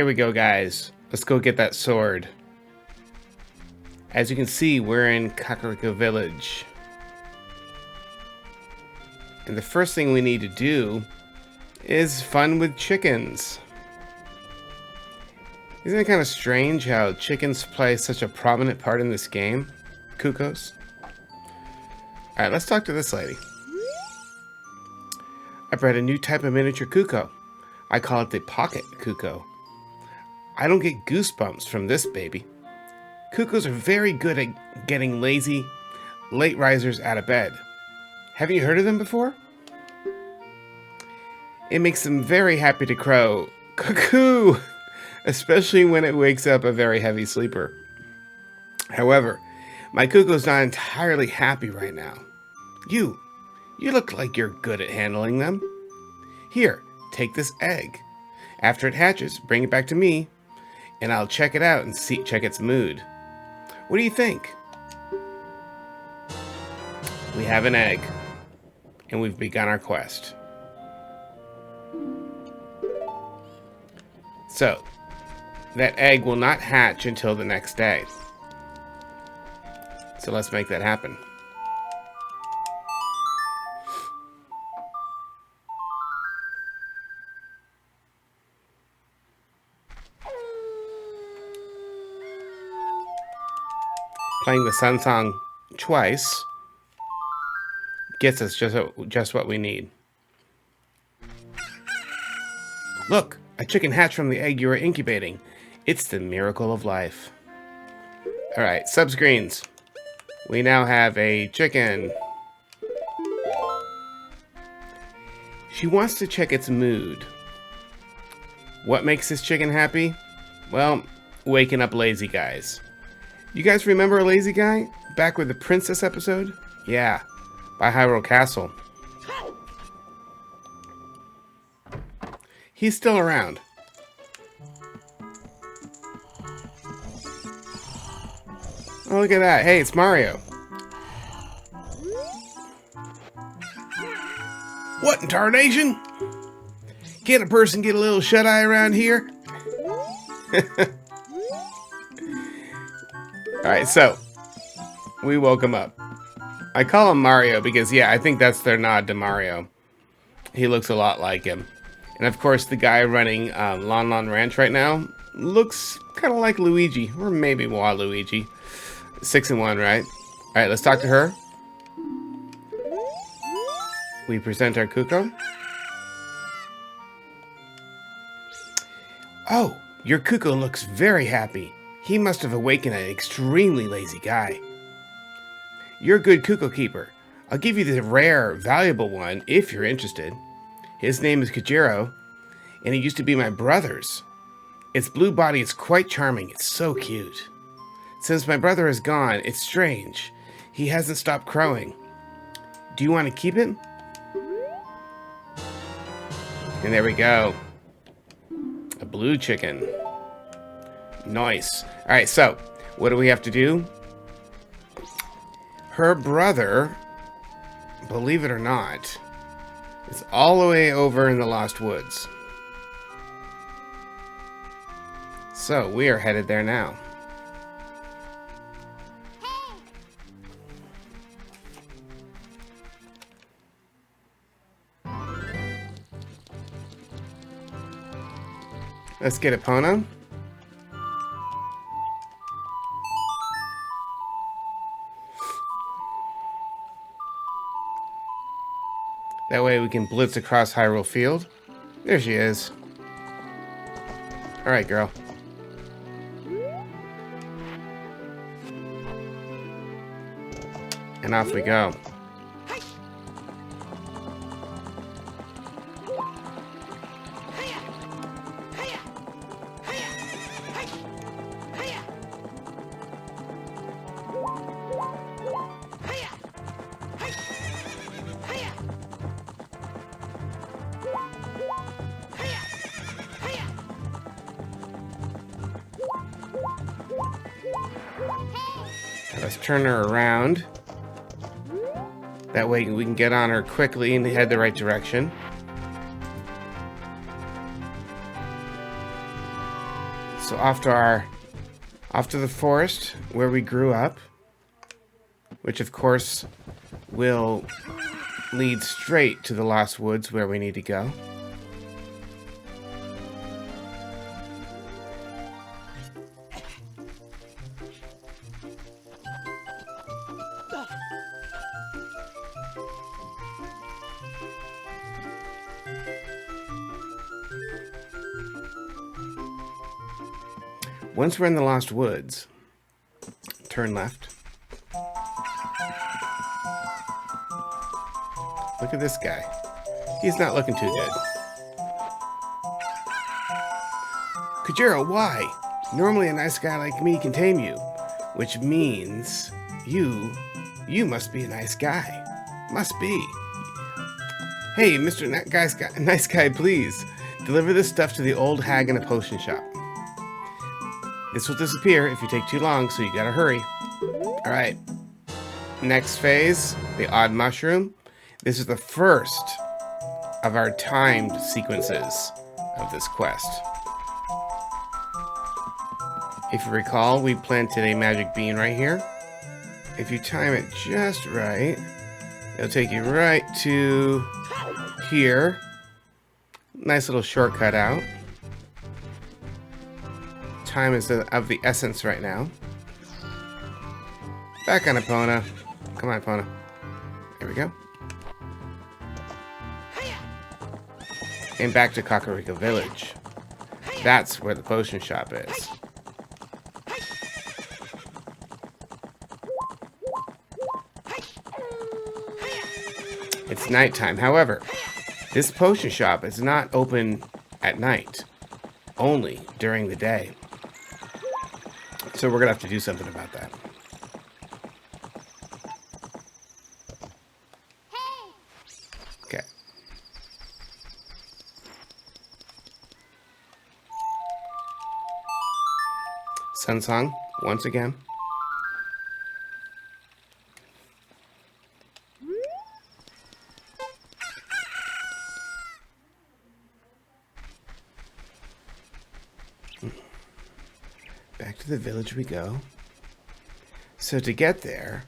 Here we go, guys. Let's go get that sword. As you can see, we're in Kakariko Village. And the first thing we need to do is fun with chickens. Isn't it kind of strange how chickens play such a prominent part in this game? Cuckoos. Alright, let's talk to this lady. I bred a new type of miniature cuckoo. I call it the pocket cuckoo. I don't get goosebumps from this baby. Cuckoos are very good at getting lazy, late risers out of bed. Haven't you heard of them before? It makes them very happy to crow, cuckoo, especially when it wakes up a very heavy sleeper. However, my cuckoo's not entirely happy right now. You look like you're good at handling them. Here, take this egg. After it hatches, bring it back to me, and I'll check it out and check its mood. What do you think? We have an egg, and we've begun our quest. So, that egg will not hatch until the next day. So let's make that happen. Playing the Sun Song twice gets us just what we need. Look, a chicken hatched from the egg you were incubating. It's the miracle of life. Alright, subscreens. We now have a chicken. She wants to check its mood. What makes this chicken happy? Well, waking up lazy guys. You guys remember a lazy guy? Back with the princess episode? Yeah, by Hyrule Castle. He's still around. Oh, look at that. Hey, it's Mario. What in tarnation? Can't a person get a little shut-eye around here? Alright, so we woke him up. I call him Mario because, yeah, I think that's their nod to Mario. He looks a lot like him. And of course, the guy running Lon Lon Ranch right now looks kind of like Luigi, or maybe Waluigi. 6 in 1, right? Alright, let's talk to her. We present our cuckoo. Oh, your cuckoo looks very happy. He must have awakened an extremely lazy guy. You're a good cuckoo keeper. I'll give you the rare, valuable one if you're interested. His name is Kajiro, and he used to be my brother's. Its blue body is quite charming. It's so cute. Since my brother is gone, it's strange. He hasn't stopped crowing. Do you want to keep him? And there we go. A blue chicken. Nice. Alright, so, what do we have to do? Her brother, believe it or not, is all the way over in the Lost Woods. So, we are headed there now. Let's get Epona. That way we can blitz across Hyrule Field. There she is. Alright, girl. And off we go. Let's turn her around. That way we can get on her quickly and head the right direction. So off to the forest where we grew up, which of course will lead straight to the Lost Woods where we need to go. Once we're in the Lost Woods, turn left. Look at this guy. He's not looking too good. Kujiro, why? Normally a nice guy like me can tame you. Which means you must be a nice guy. Must be. Hey, Mr. Nice Guy, please. Deliver this stuff to the old hag in a potion shop. This will disappear if you take too long, so you gotta hurry. Alright. Next phase, the odd mushroom. This is the first of our timed sequences of this quest. If you recall, we planted a magic bean right here. If you time it just right, it'll take you right to here. Nice little shortcut out. Time is of the essence right now. Back on Epona. Come on, Epona. There we go. And back to Kakariko Village. That's where the potion shop is. It's nighttime. However, this potion shop is not open at night. Only during the day. So we're going to have to do something about that. Okay. Sun Song, once again. Back to the village we go. So to get there,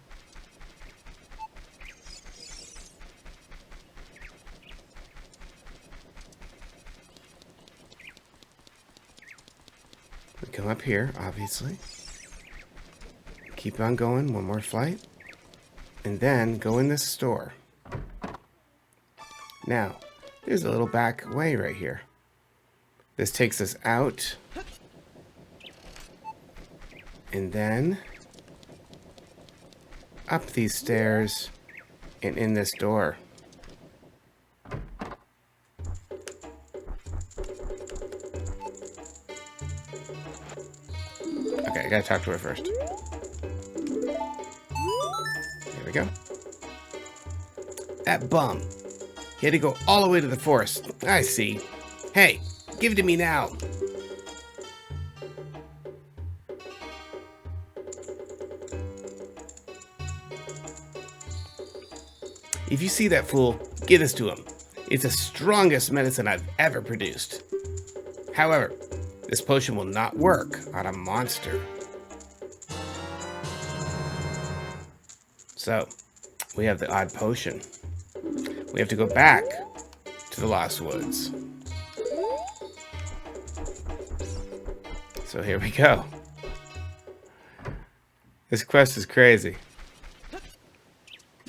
we come up here, obviously. Keep on going, one more flight. And then go in this store. Now, there's a little back way right here. This takes us out. And then up these stairs and in this door. Okay, I gotta talk to her first. There we go. That bum. He had to go all the way to the forest. I see. Hey, give it to me now. If you see that fool, give this to him. It's the strongest medicine I've ever produced. However, this potion will not work on a monster. So, we have the odd potion. We have to go back to the Lost Woods. So here we go. This quest is crazy.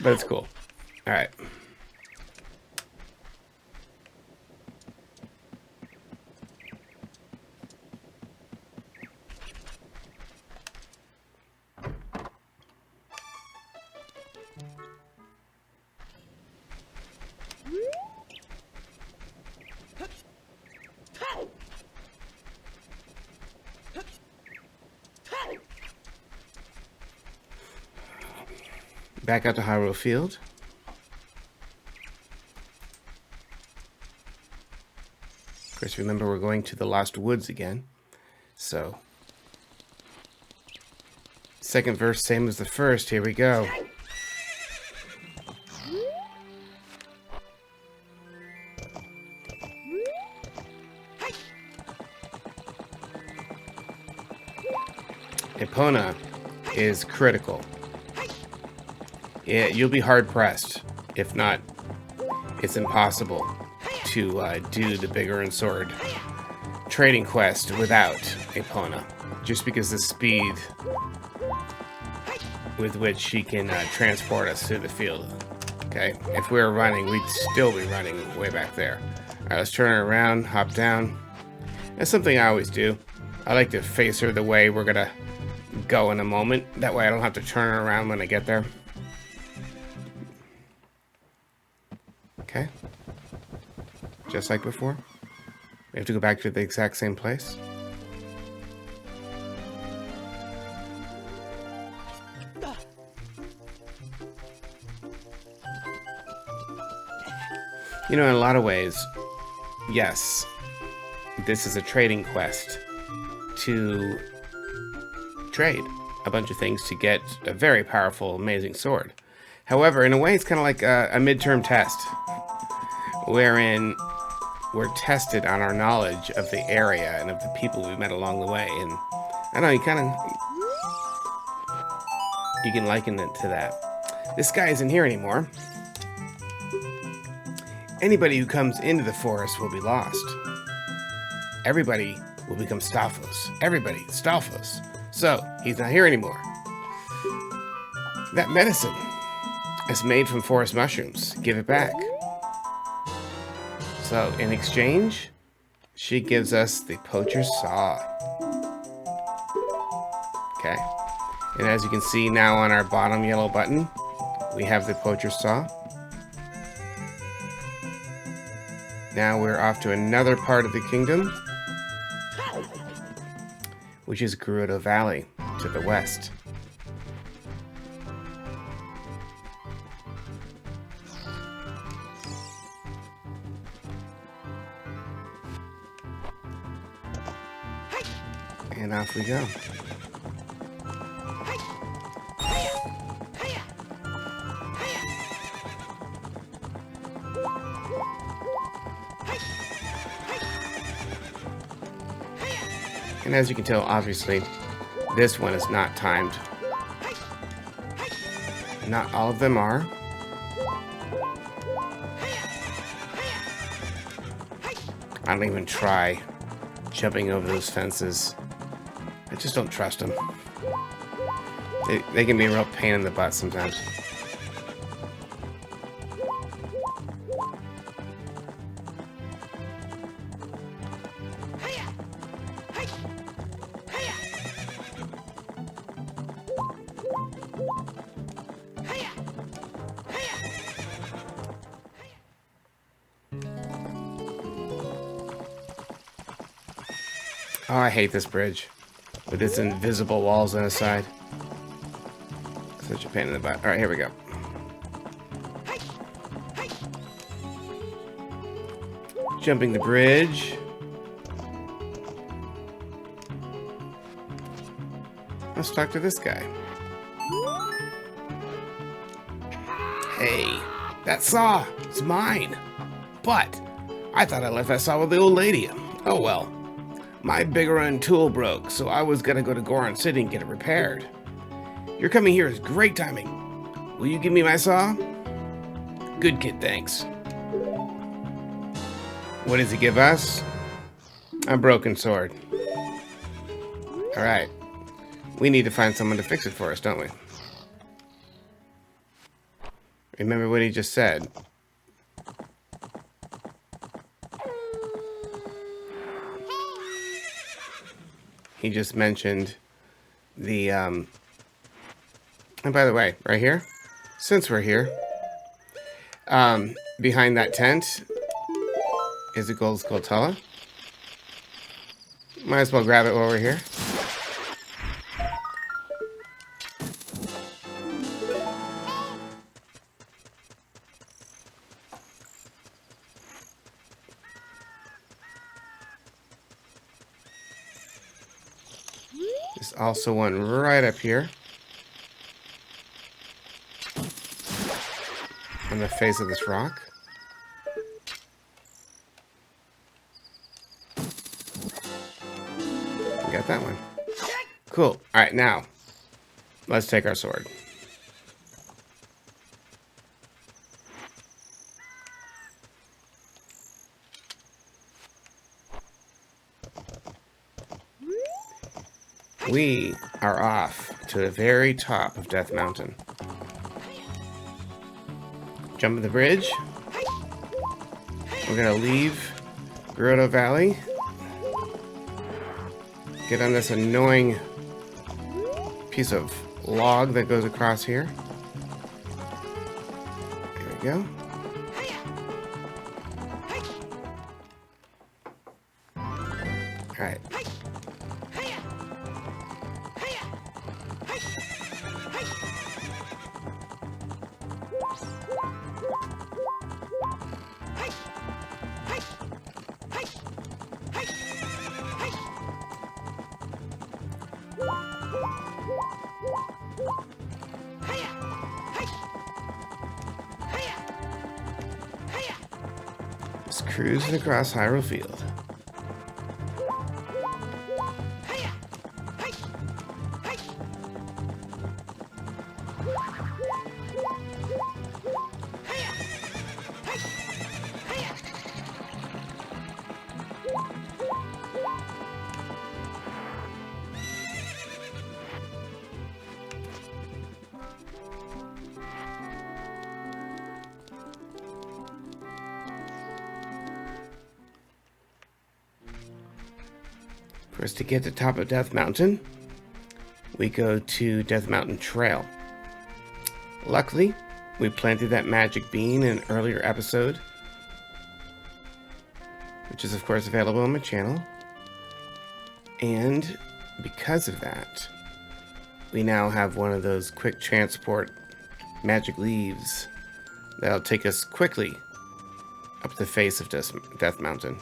But it's cool. All right. Back out to Hyrule Field. Of course, remember we're going to the Lost Woods again. So, second verse, same as the first. Here we go. Epona is critical. You'll be hard-pressed, if not, it's impossible to do the Biggoron sword trading quest without Epona, just because the speed with which she can transport us through the field. Okay, if we were running, we'd still be running way back there. All right, let's turn her around, hop down. That's something I always do. I like to face her the way we're gonna go in a moment. That way I don't have to turn her around when I get there. Okay. Just like before. We have to go back to the exact same place. You know, in a lot of ways, yes, this is a trading quest to trade a bunch of things to get a very powerful, amazing sword. However, in a way, it's kind of like a midterm test, wherein we're tested on our knowledge of the area and of the people we met along the way. And I know, you can liken it to that. This guy isn't here anymore. Anybody who comes into the forest will be lost. Everybody will become Stalfos. Everybody, Stalfos. So, he's not here anymore. That medicine is made from forest mushrooms. Give it back. So, in exchange, she gives us the poacher's saw. Okay. And as you can see now on our bottom yellow button, we have the poacher's saw. Now we're off to another part of the kingdom, which is Gerudo Valley to the west. And off we go. And as you can tell, obviously, this one is not timed. Not all of them are. I don't even try jumping over those fences. I just don't trust them. They can be a real pain in the butt sometimes. Oh, I hate this bridge with its invisible walls on the side. Such a pain in the butt. All right, here we go. Jumping the bridge. Let's talk to this guy. Hey, that saw is mine. But I thought I left that saw with the old lady. Oh well. My Biggoron tool broke, so I was gonna go to Goron City and get it repaired. Your coming here is great timing. Will you give me my saw? Good kid, thanks. What does he give us? A broken sword. Alright. We need to find someone to fix it for us, don't we? Remember what he just said. He just mentioned the, and by the way, right here, since we're here, behind that tent is a gold Skultula. Might as well grab it while we're here. There's also one right up here on the face of this rock. We got that one. Cool. Alright, now, let's take our sword. We are off to the very top of Death Mountain. Jump the bridge. We're gonna leave Gerudo Valley. Get on this annoying piece of log that goes across here. There we go. Alright. Just cruising across Hyrule Field. For us to get to the top of Death Mountain, we go to Death Mountain Trail. Luckily, we planted that magic bean in an earlier episode, which is of course available on my channel. And because of that, we now have one of those quick transport magic leaves that'll take us quickly up the face of Death Mountain.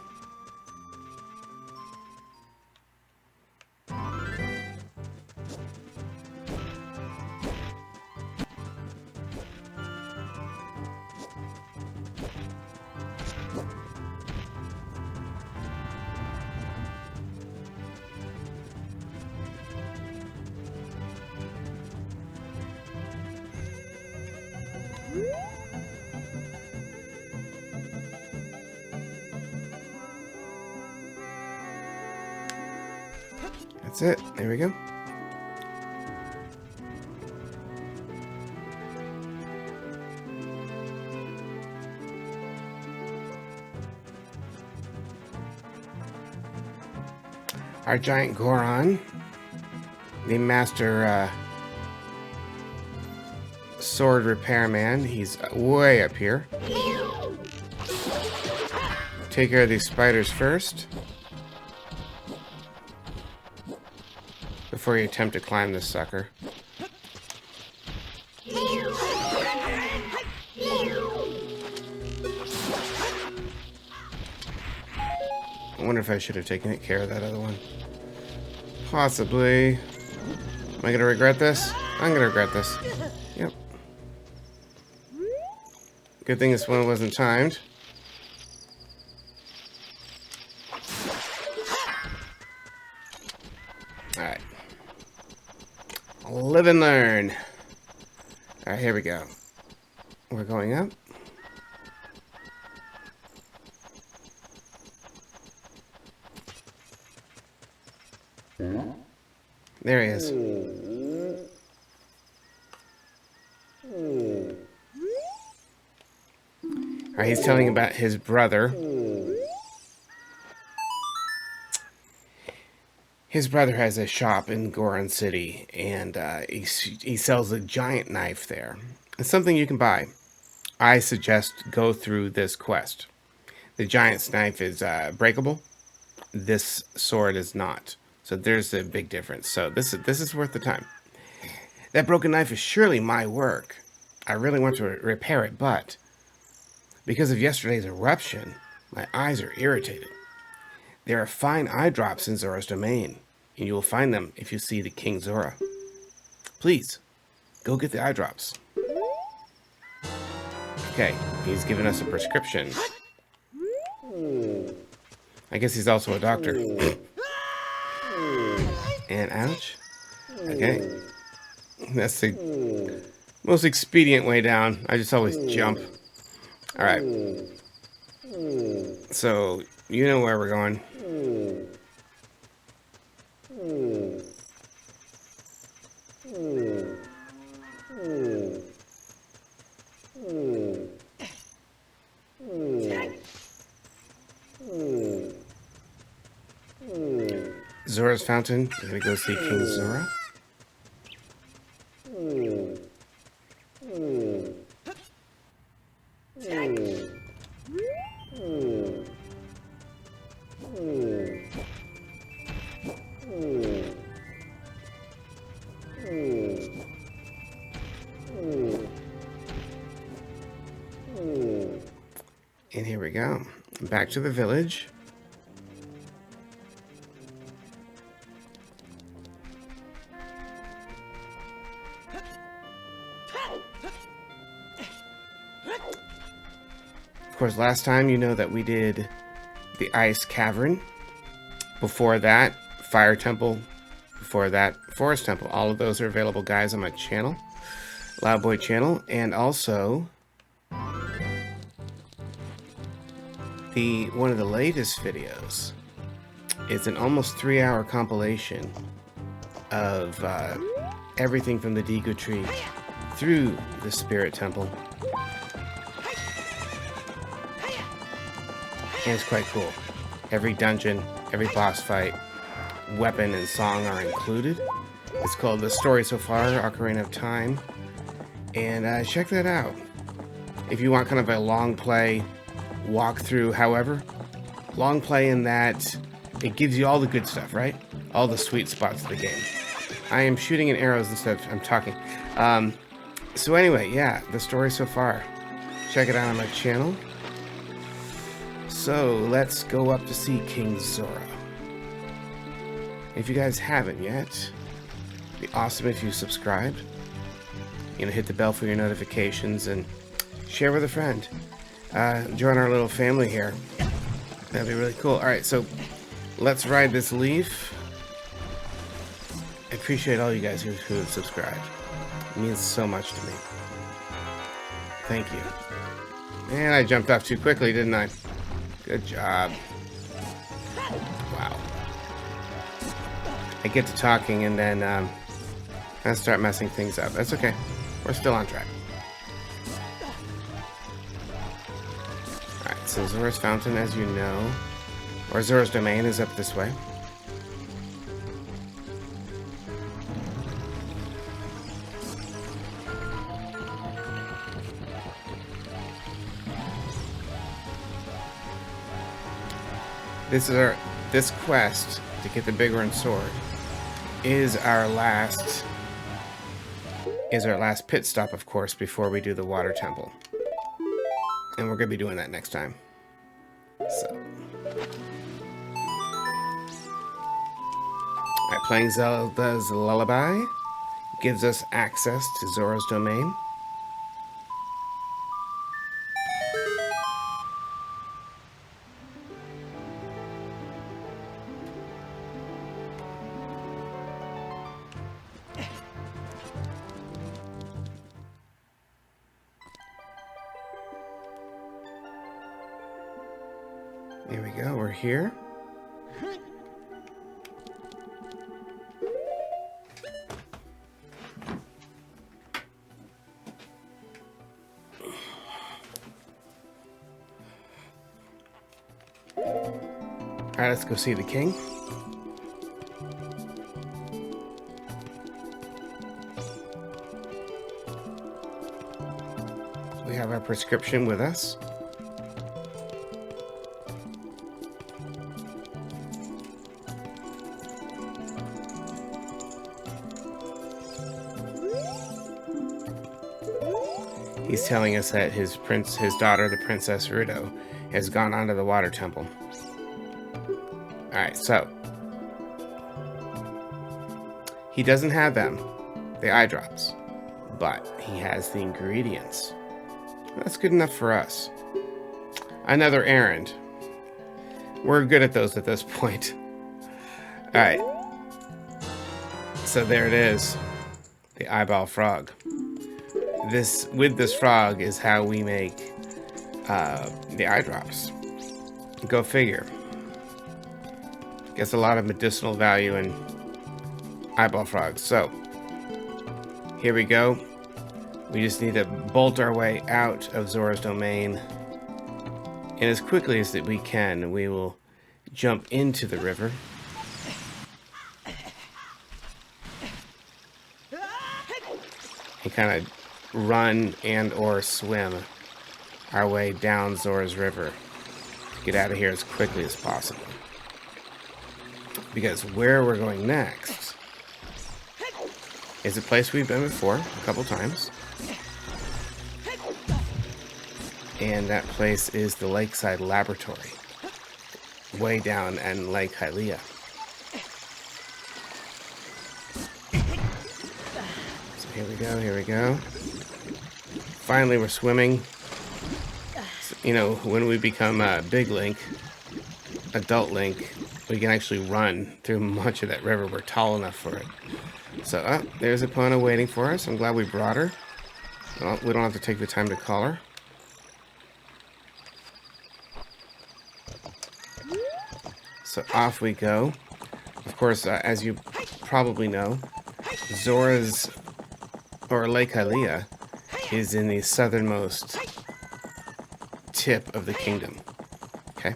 That's it. There we go. Our giant Goron, the master sword repairman, he's way up here. Take care of these spiders first, before you attempt to climb this sucker. I wonder if I should have taken care of that other one. Possibly. Am I gonna regret this? I'm gonna regret this. Yep. Good thing this one wasn't timed. Alright. Live and learn. Alright, here we go. We're going up. There he is. Alright, he's telling about his brother. His brother has a shop in Goron City, and he sells a giant knife there. It's something you can buy. I suggest go through this quest. The giant's knife is breakable. This sword is not. So there's a big difference. So this is worth the time. That broken knife is surely my work. I really want to repair it, but because of yesterday's eruption, my eyes are irritated. There are fine eye drops in Zora's domain, and you will find them if you see the King Zora. Please, go get the eye drops. Okay, he's given us a prescription. I guess he's also a doctor. And ouch. Okay. That's the most expedient way down. I just always jump. Alright. So, you know where we're going. Zora's Fountain. We're gonna go see King Zora. And here we go. Back to the village. Of course, last time you know that we did the Ice Cavern. Before that, Fire Temple. Before that, Forest Temple. All of those are available, guys, on my channel. Loudboy channel. And also, one of the latest videos is an almost 3-hour compilation of everything from the Deku tree through the Spirit Temple. And it's quite cool. Every dungeon, every boss fight, weapon, and song are included. It's called The Story So Far, Ocarina of Time. And check that out. If you want kind of a long play, walkthrough, however, long play in that it gives you all the good stuff, right? All the sweet spots of the game. I am shooting in arrows instead of I'm talking. So anyway, yeah, The Story So Far. Check it out on my channel. So, let's go up to see King Zora. If you guys haven't yet, it'd be awesome if you subscribed. You know, hit the bell for your notifications and share with a friend. Join our little family here. That'd be really cool. Alright, so let's ride this leaf. I appreciate all you guys who have subscribed. It means so much to me. Thank you. And I jumped off too quickly, didn't I? Good job. Wow. I get to talking and then I start messing things up. That's okay. We're still on track. Alright, so Zora's Fountain, as you know, or Zora's Domain is up this way. This quest to get the Biggoron sword is our last pit stop, of course, before we do the water temple. And we're gonna be doing that next time. So, alright, playing Zelda's Lullaby gives us access to Zora's Domain. There we go, we're here. Alright, let's go see the king. We have our prescription with us. He's telling us that his daughter, the Princess Gerudo, has gone onto the water temple. Alright, so he doesn't have them, the eye drops, but he has the ingredients. That's good enough for us. Another errand. We're good at those at this point. Alright. So there it is, the eyeball frog. With this frog is how we make the eye drops. Go figure. Gets a lot of medicinal value in eyeball frogs. So here we go. We just need to bolt our way out of Zora's domain, and as quickly as we can, we will jump into the river. And kind of run and or swim our way down Zora's river to get out of here as quickly as possible. Because where we're going next is a place we've been before a couple times. And that place is the Lakeside Laboratory, way down in Lake Hylia. So here we go, here we go. Finally, we're swimming. So, you know, when we become Big Link, Adult Link, we can actually run through much of that river. We're tall enough for it. So, there's Epona waiting for us. I'm glad we brought her. Well, we don't have to take the time to call her. So off we go. Of course, as you probably know, Zora's, or Lake Hylia, is in the southernmost tip of the kingdom. Okay?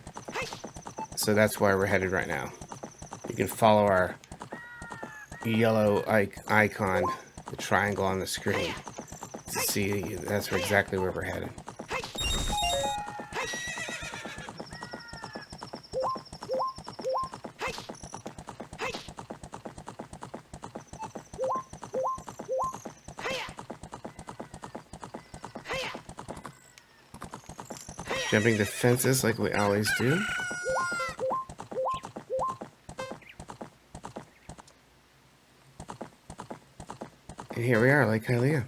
So that's why we're headed right now. You can follow our yellow icon, the triangle on the screen, to see that's exactly where we're headed. Jumping the fences like we always do. And here we are, Lake Hylia.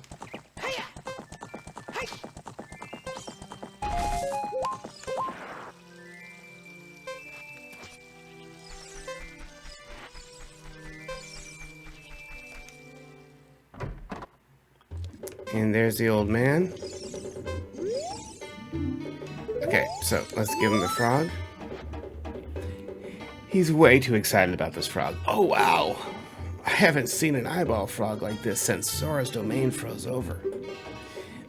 And there's the old man. Okay, so let's give him the frog. He's way too excited about this frog. Oh, wow. I haven't seen an eyeball frog like this since Zora's domain froze over.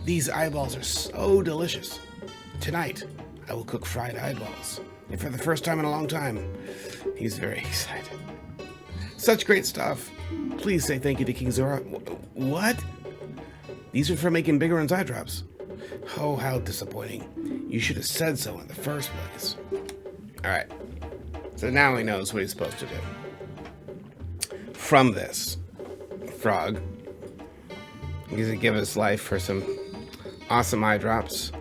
These eyeballs are so delicious. Tonight, I will cook fried eyeballs. And for the first time in a long time, he's very excited. Such great stuff. Please say thank you to King Zora. What? These are for making Biggoron's eye drops. Oh, how disappointing. You should have said so in the first place. Alright. So now he knows what he's supposed to do. From this frog, he's going to give us life for some awesome eye drops.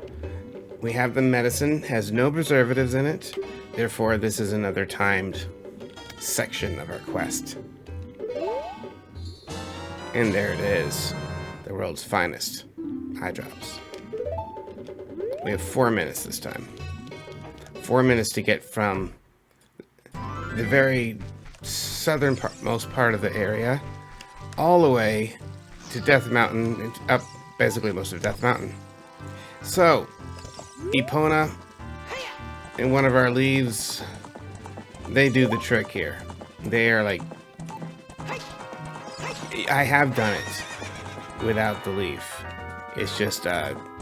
We have the medicine, has no preservatives in it. Therefore, this is another timed section of our quest. And there it is. The world's finest eye drops. We have 4 minutes this time. 4 minutes to get from the very southernmost part of the area all the way to Death Mountain, and up basically most of Death Mountain. So, Epona and one of our leaves, they do the trick here. They are like, I have done it without the leaf. It's just,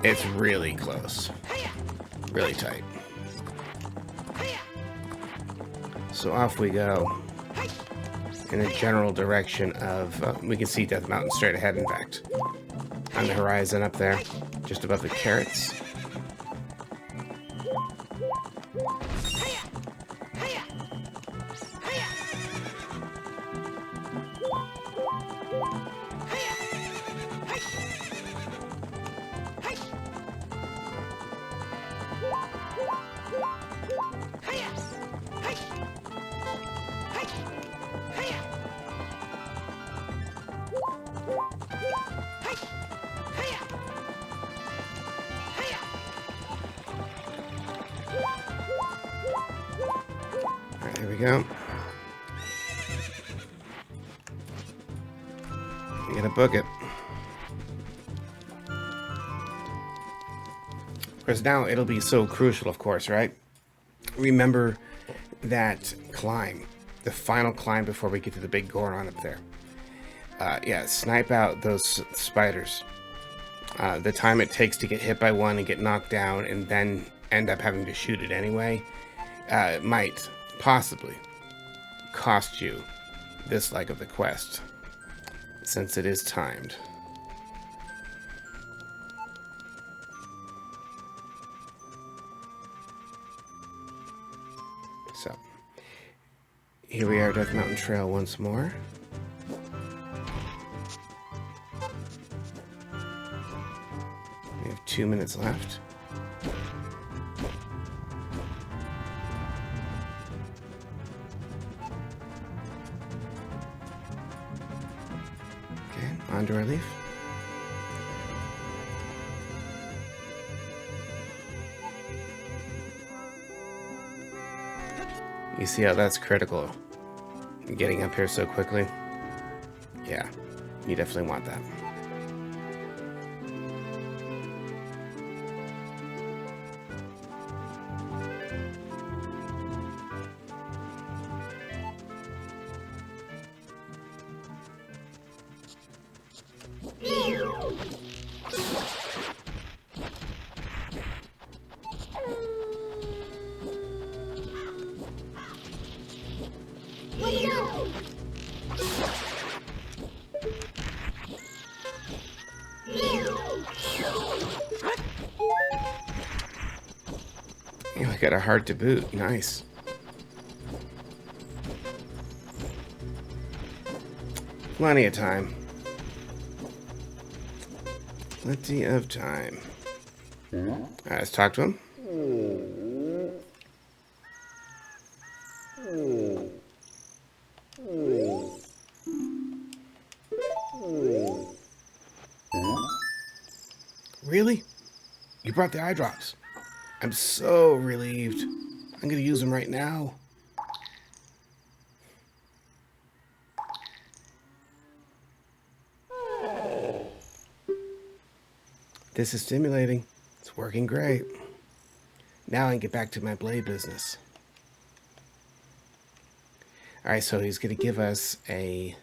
it's really close. Really tight. So off we go. In a general direction of, we can see Death Mountain straight ahead, in fact. On the horizon up there, just above the carrots. Alright, here we go. book it. Because now it'll be so crucial, of course, right? Remember that climb. The final climb before we get to the big Goron up there. Yeah, snipe out those spiders. The time it takes to get hit by one and get knocked down and then end up having to shoot it anyway might possibly cost you this leg of the quest, since it is timed. So, here we are, Death Mountain Trail once more. We have 2 minutes left. Okay, onto our leaf. You see how that's critical? Getting up here so quickly? Yeah, you definitely want that. Yeah, I got a heart to boot. Nice. Plenty of time. Plenty of time. Alright, let's talk to him. Really? You brought the eye drops. I'm so relieved. I'm gonna use them right now. This is stimulating. It's working great. Now I can get back to my blade business. Alright, so he's gonna give us a...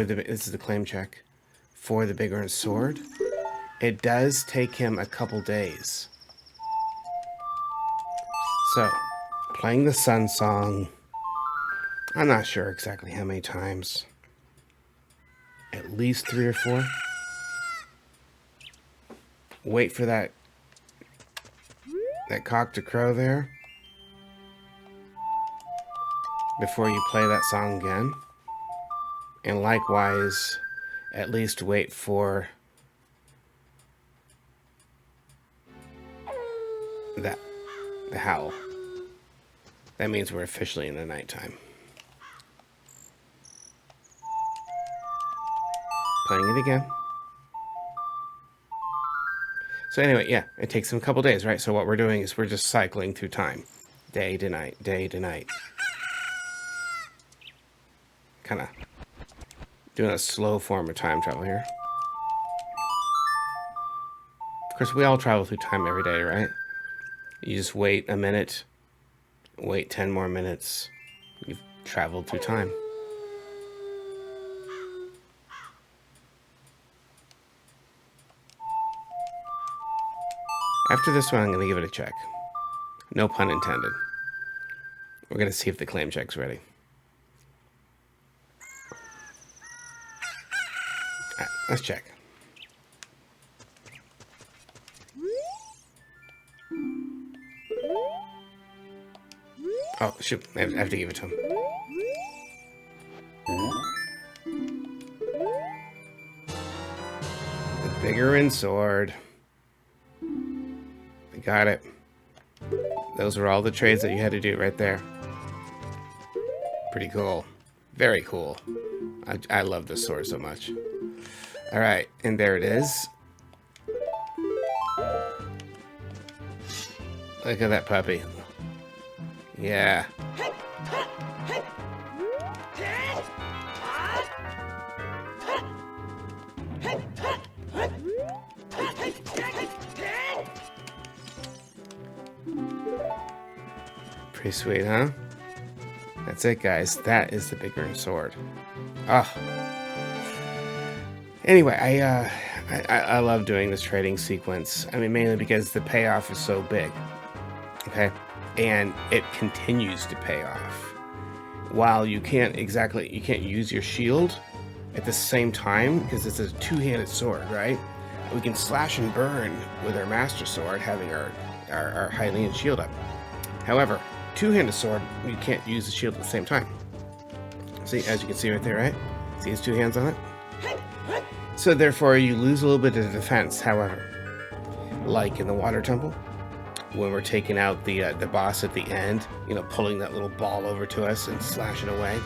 this is the claim check for the Biggoron sword. It does take him a couple days. So, playing the Sun Song, I'm not sure exactly how many times. At least 3 or 4. Wait for that cock to crow there before you play that song again. And likewise, at least wait for the howl. That means we're officially in the nighttime. Playing it again. So anyway, yeah, it takes them a couple days, right? So what we're doing is we're just cycling through time. Day to night, day to night. Kind of doing a slow form of time travel here. Of course, we all travel through time every day, right? You just wait a minute, wait 10 more minutes. You've traveled through time. After this one, I'm going to give it a check. No pun intended. We're going to see if the claim check's ready. Alright, let's check. Oh, shoot. I have to give it to him. The Biggoron sword. I got it. Those were all the trades that you had to do right there. Pretty cool. Very cool. I love this sword so much. Alright, and there it is. Look at that puppy. Yeah. Pretty sweet, huh? That's it, guys. That is the Biggoron sword. Ah. Anyway, I love doing this trading sequence. I mean, mainly because the payoff is so big. Okay? And it continues to pay off. While you can't use your shield at the same time, because it's a two-handed sword, right? We can slash and burn with our Master Sword, having our Hylian shield up. However, two-handed sword, you can't use the shield at the same time. See, as you can see right there, right? See his two hands on it? So therefore, you lose a little bit of defense. However, like in the Water Temple, when we're taking out the boss at the end, you know, pulling that little ball over to us and slashing away,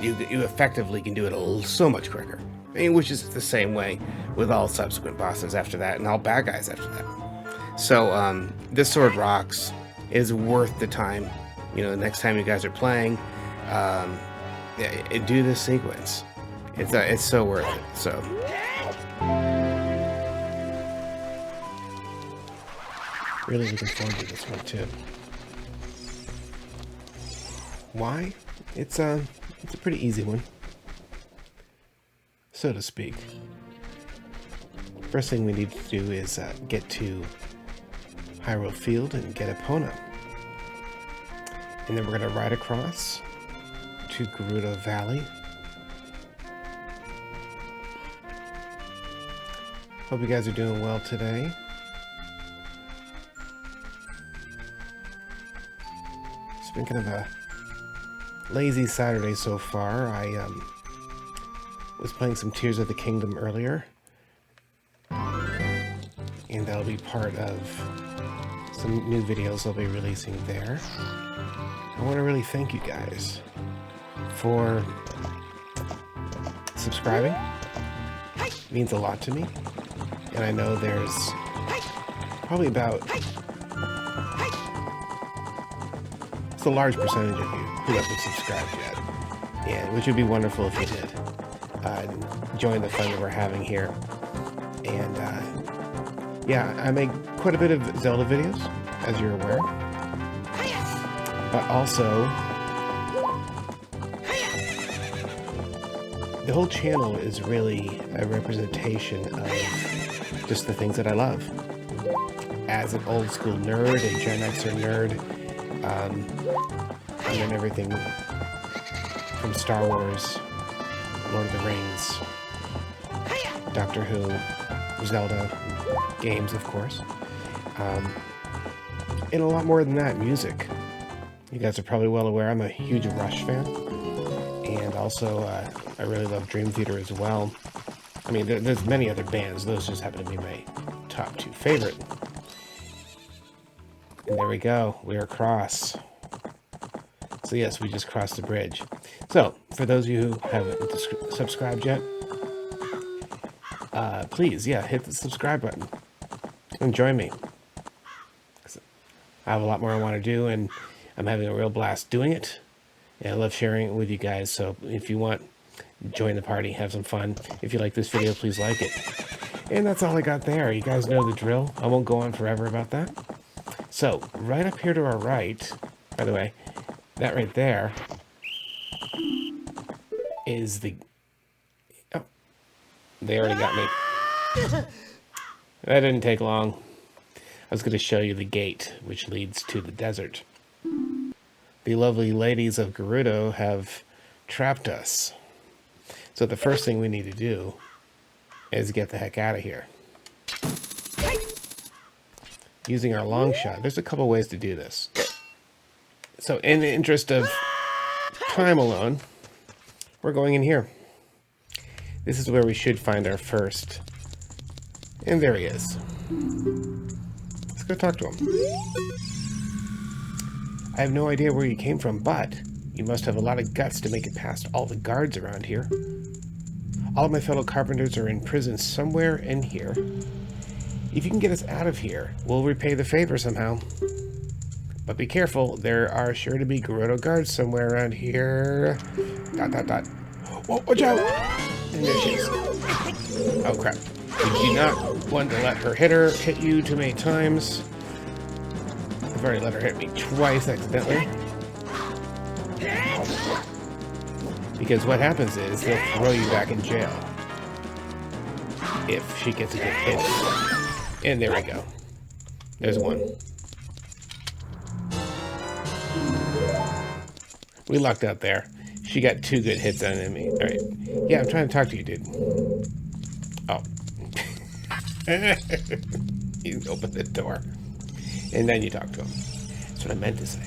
you effectively can do it so much quicker. I mean, which is the same way with all subsequent bosses after that, and all bad guys after that. So this sword rocks. It is worth the time. You know, the next time you guys are playing, do this sequence. It's so worth it. So. Really looking forward to this one too. Why? It's a pretty easy one, so to speak. First thing we need to do is get to Hyrule Field and get Epona. And then we're going to ride across to Gerudo Valley. Hope you guys are doing well today. It's been kind of a lazy Saturday so far. I was playing some Tears of the Kingdom earlier, and that'll be part of some new videos I'll be releasing there. I want to really thank you guys for subscribing. It means a lot to me, and I know there's probably about a large percentage of you who haven't subscribed yet, and which would be wonderful if you did. Join the fun that we're having here. And yeah, I make quite a bit of Zelda videos, as you're aware, but also the whole channel is really a representation of just the things that I love. As an old school nerd, a Gen Xer nerd, and then everything from Star Wars, Lord of the Rings, Doctor Who, Zelda, games, of course, and a lot more than that, music. You guys are probably well aware I'm a huge Rush fan, and also I really love Dream Theater as well. I mean, there's many other bands, those just happen to be my top two favorite. And there we go, we're across. So yes, we just crossed the bridge. So, for those of you who haven't subscribed yet, please, yeah, hit the subscribe button and join me. I have a lot more I want to do, and I'm having a real blast doing it. And I love sharing it with you guys, so if you want, join the party, have some fun. If you like this video, please like it. And that's all I got there. You guys know the drill. I won't go on forever about that. So, right up here to our right, by the way, that right there is the... Oh, they already got me. That didn't take long. I was going to show you the gate, which leads to the desert. The lovely ladies of Gerudo have trapped us. So the first thing we need to do is get the heck out of here. Using our long shot. There's a couple ways to do this. So in the interest of time alone, we're going in here. This is where we should find our first. And there he is. Let's go talk to him. I have no idea where you came from, but you must have a lot of guts to make it past all the guards around here. All of my fellow carpenters are in prison somewhere in here. If you can get us out of here, we'll repay the favor somehow. But be careful, there are sure to be Gerudo guards somewhere around here. Dot, dot, dot. Whoa, watch out! And there she is. Oh, crap. You do not want to let her hit you too many times. I've already let her hit me twice accidentally. Because what happens is they'll throw you back in jail if she gets a good hit. And there we go. There's one. We lucked out there. She got 2 good hits on me. All right. Yeah, I'm trying to talk to you, dude. Oh. You open the door. And then you talk to him. That's what I meant to say.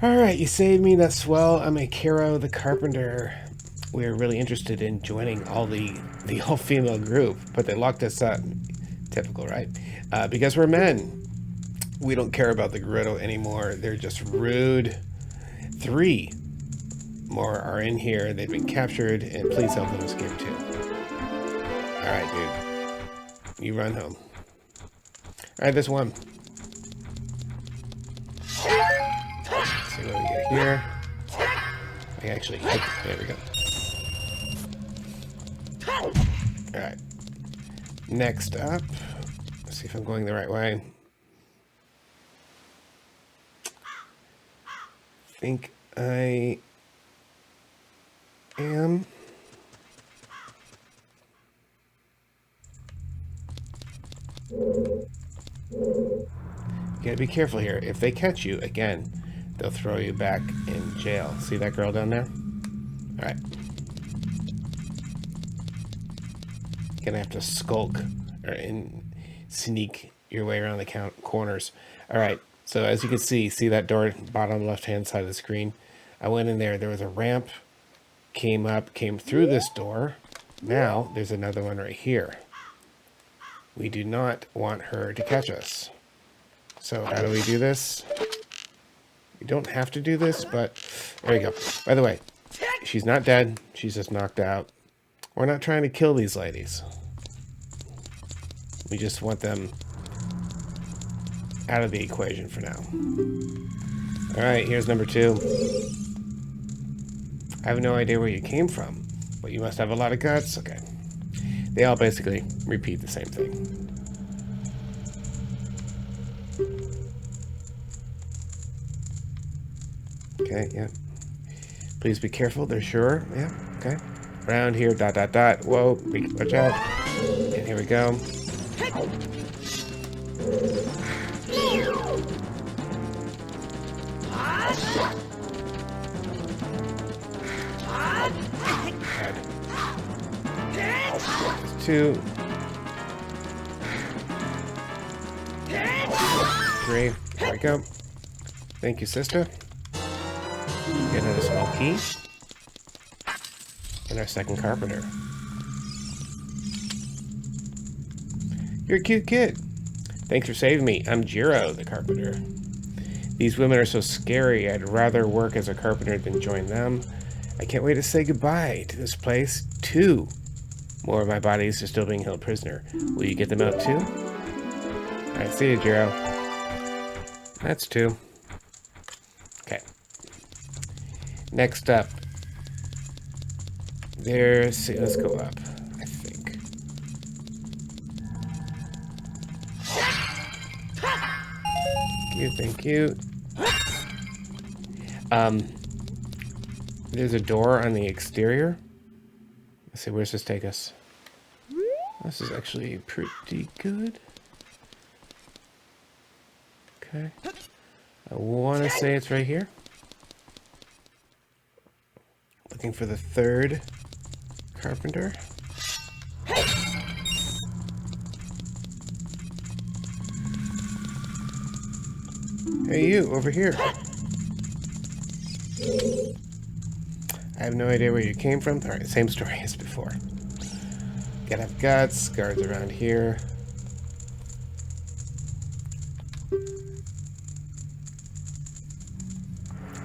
Alright, you saved me. That's swell. I'm a Kero the Carpenter. We're really interested in joining the all-female group, but they locked us up. Typical, right? Because we're men. We don't care about the Gerudo anymore. They're just rude. 3 more are in here. They've been captured, and please help them escape too. Alright, dude. You run home. Alright, this one. Let's see what we get here. I actually hit. There we go. Alright. Next up. Let's see if I'm going the right way. I think I am. You gotta be careful here. If they catch you, again, they'll throw you back in jail. See that girl down there? Alright. Gonna have to skulk and sneak your way around the corners. Alright, so as you can see that door, bottom left-hand side of the screen? I went in there. There was a ramp, came through this door. Now, there's another one right here. We do not want her to catch us. So how do we do this? You don't have to do this, but there you go. By the way, she's not dead. She's just knocked out. We're not trying to kill these ladies. We just want them out of the equation for now. Alright, here's number 2. I have no idea where you came from, but you must have a lot of guts. Okay. They all basically repeat the same thing. Okay, yeah. Please be careful. They're sure. Yeah, okay. Around here, dot, dot, dot. Whoa, watch out. And here we go. There's 2. 3. There we go. Thank you, sister. Get another small key. And our second carpenter. You're a cute kid. Thanks for saving me. I'm Jiro, the carpenter. These women are so scary. I'd rather work as a carpenter than join them. I can't wait to say goodbye to this place. 2 more of my bodies are still being held prisoner. Will you get them out too? Alright, see you, Jiro. That's 2. Okay. Next up. Let's go up, I think. Thank you. There's a door on the exterior. Let's see, where's this take us? This is actually pretty good. Okay. I want to say it's right here. Looking for the 3rd carpenter. Hey, you, over here. I have no idea where you came from. Alright, same story as before. Gotta have guts, guards around here.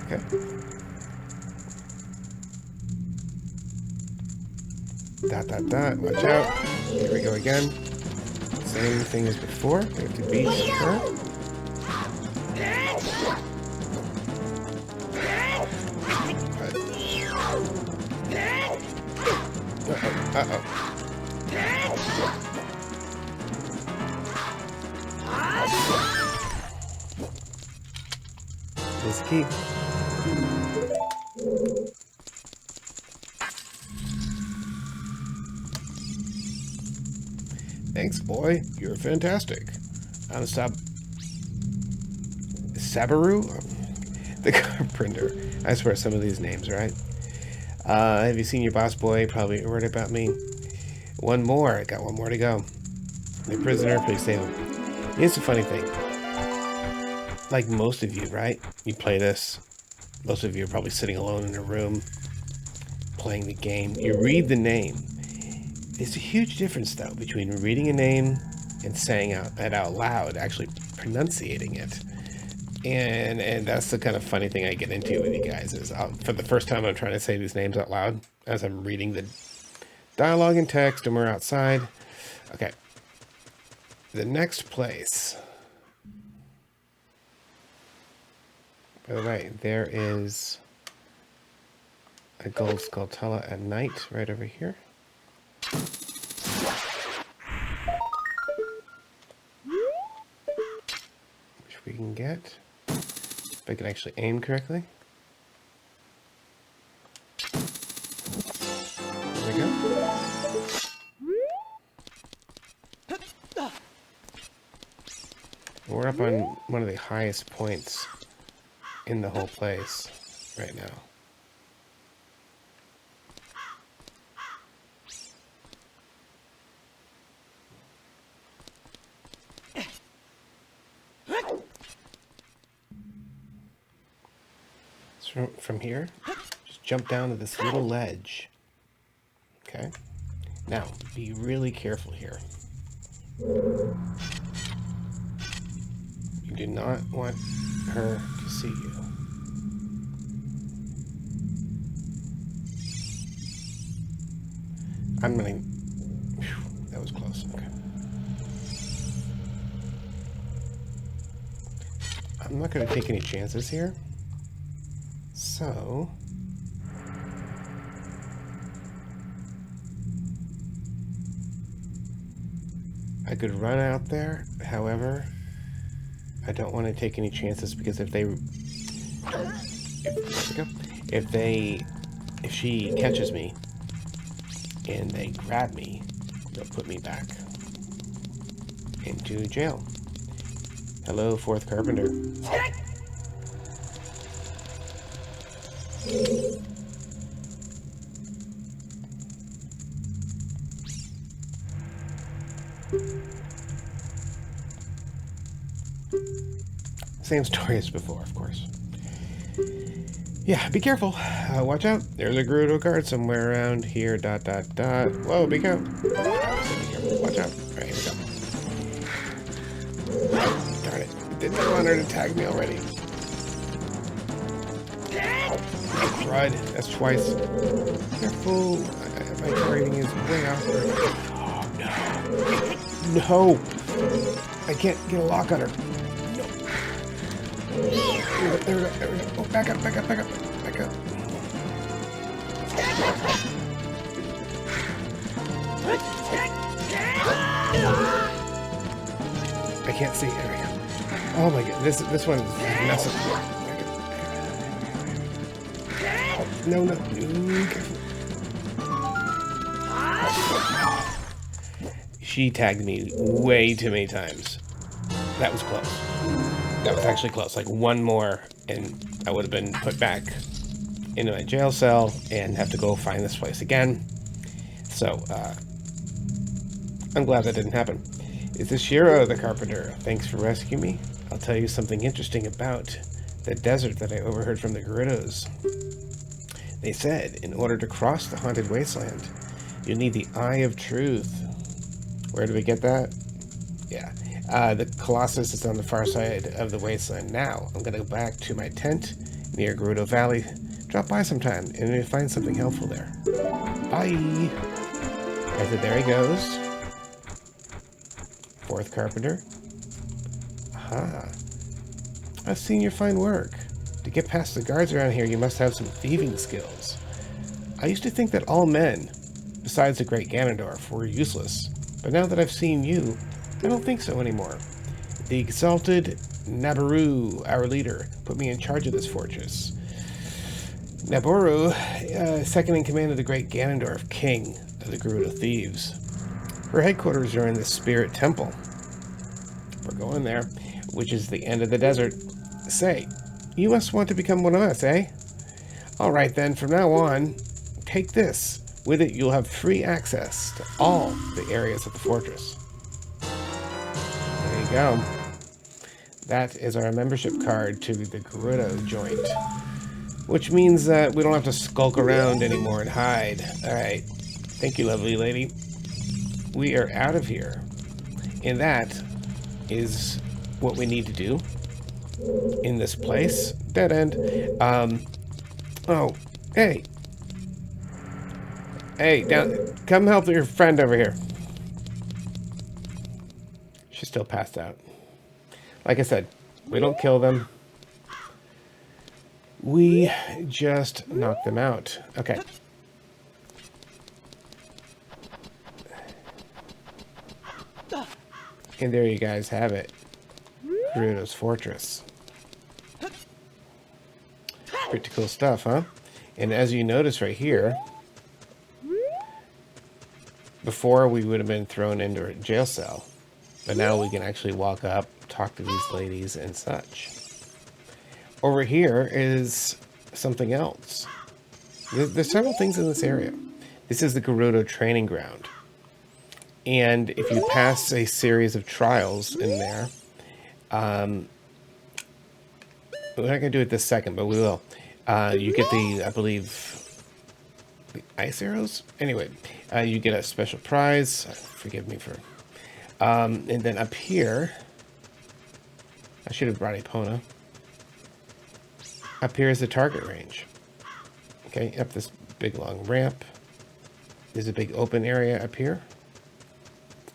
Okay. Dot, dot, dot. Watch out. Here we go again. Same thing as before. We have to beat her. Uh-oh. This key. Thanks, boy. You're fantastic. I'm Sabaru? The carpenter. I swear some of these names, right? Have you seen your boss, boy? Probably worried about me. One more. I got one more to go. The prisoner, please save him. Here's the funny thing. Like most of you, right? You play this. Most of you are probably sitting alone in a room playing the game. You read the name. There's a huge difference, though, between reading a name and saying it out loud, actually pronunciating it. And that's the kind of funny thing I get into with you guys is for the first time I'm trying to say these names out loud as I'm reading the dialogue and text and we're outside. Okay. The next place. By the way, there is a gold Skultula at night right over here. Which we can get. If I can actually aim correctly. There we go. We're up on one of the highest points in the whole place right now. So from here, just jump down to this little ledge. Okay. Now, be really careful here. You do not want her to see you. I'm running. Whew, that was close. Okay. I'm not going to take any chances here. So. I could run out there, however, I don't want to take any chances because if she catches me and they grab me, they'll put me back into jail. Hello, fourth carpenter. Same story as before, of course. Yeah, be careful. Watch out. There's a Gerudo card somewhere around here. ... Whoa, be careful. Watch out. Alright, here we go. Darn it. Didn't I want her to tag me already? Crud. That's twice. Careful. My targeting is way off. Oh, no. No. I can't get a lock on her. There we go. Oh, back up. I can't see. There we go. Oh my god, this one is messing. No. She tagged me way too many times. That was close. That was actually close. Like one more and I would have been put back into my jail cell and have to go find this place again. So, I'm glad that didn't happen. Is this Shiro the carpenter? Thanks for rescuing me. I'll tell you something interesting about the desert that I overheard from the Gerudos. They said, in order to cross the haunted wasteland, you'll need the Eye of Truth. Where do we get that? Yeah. The Colossus is on the far side of the wasteland now. I'm going to go back to my tent near Gerudo Valley. Drop by sometime and maybe find something helpful there. Bye! I said, there he goes. Fourth carpenter. Aha. I've seen your fine work. To get past the guards around here, you must have some thieving skills. I used to think that all men, besides the great Ganondorf, were useless. But now that I've seen you, I don't think so anymore. The exalted Nabaru, our leader, put me in charge of this fortress. Nabaru, second in command of the great Ganondorf, king of the Gerudo Thieves. Her headquarters are in the Spirit Temple. We're going there, which is the end of the desert. Say, you must want to become one of us, eh? All right then, from now on, take this. With it, you'll have free access to all the areas of the fortress. There you go. That is our membership card to the Gerudo joint. Which means that we don't have to skulk around anymore and hide. Alright. Thank you, lovely lady. We are out of here. And that is what we need to do in this place. Dead end. Oh, hey. Hey, down. Come help your friend over here. She's still passed out. Like I said, we don't kill them. We just knock them out. Okay. And there you guys have it. Gerudo's Fortress. Pretty cool stuff, huh? And as you notice right here, before we would have been thrown into a jail cell. But now we can actually walk up, talk to these ladies and such. Over here is something else. There's several things in this area. This is the Gerudo training ground. And if you pass a series of trials in there, we're not going to do it this second, but we will. You get the, I believe, the ice arrows? Anyway, you get a special prize. Forgive me for... and then up here, I should have brought Epona. Up here is the target range. Okay, up this big long ramp. There's a big open area up here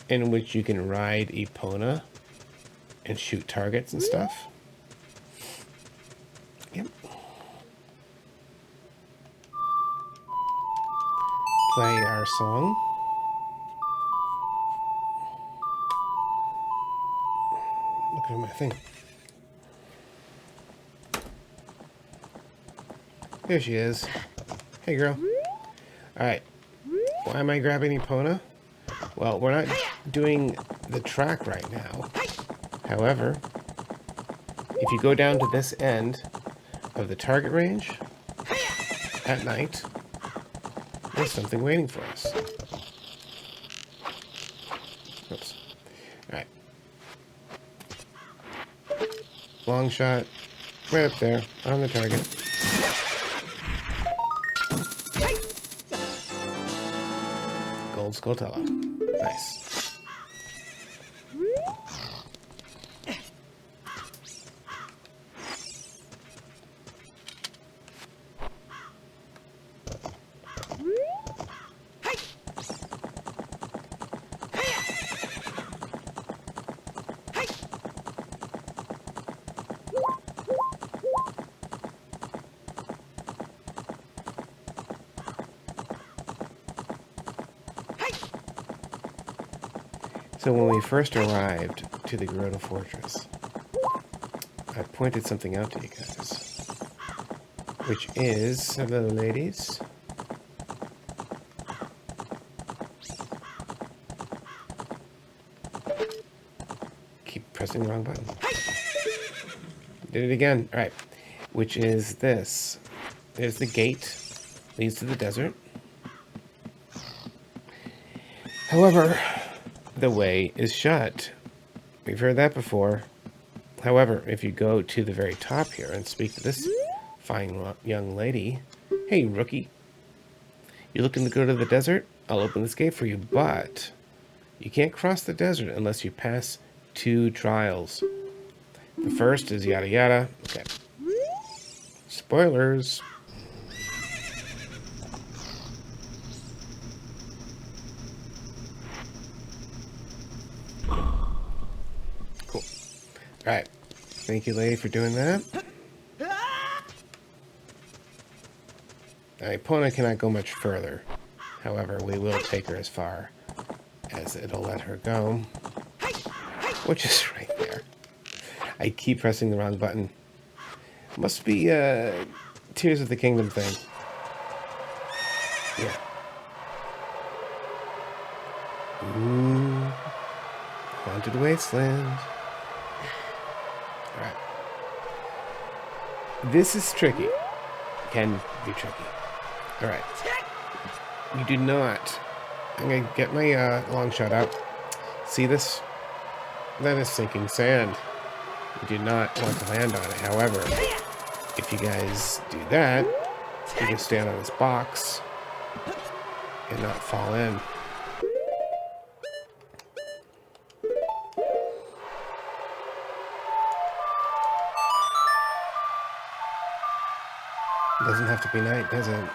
in which you can ride Epona and shoot targets and stuff. Yep. Play our song. Look at my thing. There she is. Hey, girl. Alright. Why am I grabbing Epona? Well, we're not doing the track right now. However, if you go down to this end of the target range at night, there's something waiting for us. Oops. Alright. Long shot. Right up there on the target. Gold Skultula. Nice. So when we first arrived to the Gerudo Fortress, I pointed something out to you guys, which is, hello ladies, keep pressing the wrong button, did it again, alright, which is this, there's the gate, leads to the desert, however, the way is shut. We've heard that before. However, if you go to the very top here and speak to this fine young lady, hey rookie, you looking to go to the desert? I'll open this gate for you, but you can't cross the desert unless you pass 2 trials. The first is yada yada. Okay. Spoilers. Alright, Thank you, lady, for doing that. Epona cannot go much further. However, we will take her as far as it'll let her go. Which is right there. I keep pressing the wrong button. Must be Tears of the Kingdom thing. Yeah. Ooh. Haunted Wasteland. Alright. This is tricky. Can be tricky. Alright. You do not. I'm going to get my long shot out. See this? That is sinking sand. You do not want to land on it. However, if you guys do that, you can stand on this box and not fall in. Doesn't have to be night, does it?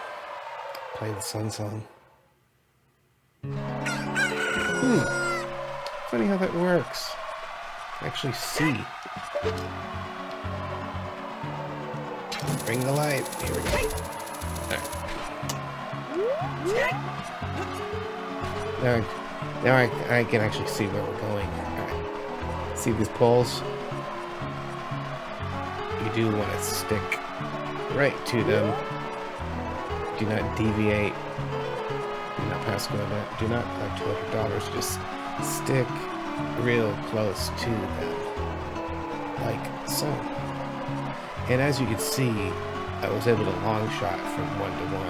Play the sun song. Funny how that works. Actually see. Bring the light. Here we go. Alright. Now I can actually see where we're going. Alright. See these poles? You do want to stick right to them. Do not deviate. Do not pass go that. Do not have $200. Just stick real close to them. Like so. And as you can see, I was able to long shot from 1 to 1.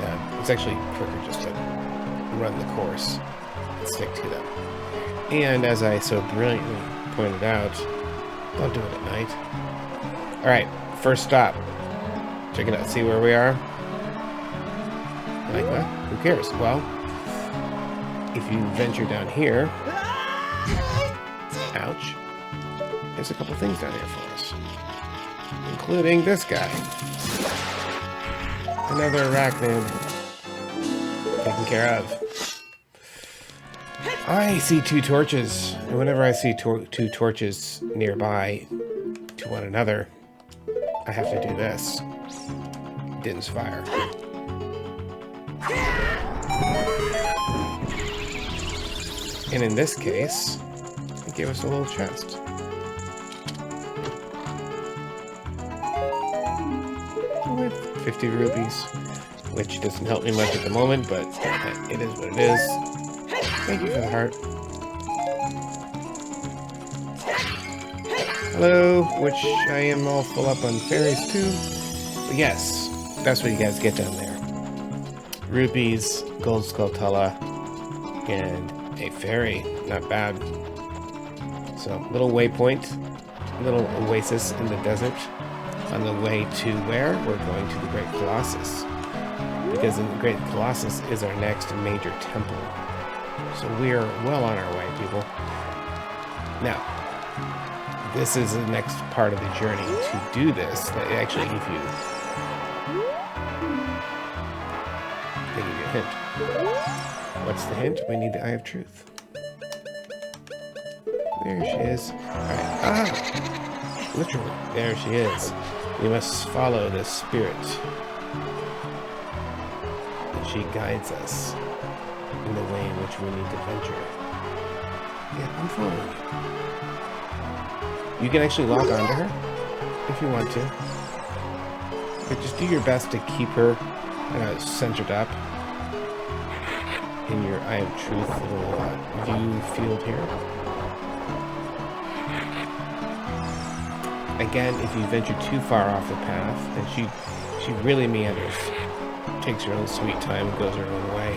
Yeah, it's actually quicker just to run the course and stick to them. And as I so brilliantly pointed out, don't do it at night. Alright, first stop. Check it out, see where we are? Like that? Who cares? Well, if you venture down here, ouch, there's a couple things down here for us. Including this guy. Another arachnid. Taken care of. I see 2 torches. And whenever I see 2 torches nearby to one another, I have to do this. Din's fire. And in this case, it gave us a little chest. With 50 rupees, which doesn't help me much at the moment, but it is what it is. Thank you for the heart. Hello, which I am all full up on fairies too. But yes, that's what you guys get down there. Rupees, gold Skultula, and a fairy. Not bad. So, little waypoint, little oasis in the desert. On the way to where? We're going to the Great Colossus. Because in the Great Colossus is our next major temple. So we are well on our way, people. Now, this is the next part of the journey. To do this, they actually give you... They give you a hint. What's the hint? We need the Eye of Truth. There she is. Alright. Ah! Literally. There she is. We must follow this spirit. And she guides us in the way in which we need to venture. Yeah, I'm following you. You can actually log onto her if you want to. But just do your best to keep her centered up in your Eye of Truth little view field here. Again, if you venture too far off the path, then she really meanders, takes her own sweet time, and goes her own way.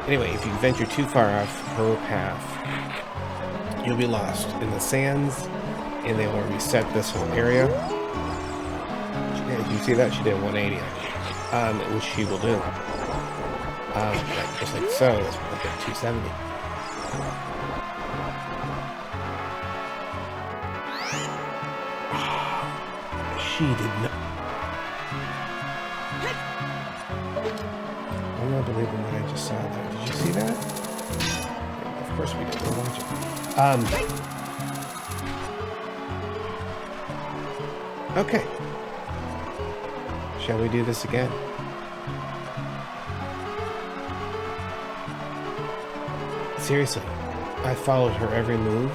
Anyway, if you venture too far off her path, you'll be lost in the sands, and they will reset this whole area. You see that? She did 180, which she will do. Just like so, let's put that 270. She did not. I'm not believing what I just saw there. Did you see that? Of course we did. We're watching. Okay. Shall we do this again? Seriously, I followed her every move,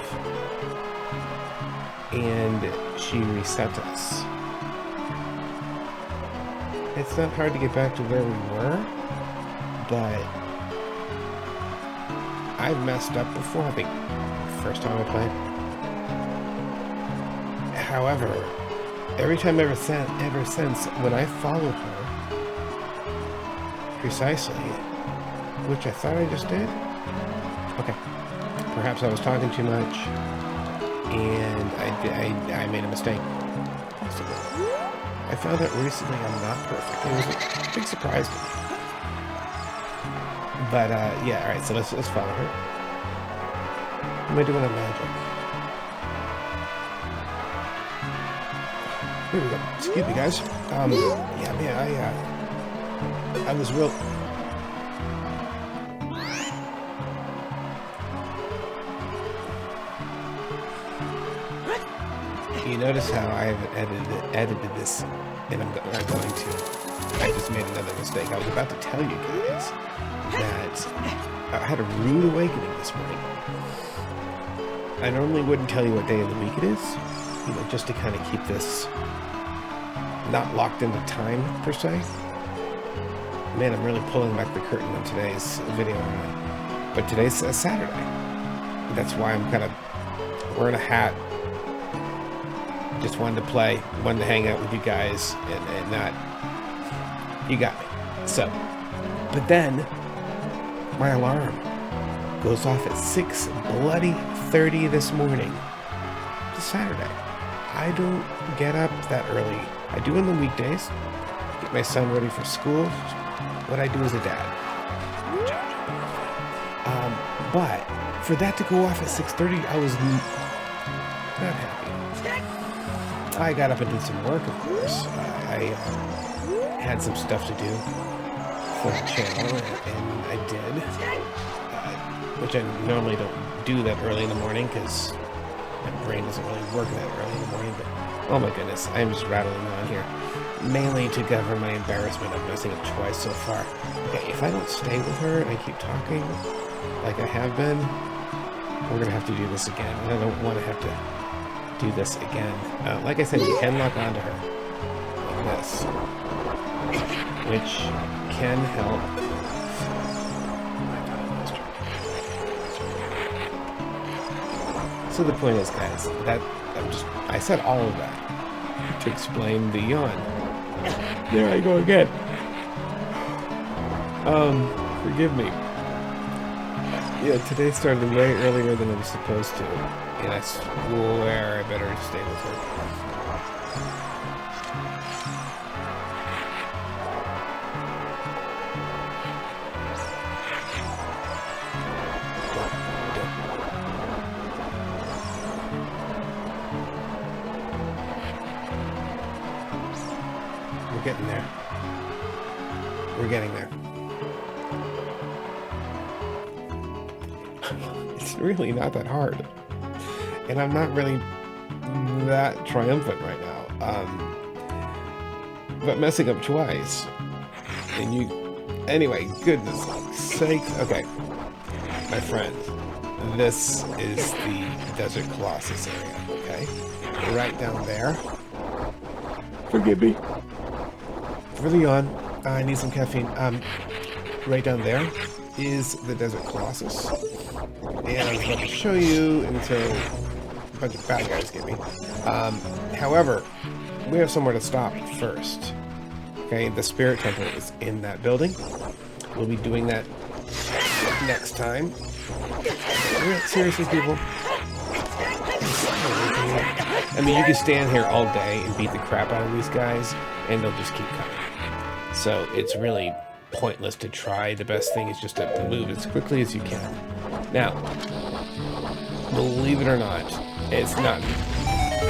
and she reset us. It's not hard to get back to where we were, but I've messed up before. I think first time I played. However, every time ever since, when I followed her precisely, which I thought I just did. Okay, perhaps I was talking too much, and I made a mistake. Possibly. I found out recently I'm not perfect. It was a big surprise to me. But yeah, all right. So let's follow her. What am I doing on magic? Here we go. Excuse me, guys. Yeah, man, I was real. You notice how I haven't edited this, and I'm not going to. I just made another mistake. I was about to tell you guys that I had a rude awakening this morning. I normally wouldn't tell you what day of the week it is, you know, just to kind of keep this not locked into time, per se. Man, I'm really pulling back the curtain on today's video. But today's Saturday. That's why I'm kind of wearing a hat. Just wanted to play, wanted to hang out with you guys, and not... You got me. So, but then, my alarm goes off at 6:30 this morning. It's Saturday. I don't get up that early. I do on the weekdays. Get my son ready for school. What I do as a dad. But for that to go off at 6:30, I was not happy. I got up and did some work, of course. I had some stuff to do for the channel, and I did. Which I normally don't do that early in the morning, because my brain doesn't really work that early in the morning, but oh my goodness, I'm just rattling on here. Mainly to cover my embarrassment of messing up twice so far. Okay, if I don't stay with her and I keep talking like I have been, we're going to have to do this again. And I don't want to have to do this again. Like I said, you can lock onto her like this, which can help. So the point is, guys, that I said all of that to explain the yawn. There I go again. Forgive me. Yeah, today started way earlier than I was supposed to, and I swear I better stay with her. We're getting there. We're getting there. It's really not that hard. And I'm not really that triumphant right now. But messing up twice. And you... Anyway, goodness sake. Okay. My friend. This is the Desert Colossus area, okay? Right down there. Forgive me. For the yawn. I need some caffeine. Right down there is the Desert Colossus. And I was about to show you until a bunch of bad guys get me. However, we have somewhere to stop first. Okay, the Spirit Temple is in that building. We'll be doing that next time. Seriously, people? I mean, you can stand here all day and beat the crap out of these guys, and they'll just keep coming. So it's really pointless to try. The best thing is just to move as quickly as you can. Now, believe it or not, it's not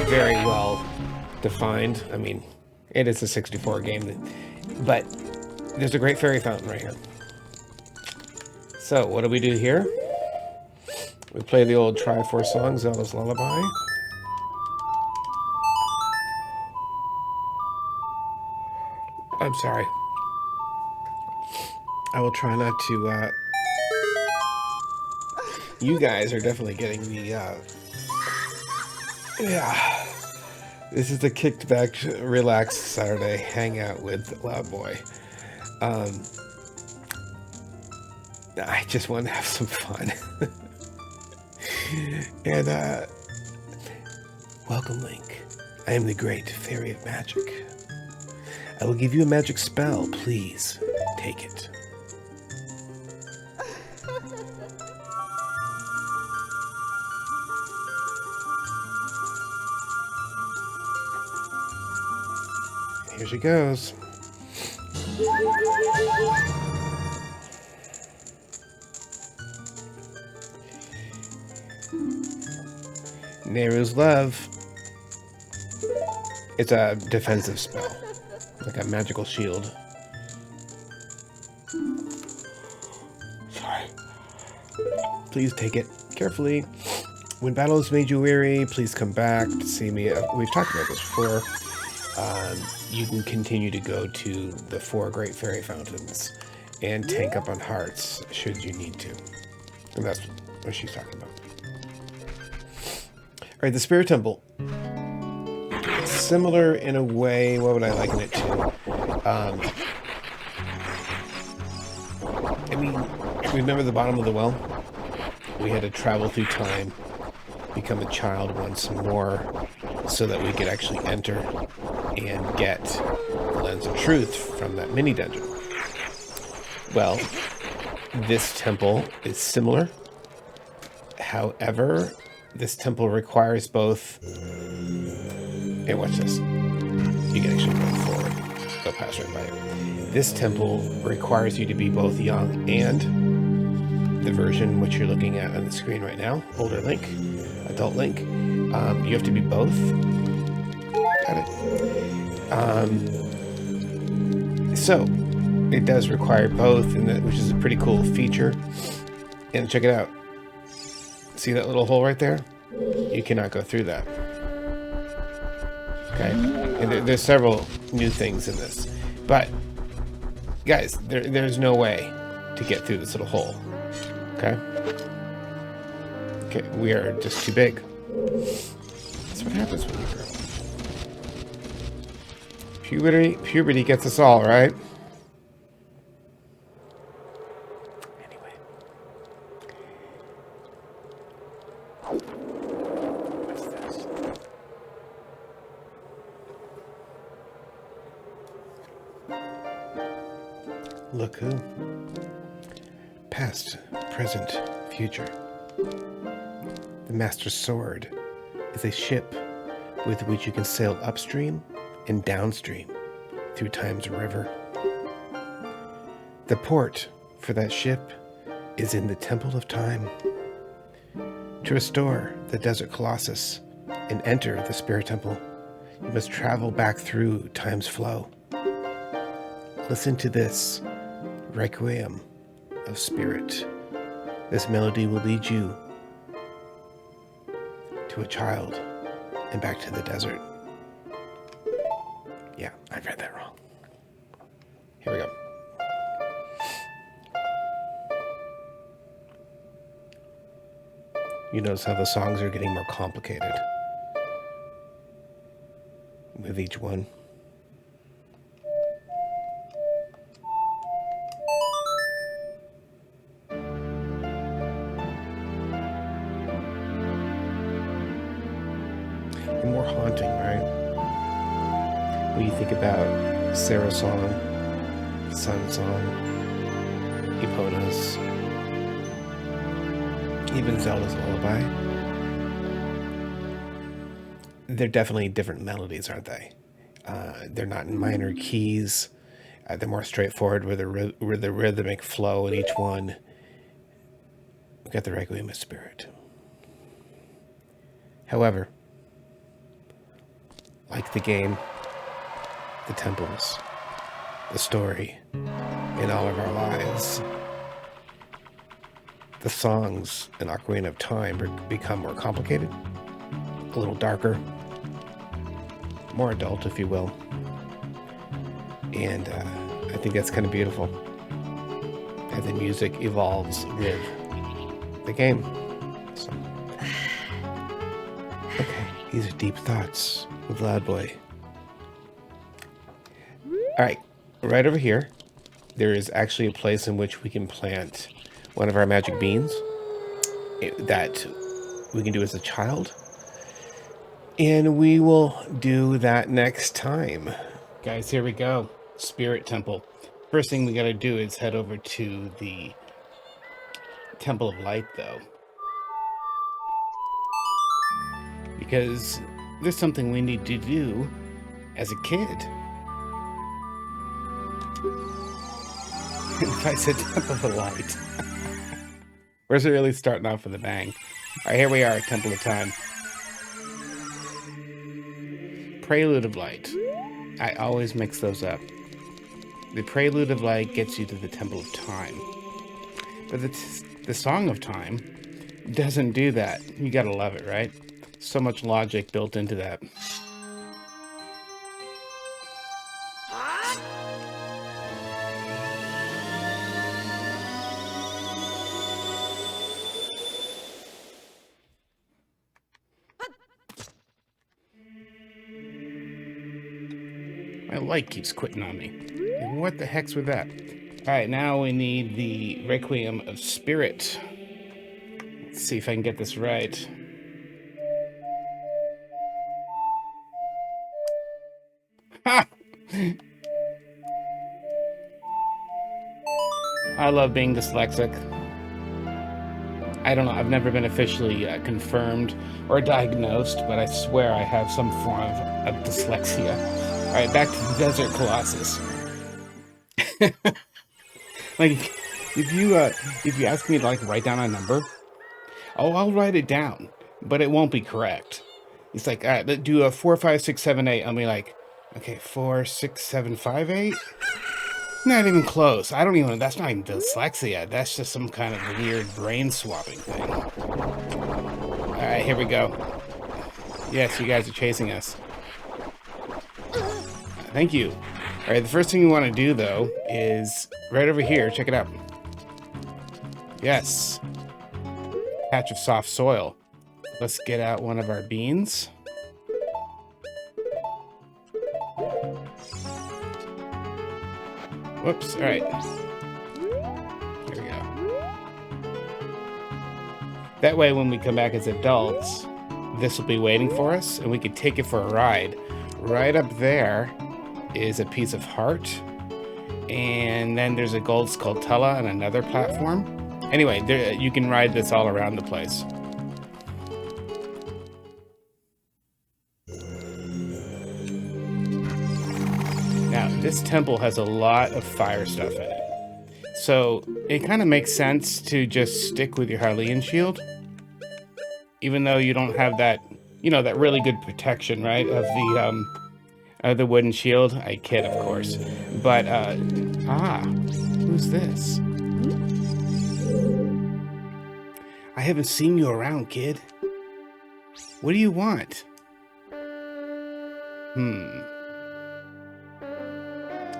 very well defined. I mean, it is a 64 game, but there's a great fairy fountain right here. So, what do we do here? We play the old Triforce song, Zelda's Lullaby. I'm sorry. I will try not to, you guys are definitely getting the, yeah. This is the kicked back, relaxed Saturday hangout with Loudboy. I just want to have some fun. And, welcome, Link. I am the great fairy of magic. I will give you a magic spell. Please take it. Here she goes. Neru's Love. It's a defensive spell, like a magical shield. Sorry. Please take it carefully. When battle has made you weary, please come back to see me. We've talked about this before. You can continue to go to the 4 great fairy fountains and tank up on hearts should you need to. And that's what she's talking about. Alright, the Spirit Temple. Similar in a way. What would I liken it to? I mean, remember the bottom of the well? We had to travel through time, become a child once more, so that we could actually enter and get the Lens of Truth from that mini dungeon. Well, this temple is similar. However, this temple requires both... Hey, watch this. You can actually go forward. Go past right by it. This temple requires you to be both young and the version which you're looking at on the screen right now, older Link, adult Link. You have to be both. Got it. So, it does require both, which is a pretty cool feature. And check it out. See that little hole right there? You cannot go through that. Okay, and there's several new things in this, but guys, there's no way to get through this little hole. Okay, we are just too big. That's what happens when you grow. Puberty gets us all, right? Look who. Past, present, future. The Master Sword is a ship with which you can sail upstream and downstream through time's river. The port for that ship is in the Temple of Time. To restore the Desert Colossus and enter the Spirit Temple, you must travel back through time's flow. Listen to this Requiem of Spirit. This melody will lead you to a child and back to the desert. Yeah, I read that wrong. Here we go. You notice how the songs are getting more complicated with each one. And more haunting, right? When you think about Sarah's song, Sun's song, Epona's, even Zelda's lullaby. They're definitely different melodies, aren't they? They're not in minor keys. They're more straightforward with the rhythmic flow in each one. We've got the Requiem of Spirit. However, like the game, the temples, the story, in all of our lives, the songs in Ocarina of Time become more complicated, a little darker, more adult, if you will. And I think that's kind of beautiful. And the music evolves with the game. So. Okay, these are deep thoughts with Loudboy. Alright, right over here, there is actually a place in which we can plant one of our magic beans that we can do as a child. And we will do that next time. Guys, here we go. Spirit Temple. First thing we gotta do is head over to the Temple of Light, though. Because there's something we need to do as a kid. If I said Temple of Light. Where's it really starting off with a bang? Alright, here we are, Temple of Time. Prelude of Light. I always mix those up. The Prelude of Light gets you to the Temple of Time. But the Song of Time doesn't do that. You gotta love it, right? So much logic built into that. My light keeps quitting on me. What the heck's with that? Alright, now we need the Requiem of Spirit. Let's see if I can get this right. Ha! I love being dyslexic. I don't know, I've never been officially confirmed or diagnosed, but I swear I have some form of dyslexia. Alright, back to the Desert Colossus. Like, if you ask me to, like, write down a number, oh, I'll write it down, but it won't be correct. It's like, all right, do a 4, 5, 6, 7, 8. I'll be like, okay, 4, 6, 7, 5, 8? Not even close. I don't even, that's not even dyslexia. That's just some kind of weird brain swapping thing. All right, here we go. Yes, you guys are chasing us. Thank you. All right, the first thing you want to do, though, is right over here. Check it out. Yes. Patch of soft soil. Let's get out one of our beans. Whoops. All right. Here we go. That way, when we come back as adults, this will be waiting for us, and we can take it for a ride. Right up there is a piece of heart, and then there's a gold Skultula on another platform. Anyway, you can ride this all around the place. Now, this temple has a lot of fire stuff in it, so it kind of makes sense to just stick with your Hylian shield, even though you don't have that, you know, that really good protection, right, of the wooden shield. I kid, of course. But, who's this? I haven't seen you around, kid. What do you want?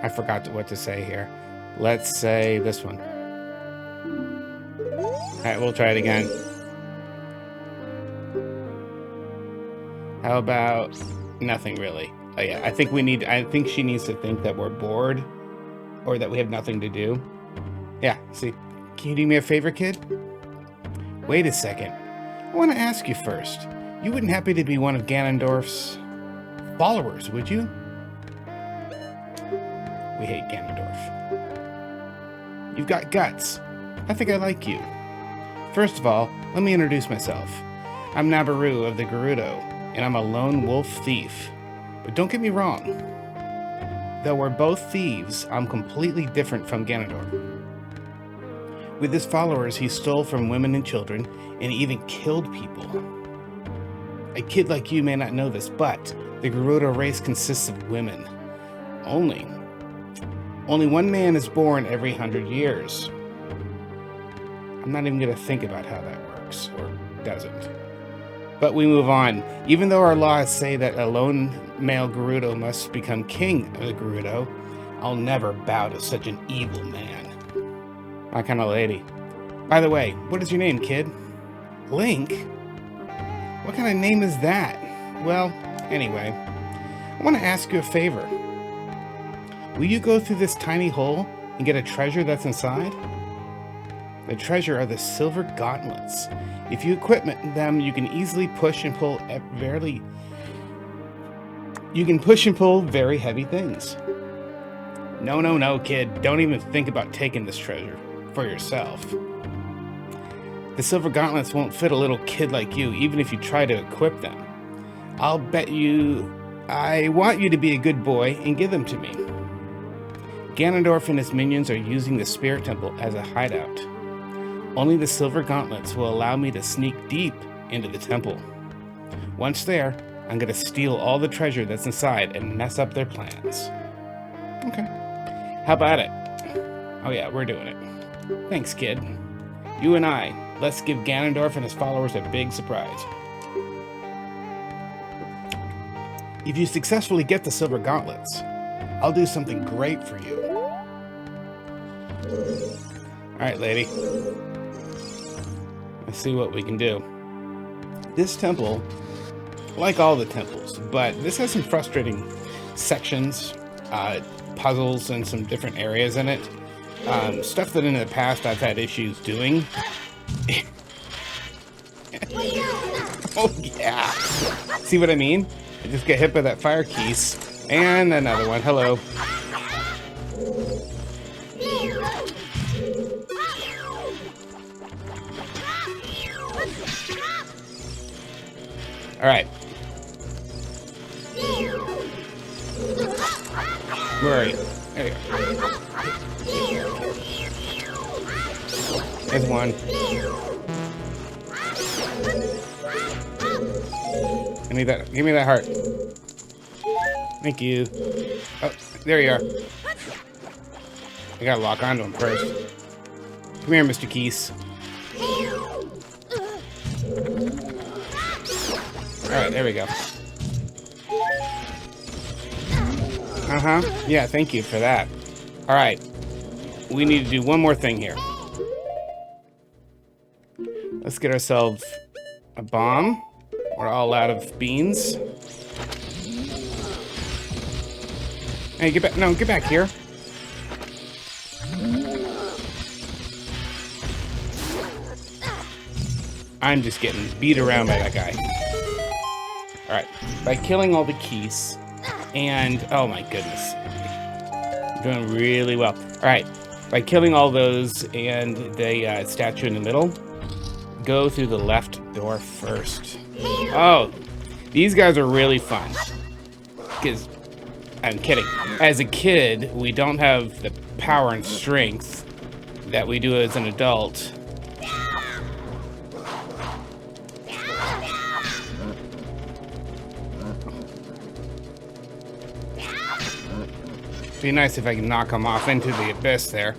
I forgot what to say here. Let's say this one. Alright, we'll try it again. How about nothing really? Oh yeah, I think she needs to think that we're bored or that we have nothing to do. Yeah, see. Can you do me a favor, kid? Wait a second. I want to ask you first. You wouldn't happen to be one of Ganondorf's followers, would you? We hate Ganondorf. You've got guts. I think I like you. First of all, let me introduce myself. I'm Nabaru of the Gerudo, and I'm a lone wolf thief. But don't get me wrong. Though we're both thieves, I'm completely different from Ganondorf. With his followers, he stole from women and children, and he even killed people. A kid like you may not know this, but the Gerudo race consists of women. Only one man is born every 100 years. I'm not even going to think about how that works, or doesn't. But we move on. Even though our laws say that a lone male Gerudo must become king of the Gerudo, I'll never bow to such an evil man. My kind of lady. By the way, what is your name, kid? Link? What kind of name is that? Well, anyway, I want to ask you a favor. Will you go through this tiny hole and get a treasure that's inside? The treasure are the silver gauntlets. If you equip them, you can easily push and pull very heavy things. No, kid. Don't even think about taking this treasure for yourself. The silver gauntlets won't fit a little kid like you, even if you try to equip them. I want you to be a good boy and give them to me. Ganondorf and his minions are using the Spirit Temple as a hideout. Only the silver gauntlets will allow me to sneak deep into the temple. Once there, I'm going to steal all the treasure that's inside and mess up their plans. Okay. How about it? Oh yeah, we're doing it. Thanks, kid. You and I, let's give Ganondorf and his followers a big surprise. If you successfully get the silver gauntlets, I'll do something great for you. Alright, lady. Let's see what we can do. This temple, like all the temples, but this has some frustrating sections, puzzles, and some different areas in it. Stuff that in the past I've had issues doing. Oh yeah! See what I mean? I just get hit by that fire keys. And another one. Hello. Alright. Where are you? There you go. There's one. Give me that heart. Thank you. Oh, there you are. I gotta lock onto him first. Come here, Mr. Keys. Alright, there we go. Yeah, thank you for that. Alright. We need to do one more thing here. Let's get ourselves a bomb. We're all out of beans. Hey, get back. No, get back here. I'm just getting beat around by that guy. Alright. By killing all the keys and... Oh my goodness. I'm doing really well. Alright. By killing all those and the statue in the middle, go through the left door first. Oh, these guys are really fun. Because, I'm kidding. As a kid, we don't have the power and strength that we do as an adult. It'd be nice if I can knock them off into the abyss there.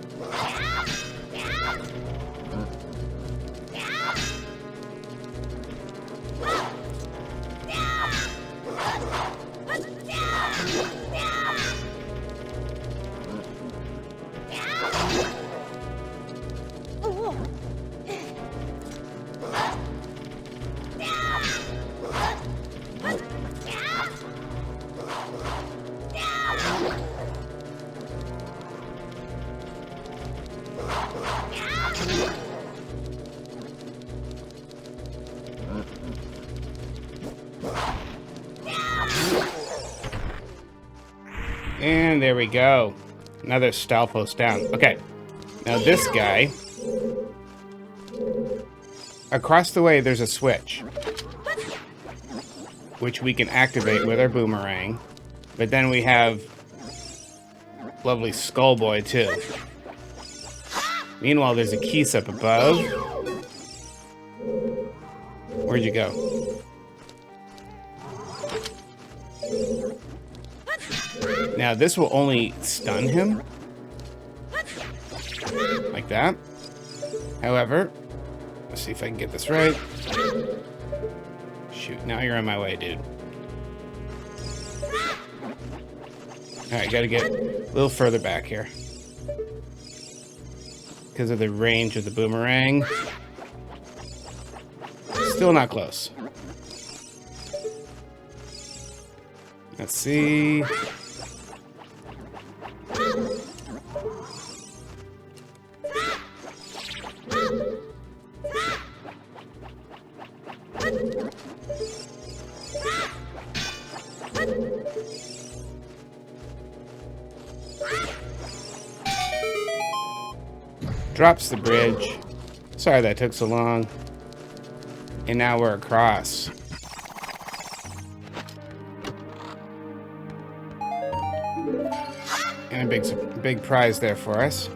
And there we go. Another Stalfos down. Okay. Now this guy. Across the way there's a switch. Which we can activate with our boomerang. But then we have lovely Skullboy too. Meanwhile, there's a Keys up above. Where'd you go? Now, this will only stun him. Like that. However, let's see if I can get this right. Shoot, now you're in my way, dude. Alright, gotta get a little further back here. Because of the range of the boomerang. Still not close. Let's see. Drops the bridge. Sorry that took so long. And now we're across. And a big prize there for us.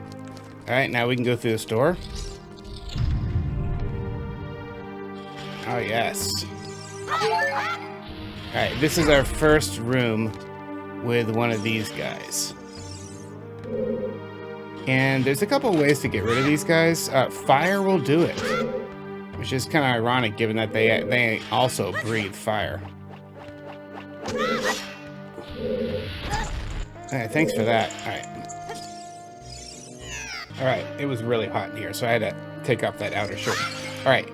Alright, now we can go through this door. Oh, yes. Alright, this is our first room with one of these guys. And there's a couple ways to get rid of these guys. Fire will do it. Which is kind of ironic given that they also breathe fire. Alright, thanks for that. Alright, it was really hot in here, so I had to take off that outer shirt. Alright,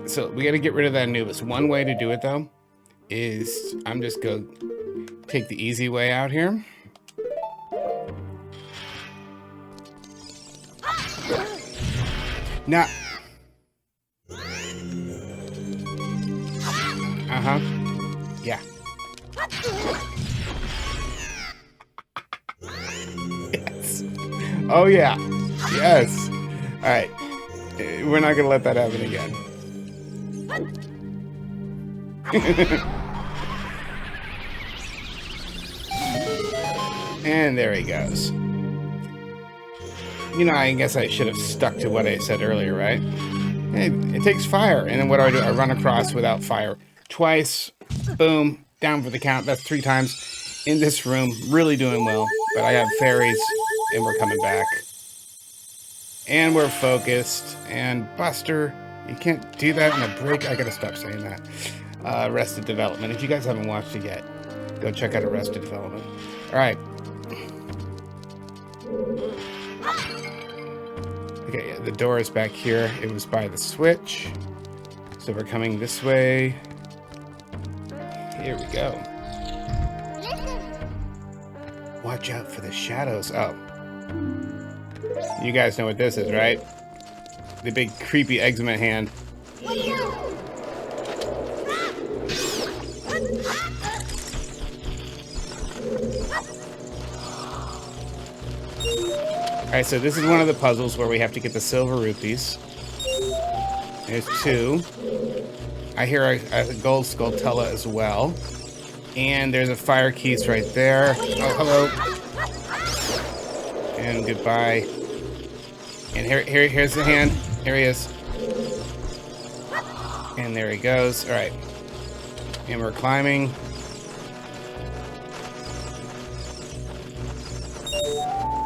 so we gotta get rid of that Anubis. One way to do it, though, is I'm just gonna take the easy way out here. Now... Uh-huh. Yeah. Yes. Oh, yeah. Yes. Alright. We're not gonna let that happen again. And there he goes. You know, I guess I should have stuck to what I said earlier, right? Hey, it takes fire. And then what do? I run across without fire. Twice. Boom. Down for the count. That's 3 times in this room. Really doing well. But I have fairies, and we're coming back. And we're focused. And Buster, you can't do that in a break. I gotta stop saying that. Arrested Development. If you guys haven't watched it yet, go check out Arrested Development. Alright. Okay, yeah, the door is back here. It was by the switch. So we're coming this way. Here we go. Watch out for the shadows. Oh. You guys know what this is, right? The big creepy eczema hand. Alright, so this is one of the puzzles where we have to get the silver rupees. There's 2. I hear a gold Skultula as well. And there's a fire keys right there. Oh, hello. And goodbye. And here's the hand. Here he is. And there he goes. Alright. And we're climbing.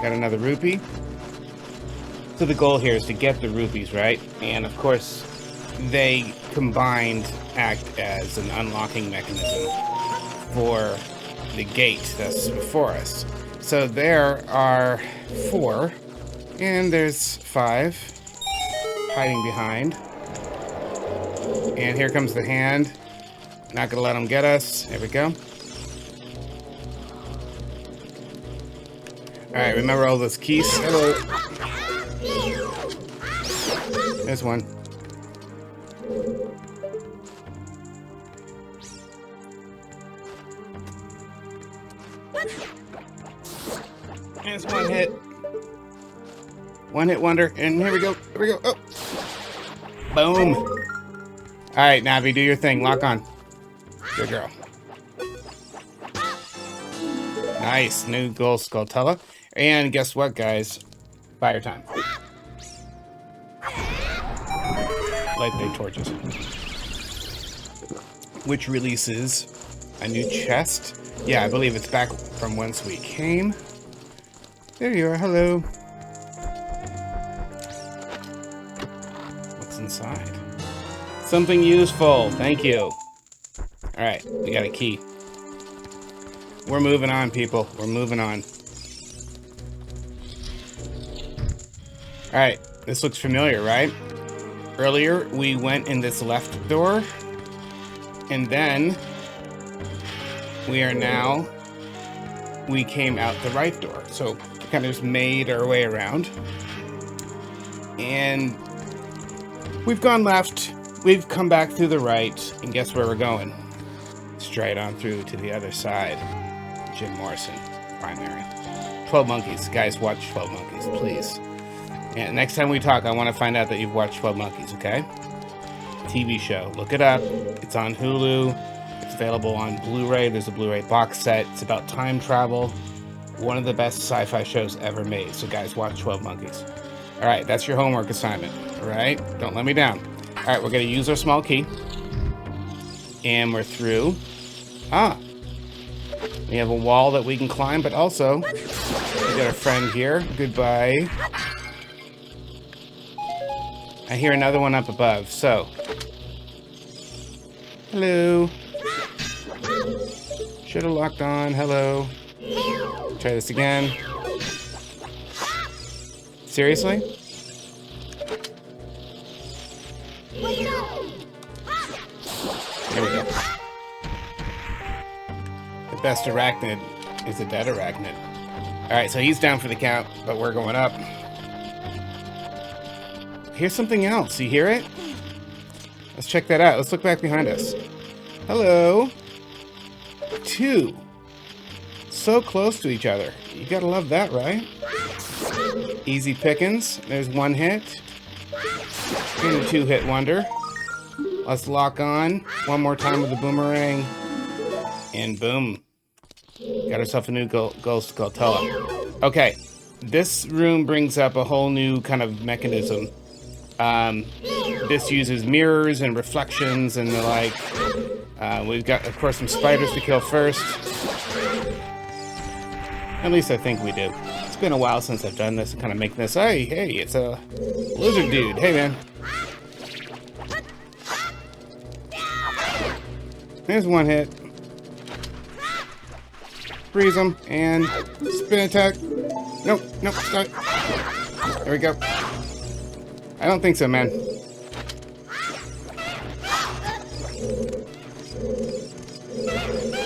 Got another rupee. So the goal here is to get the rupees, right? And of course, they combined act as an unlocking mechanism for the gate that's before us. So there are 4, and there's 5 hiding behind. And here comes the hand. Not gonna let them get us. There we go. Alright, remember all those keys? Hello. There's one. There's one hit. One hit wonder. And here we go. Here we go. Oh. Boom. Alright, Navi, do your thing. Lock on. Good girl. Nice. New gold Skultula. And guess what, guys? Fire time. Light the torches. Which releases a new chest. Yeah, I believe it's back from whence we came. There you are. Hello. What's inside? Something useful. Thank you. Alright, we got a key. We're moving on, people. We're moving on. Alright, this looks familiar, right? Earlier, we went in this left door, and then we came out the right door. So, we kind of just made our way around. And we've gone left, we've come back through the right, and guess where we're going? Straight on through to the other side. Jim Morrison, primary. 12 Monkeys. Guys, watch 12 Monkeys, please. And next time we talk, I want to find out that you've watched 12 Monkeys, okay? TV show. Look it up. It's on Hulu. It's available on Blu-ray. There's a Blu-ray box set. It's about time travel. One of the best sci-fi shows ever made. So guys, watch 12 Monkeys. All right, that's your homework assignment. All right? Don't let me down. All right, we're going to use our small key. And we're through. We have a wall that we can climb, but also we got a friend here. Goodbye. I hear another one up above, so. Hello. Should have locked on. Hello. Try this again. Seriously? There we go. The best arachnid is a dead arachnid. Alright, so he's down for the count, but we're going up. Here's something else. You hear it? Let's check that out. Let's look back behind us. Hello. 2. So close to each other. You gotta love that, right? Easy pickings. There's 1 hit. And a 2-hit wonder. Let's lock on. One more time with the boomerang. And boom. Got ourselves a new ghost Skultula. Okay. This room brings up a whole new kind of mechanism. This uses mirrors and reflections and the like. We've got, of course, some spiders to kill first. At least I think we do. It's been a while since I've done this, kind of making this. Hey, it's a lizard dude. Hey, man. There's 1 hit. Freeze him and spin attack. Nope, stop. There we go. I don't think so, man.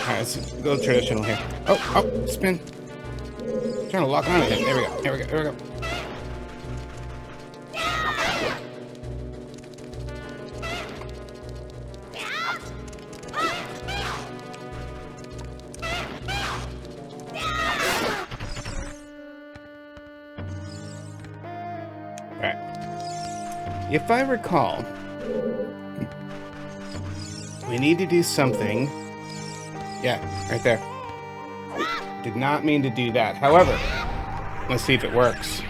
Alright, let's go traditional here. Oh, spin. Trying to lock on to him. There we go. If I recall, we need to do something. Yeah, right there. Did not mean to do that. However, let's see if it works.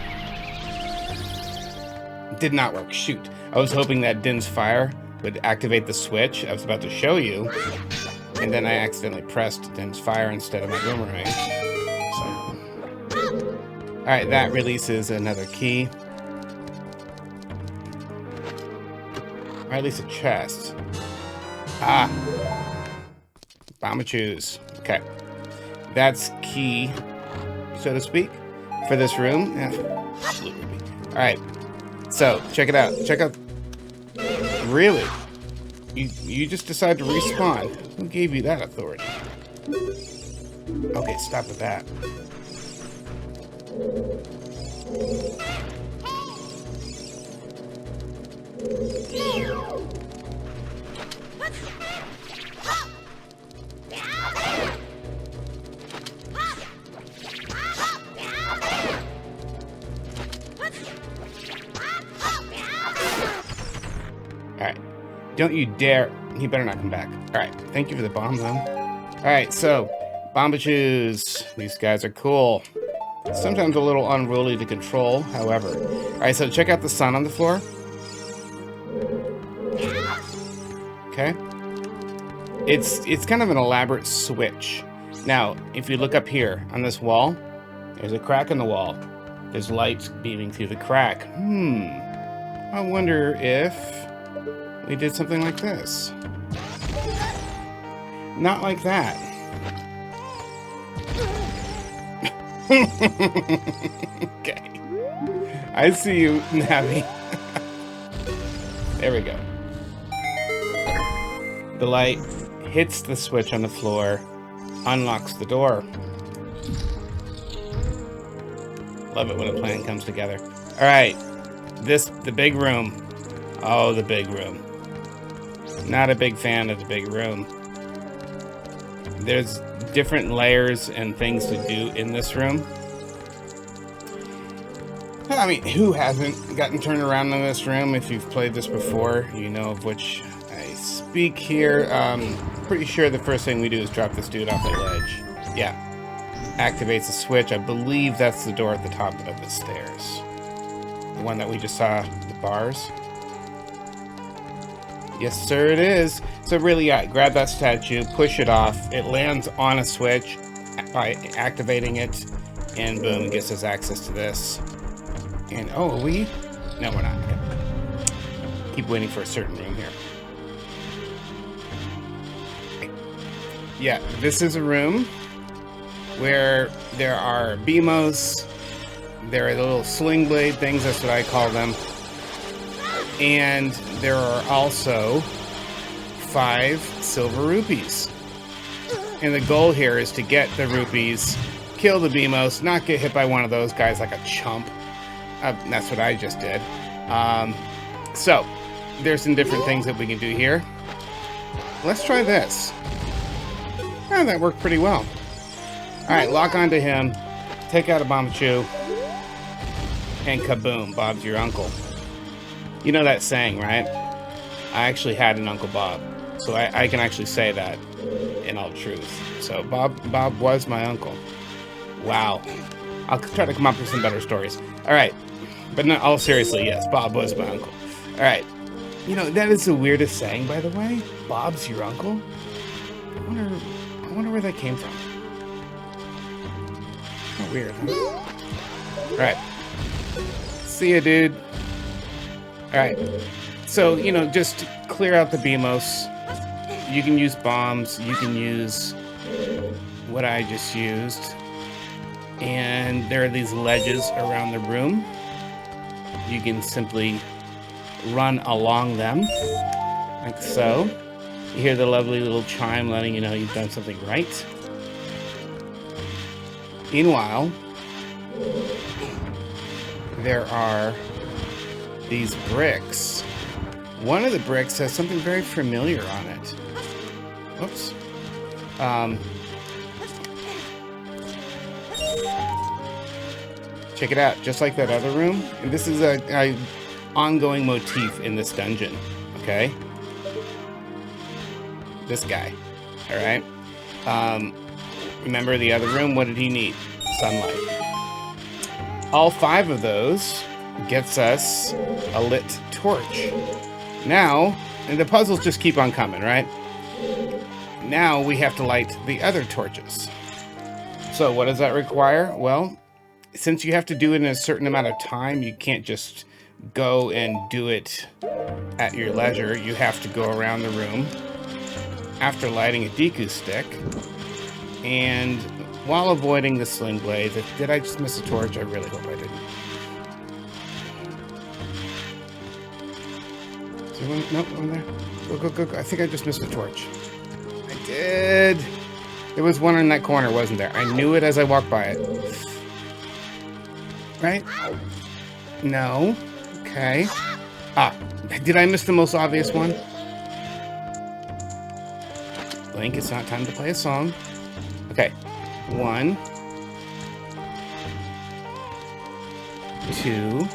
Did not work. Shoot. I was hoping that Din's fire would activate the switch. I was about to show you. And then I accidentally pressed Din's fire instead of my boomerang. So. Alright, that releases another key. Or at least a chest. Bomba-choos. Okay. That's key, so to speak, for this room. Alright. So, check it out. Check out... Really? You just decided to respawn. Who gave you that authority? Okay, stop with that. Alright. Don't you dare. He better not come back. Alright. Thank you for the bomb, though. Alright, so. Bomba-choos. These guys are cool. Sometimes a little unruly to control, however. Alright, so check out the sun on the floor. Okay. It's kind of an elaborate switch. Now, if you look up here on this wall, there's a crack in the wall. There's light beaming through the crack. I wonder if we did something like this. Not like that. Okay. I see you, Navi. There we go. The light hits the switch on the floor, unlocks the door. Love it when a plan comes together. All right, the big room. Oh, the big room. Not a big fan of the big room. There's different layers and things to do in this room. I mean, who hasn't gotten turned around in this room? If you've played this before, you know of which I speak here. Pretty sure the first thing we do is drop this dude off the ledge. Yeah. Activates the switch. I believe that's the door at the top of the stairs. The one that we just saw, the bars. Yes, sir, it is. So really, yeah, grab that statue, push it off. It lands on a switch by activating it, and boom, it gives us access to this. And oh, are we? No, we're not. Okay. Keep waiting for a certain room here. Yeah, this is a room where there are BMOs. There are the little sling blade things, that's what I call them. And there are also 5 silver rupees. And the goal here is to get the rupees, kill the BMOs, not get hit by one of those guys like a chump. That's what I just did. So, there's some different things that we can do here. Let's try this. Oh, that worked pretty well. Alright, lock onto him, take out a Bombachu, and kaboom, Bob's your uncle. You know that saying, right? I actually had an Uncle Bob, so I can actually say that in all truth. So Bob was my uncle. Wow. I'll try to come up with some better stories. Alright. But no, all seriously, yes, Bob was my uncle. Alright. You know, that is the weirdest saying, by the way. Bob's your uncle? I wonder where that came from. How weird, huh? Alright. See ya, dude. Alright. So, you know, just clear out the BMOs. You can use bombs. You can use what I just used. And there are these ledges around the room. You can simply run along them, like so. You hear the lovely little chime letting you know you've done something right. Meanwhile, there are these bricks. One of the bricks has something very familiar on it. Whoops. Check it out, just like that other room. And this is a ongoing motif in this dungeon, okay? This guy, all right? Remember the other room? What did he need? Sunlight. All 5 of those gets us a lit torch. Now, and the puzzles just keep on coming, right? Now we have to light the other torches. So what does that require? Well, since you have to do it in a certain amount of time, you can't just go and do it at your leisure. You have to go around the room after lighting a Deku stick, and while avoiding the sling blade. Did I just miss a torch? I really hope I didn't. Is there one? Nope, one there. Go. I think I just missed a torch. I did. There was one in that corner, wasn't there? I knew it as I walked by it. Right? No. Okay. Ah, did I miss the most obvious one? Link, it's not time to play a song. Okay. 1, 2,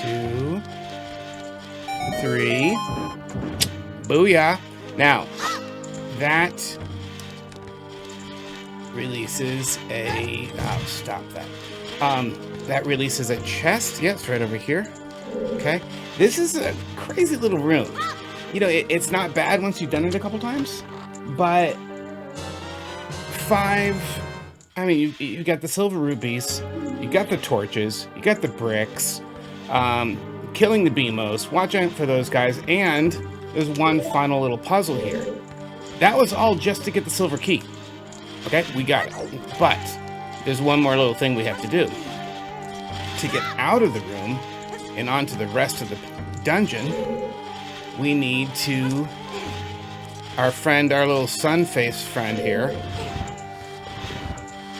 2, 3. Booyah. Now, that releases a... Oh, stop that. That releases a chest. Yeah, it's right over here. Okay. This is a crazy little room. You know, it's not bad once you've done it a couple times, but 5... I mean, you got the silver rupees, you got the torches, you got the bricks, killing the BMOs, watch out for those guys, and there's one final little puzzle here. That was all just to get the silver key. Okay, we got it. But there's one more little thing we have to do. To get out of the room and onto the rest of the dungeon, we need to... Our little sun-faced friend here.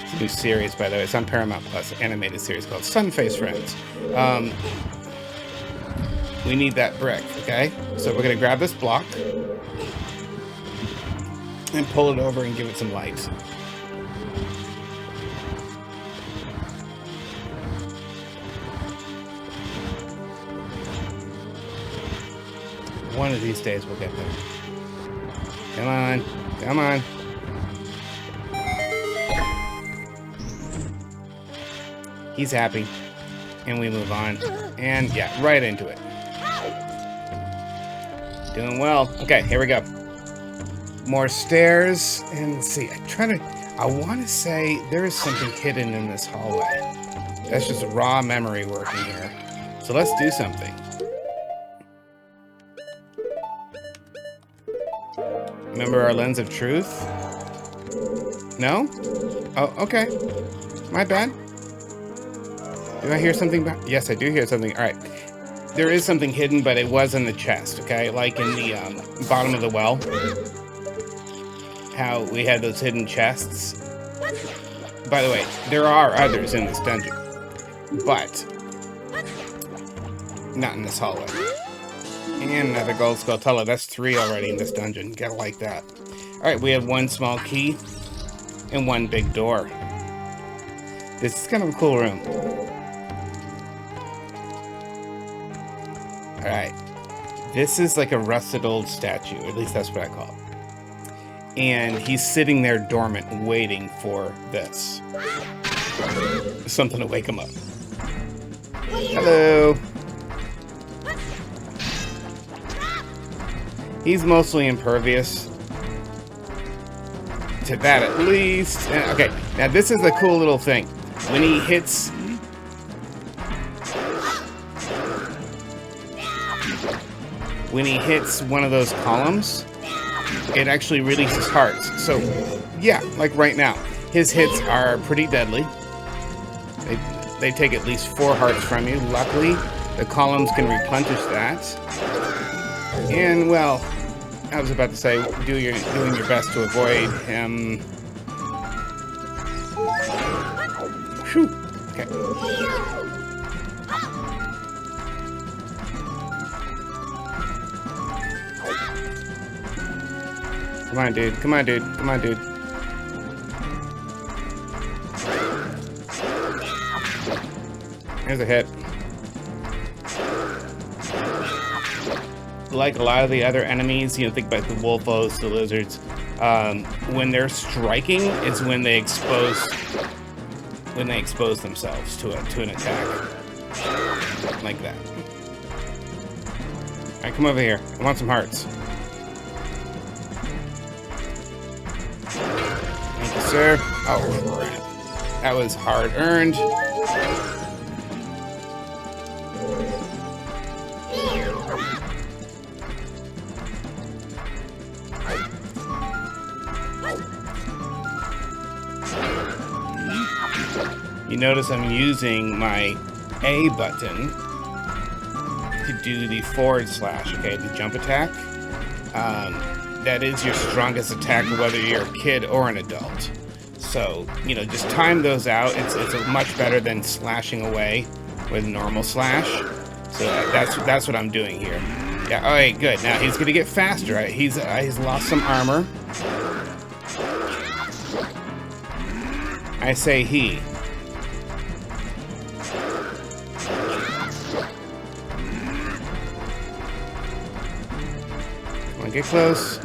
It's a new series, by the way. It's on Paramount Plus, animated series called Sun-Faced Friends. We need that brick, okay? So we're gonna grab this block and pull it over and give it some light. One of these days we'll get there. Come on, come on. He's happy. And we move on. And yeah, right into it. Doing well. Okay, here we go. More stairs. And let's see, I want to say there is something hidden in this hallway. That's just raw memory working here. So let's do something. Remember our lens of truth? No? Oh, okay. My bad. Do I hear something? Yes, I do hear something. All right. There is something hidden, but it was in the chest, okay? Like in the bottom of the well. How we had those hidden chests. By the way, there are others in this dungeon. But not in this hallway. And another gold Skultula. That's 3 already in this dungeon. Gotta like that. Alright, we have 1 small key and 1 big door. This is kind of a cool room. Alright. This is like a rusted old statue. At least that's what I call it. And he's sitting there dormant, waiting for this. Something to wake him up. Hello. He's mostly impervious to that, at least. Okay, now this is a cool little thing. When he hits... When he hits one of those columns, it actually releases hearts. So, yeah, like right now. His hits are pretty deadly. They take at least 4 hearts from you. Luckily, the columns can replenish that. And, well... I was about to say, doing your best to avoid him. Whew. Okay. Come on, dude. Come on, dude. Come on, dude. Here's a hit. Like a lot of the other enemies, you know, think about the wolfos, the lizards. When they're striking is when they expose themselves to an attack, like that. All right, come over here. I want some hearts. Thank you, sir. Oh crap! That was hard earned. You notice I'm using my A button to do the forward slash, okay, the jump attack. That is your strongest attack, whether you're a kid or an adult. So, you know, just time those out. It's much better than slashing away with normal slash. So that's what I'm doing here. Yeah, all right, good. Now he's gonna get faster. Right? He's lost some armor. I say he. Get close.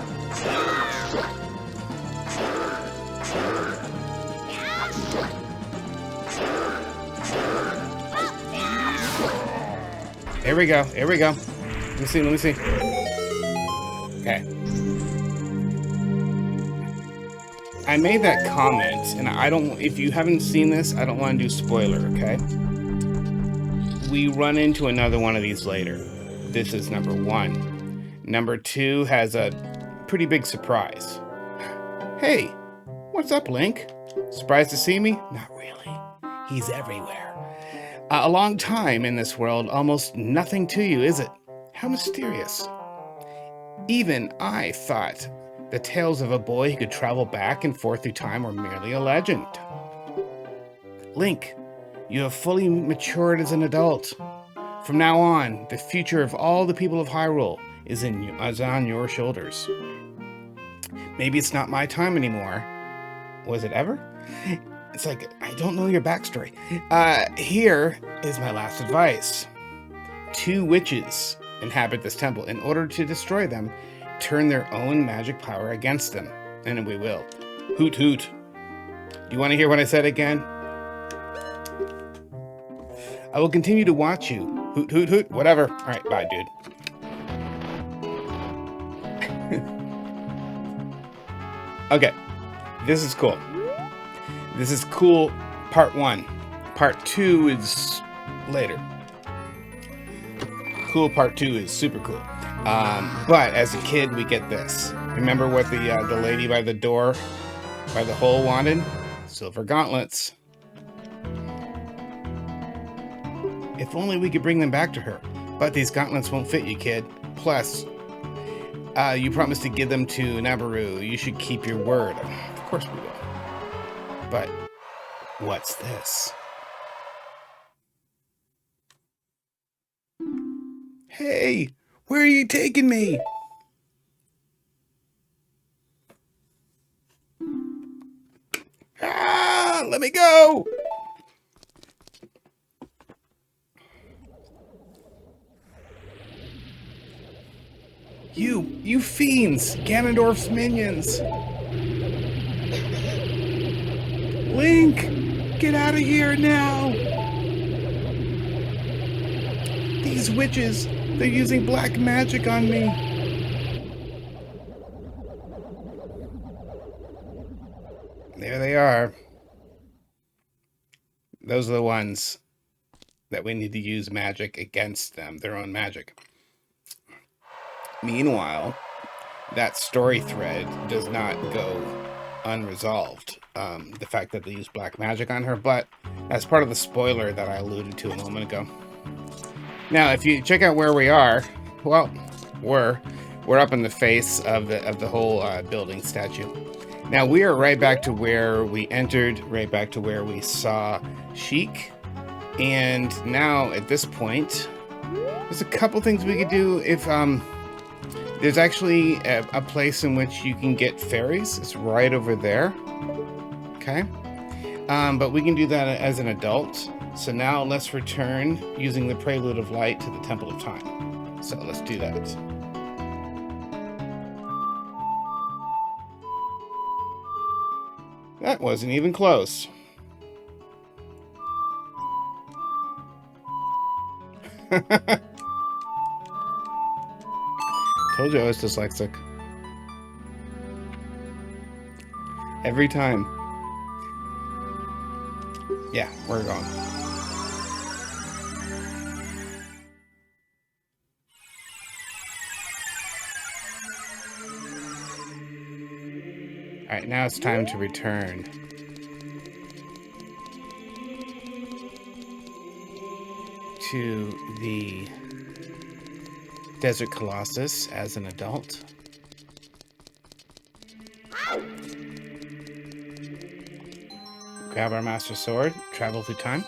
Here we go. Here we go. Let me see. Let me see. Okay. I made that comment, and I don't. If you haven't seen this, I don't want to do spoiler. Okay. We run into another one of these later. This is number 1. Number 2 has a pretty big surprise. Hey, What's up, Link? Surprised to see me? Not really. He's everywhere. A long time in this world, almost nothing to you, is it? How mysterious. Even I thought the tales of a boy who could travel back and forth through time were merely a legend. Link, you have fully matured as an adult. From now on, the future of all the people of Hyrule is on your shoulders. Maybe it's not my time anymore. Was it ever? It's like, I don't know your backstory. Here is my last advice. 2 witches inhabit this temple. In order to destroy them, turn their own magic power against them. And we will. Hoot hoot. Do you want to hear what I said again? I will continue to watch you. Hoot hoot hoot. Whatever. Alright, bye, dude. Okay. This is cool. This is cool, part 1. Part 2 is later. Cool part 2 is super cool. But as a kid, we get this. Remember what the lady by the door, by the hole wanted? Silver gauntlets. If only we could bring them back to her. But these gauntlets won't fit you, kid. Plus, you promised to give them to Nabaru. You should keep your word. Of course we will. But what's this? Hey, where are you taking me? Ah, let me go! You fiends! Ganondorf's minions! Link! Get out of here now! These witches, they're using black magic on me. There they are. Those are the ones that we need to use magic against them, their own magic. Meanwhile, that story thread does not go unresolved. The fact that they use black magic on her, but that's part of the spoiler that I alluded to a moment ago. Now, if you check out where we are, well, we're up in the face of the whole building statue. Now we are right back to where we entered, right back to where we saw Sheik, and now at this point, there's a couple things we could do. If there's actually a place in which you can get fairies. It's right over there. Okay. But we can do that as an adult. So now let's return using the Prelude of Light to the Temple of Time. So let's do that. That wasn't even close. Told you I was dyslexic. Every time. Yeah, we're going. Alright, now it's time to return. To the Desert Colossus as an adult. Grab our Master Sword, travel through time.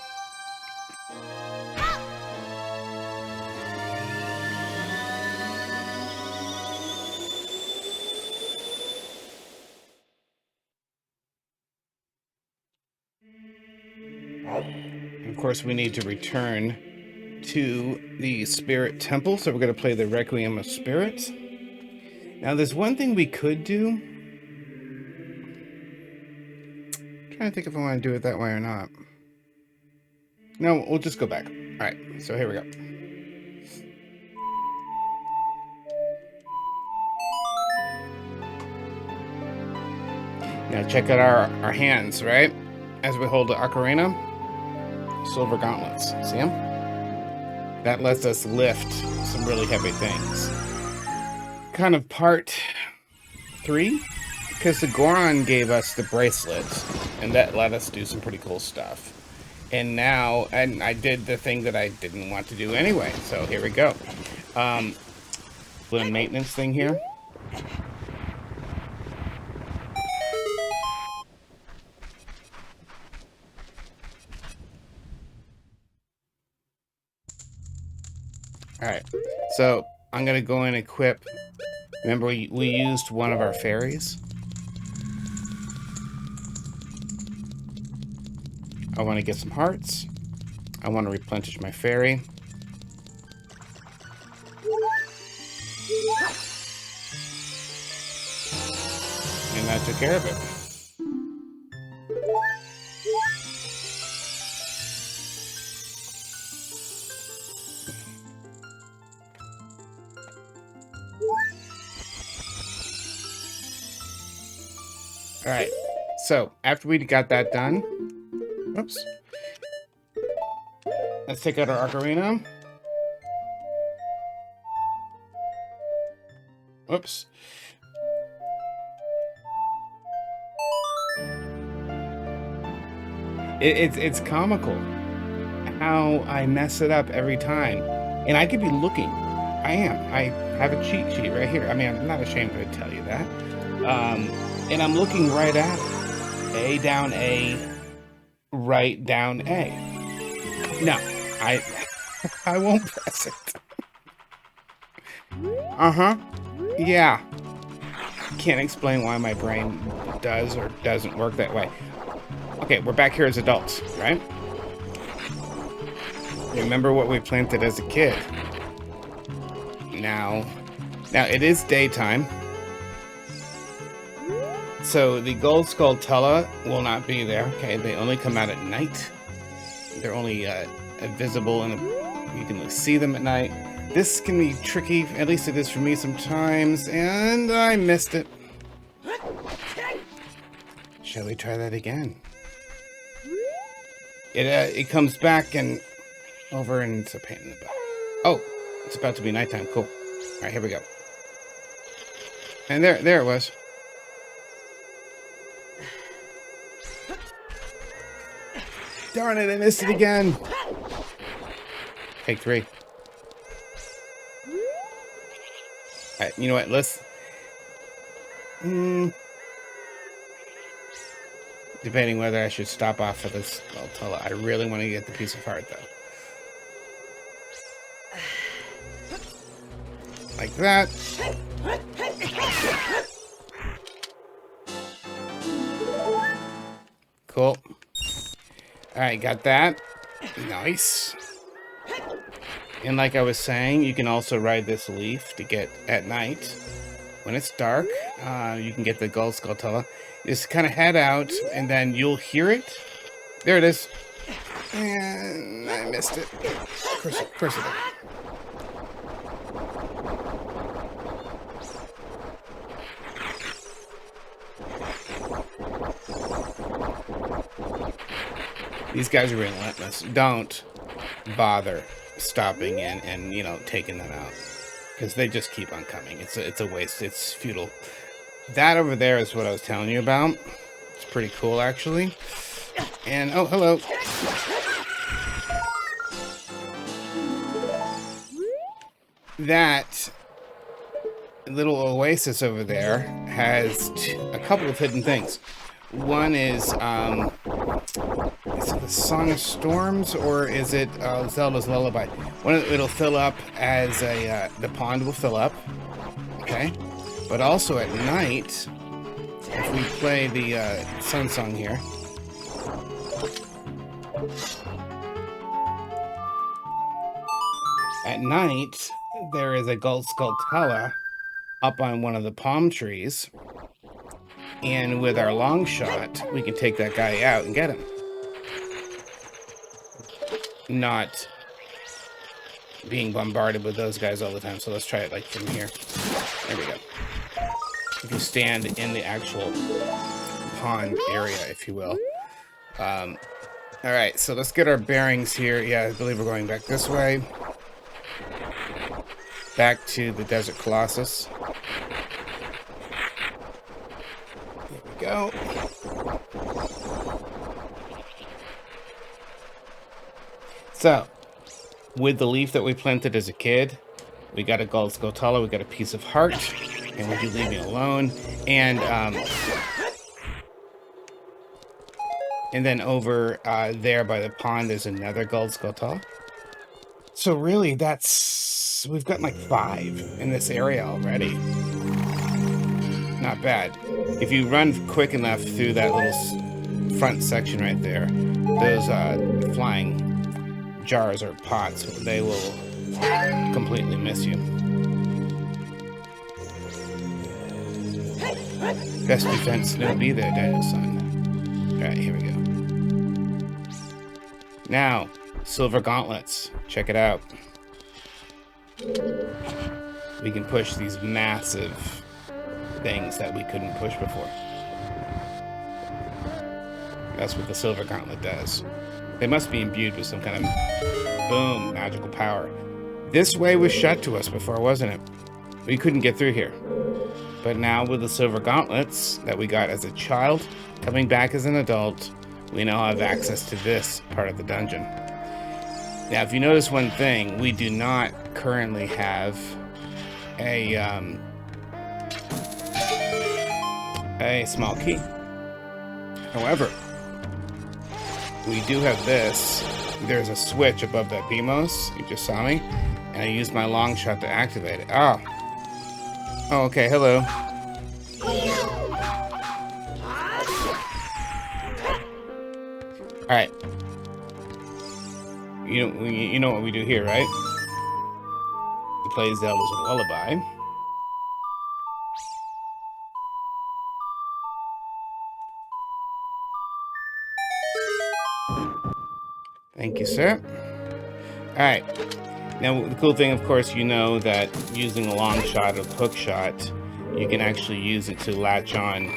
And of course, we need to return to the Spirit Temple, so we're going to play the Requiem of Spirits. Now, there's one thing we could do. I'm trying to think if I want to do it that way or not. No, we'll just go back. All right, so here we go. Now check out our hands, right? As we hold the Ocarina, silver gauntlets. See them? That lets us lift some really heavy things. Kind of part 3, because the Goron gave us the bracelets, and that let us do some pretty cool stuff. And now, and I did the thing that I didn't want to do anyway, so here we go. Little maintenance thing here. Alright, so I'm going to go and equip. Remember, we used one of our fairies. I want to get some hearts. I want to replenish my fairy. And that took care of it. Alright, so after we got that done, whoops, let's take out our Ocarina. Whoops. It's comical how I mess it up every time. And I could be looking. I am. I have a cheat sheet right here. I mean, I'm not ashamed to tell you that. And I'm looking right at it. A down A, right down A. No, I won't press it. Uh-huh. Yeah. Can't explain why my brain does or doesn't work that way. Okay, we're back here as adults, right? Remember what we planted as a kid. Now it is daytime. So the gold Skultula will not be there. Okay, they only come out at night. They're only visible and you can see them at night. This can be tricky, at least it is for me sometimes, and I missed it. Shall we try that again? It comes back and over and it's a pain in the butt. Oh, it's about to be nighttime. Cool. All right, here we go. And there it was. Darn it, I missed it again. Take 3. Alright, you know what, let's... Debating whether I should stop off of this Skultula. I really want to get the piece of heart, though. Like that. Cool. Alright, got that. Nice. And like I was saying, you can also ride this leaf to get at night. When it's dark, you can get the gold Skultula. Just kind of head out, and then you'll hear it. There it is. And I missed it. Of course it did. These guys are relentless. Don't bother stopping and you know, taking them out, because they just keep on coming. It's a waste. It's futile. That over there is what I was telling you about. It's pretty cool, actually. And oh, hello. That little oasis over there has a couple of hidden things. One is it the Song of Storms, or is it Zelda's Lullaby? It'll fill up as the pond will fill up, okay? But also at night, if we play the Sun Song here, at night there is a gold Skultula up on one of the palm trees. And with our long shot, we can take that guy out and get him. Not being bombarded with those guys all the time. So let's try it like from here. There we go. You can stand in the actual pond area, if you will. Alright, so let's get our bearings here. Yeah, I believe we're going back this way. Back to the Desert Colossus. go. So, with the leaf that we planted as a kid, we got a gold Skultula, we got a piece of heart, and would you leave me alone? And then over there by the pond, there's another gold Skultula. So really, we've got like 5 in this area already. Not bad. If you run quick enough through that little front section right there, those flying jars or pots, they will completely miss you. Best defense, no be there, Daniel son. Alright, here we go. Now, silver gauntlets. Check it out. We can push these massive things that we couldn't push before. That's what the silver gauntlet does. They must be imbued with some kind of, boom, magical power. This way was shut to us before, wasn't it? We couldn't get through here. But now with the silver gauntlets that we got as a child, coming back as an adult, we now have access to this part of the dungeon. Now, if you notice one thing, we do not currently have a small key. However, we do have this. There's a switch above that BMOS. You just saw me. And I used my long shot to activate it. Oh. Oh, okay. Hello. Alright. You know what we do here, right? We play Zelda's Lullaby. Thank you, sir. Alright. Now, the cool thing, of course, you know that using a long shot or hook shot, you can actually use it to latch on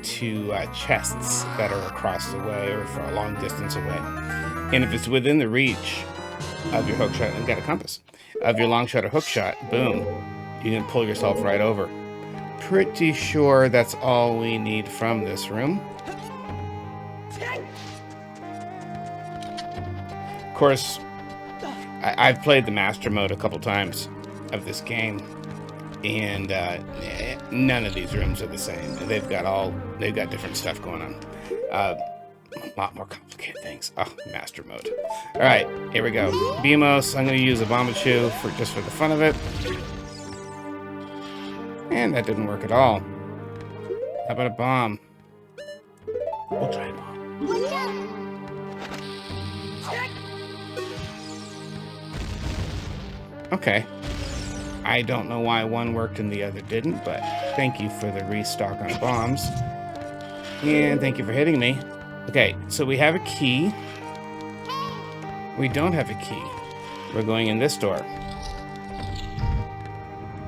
to chests that are across the way or for a long distance away. And if it's within the reach of your hook shot, and got a compass, of your long shot or hook shot, boom, you can pull yourself right over. Pretty sure that's all we need from this room. Of course, I've played the master mode a couple times of this game, and none of these rooms are the same. They've got different stuff going on. A lot more complicated things. Oh, master mode. All right, here we go. BMOS. I'm going to use a Bombachu just for the fun of it, and that didn't work at all. How about a bomb? We'll try a bomb. Okay. I don't know why one worked and the other didn't, but thank you for the restock on bombs. And thank you for hitting me. Okay, so we have a key. We don't have a key. We're going in this door.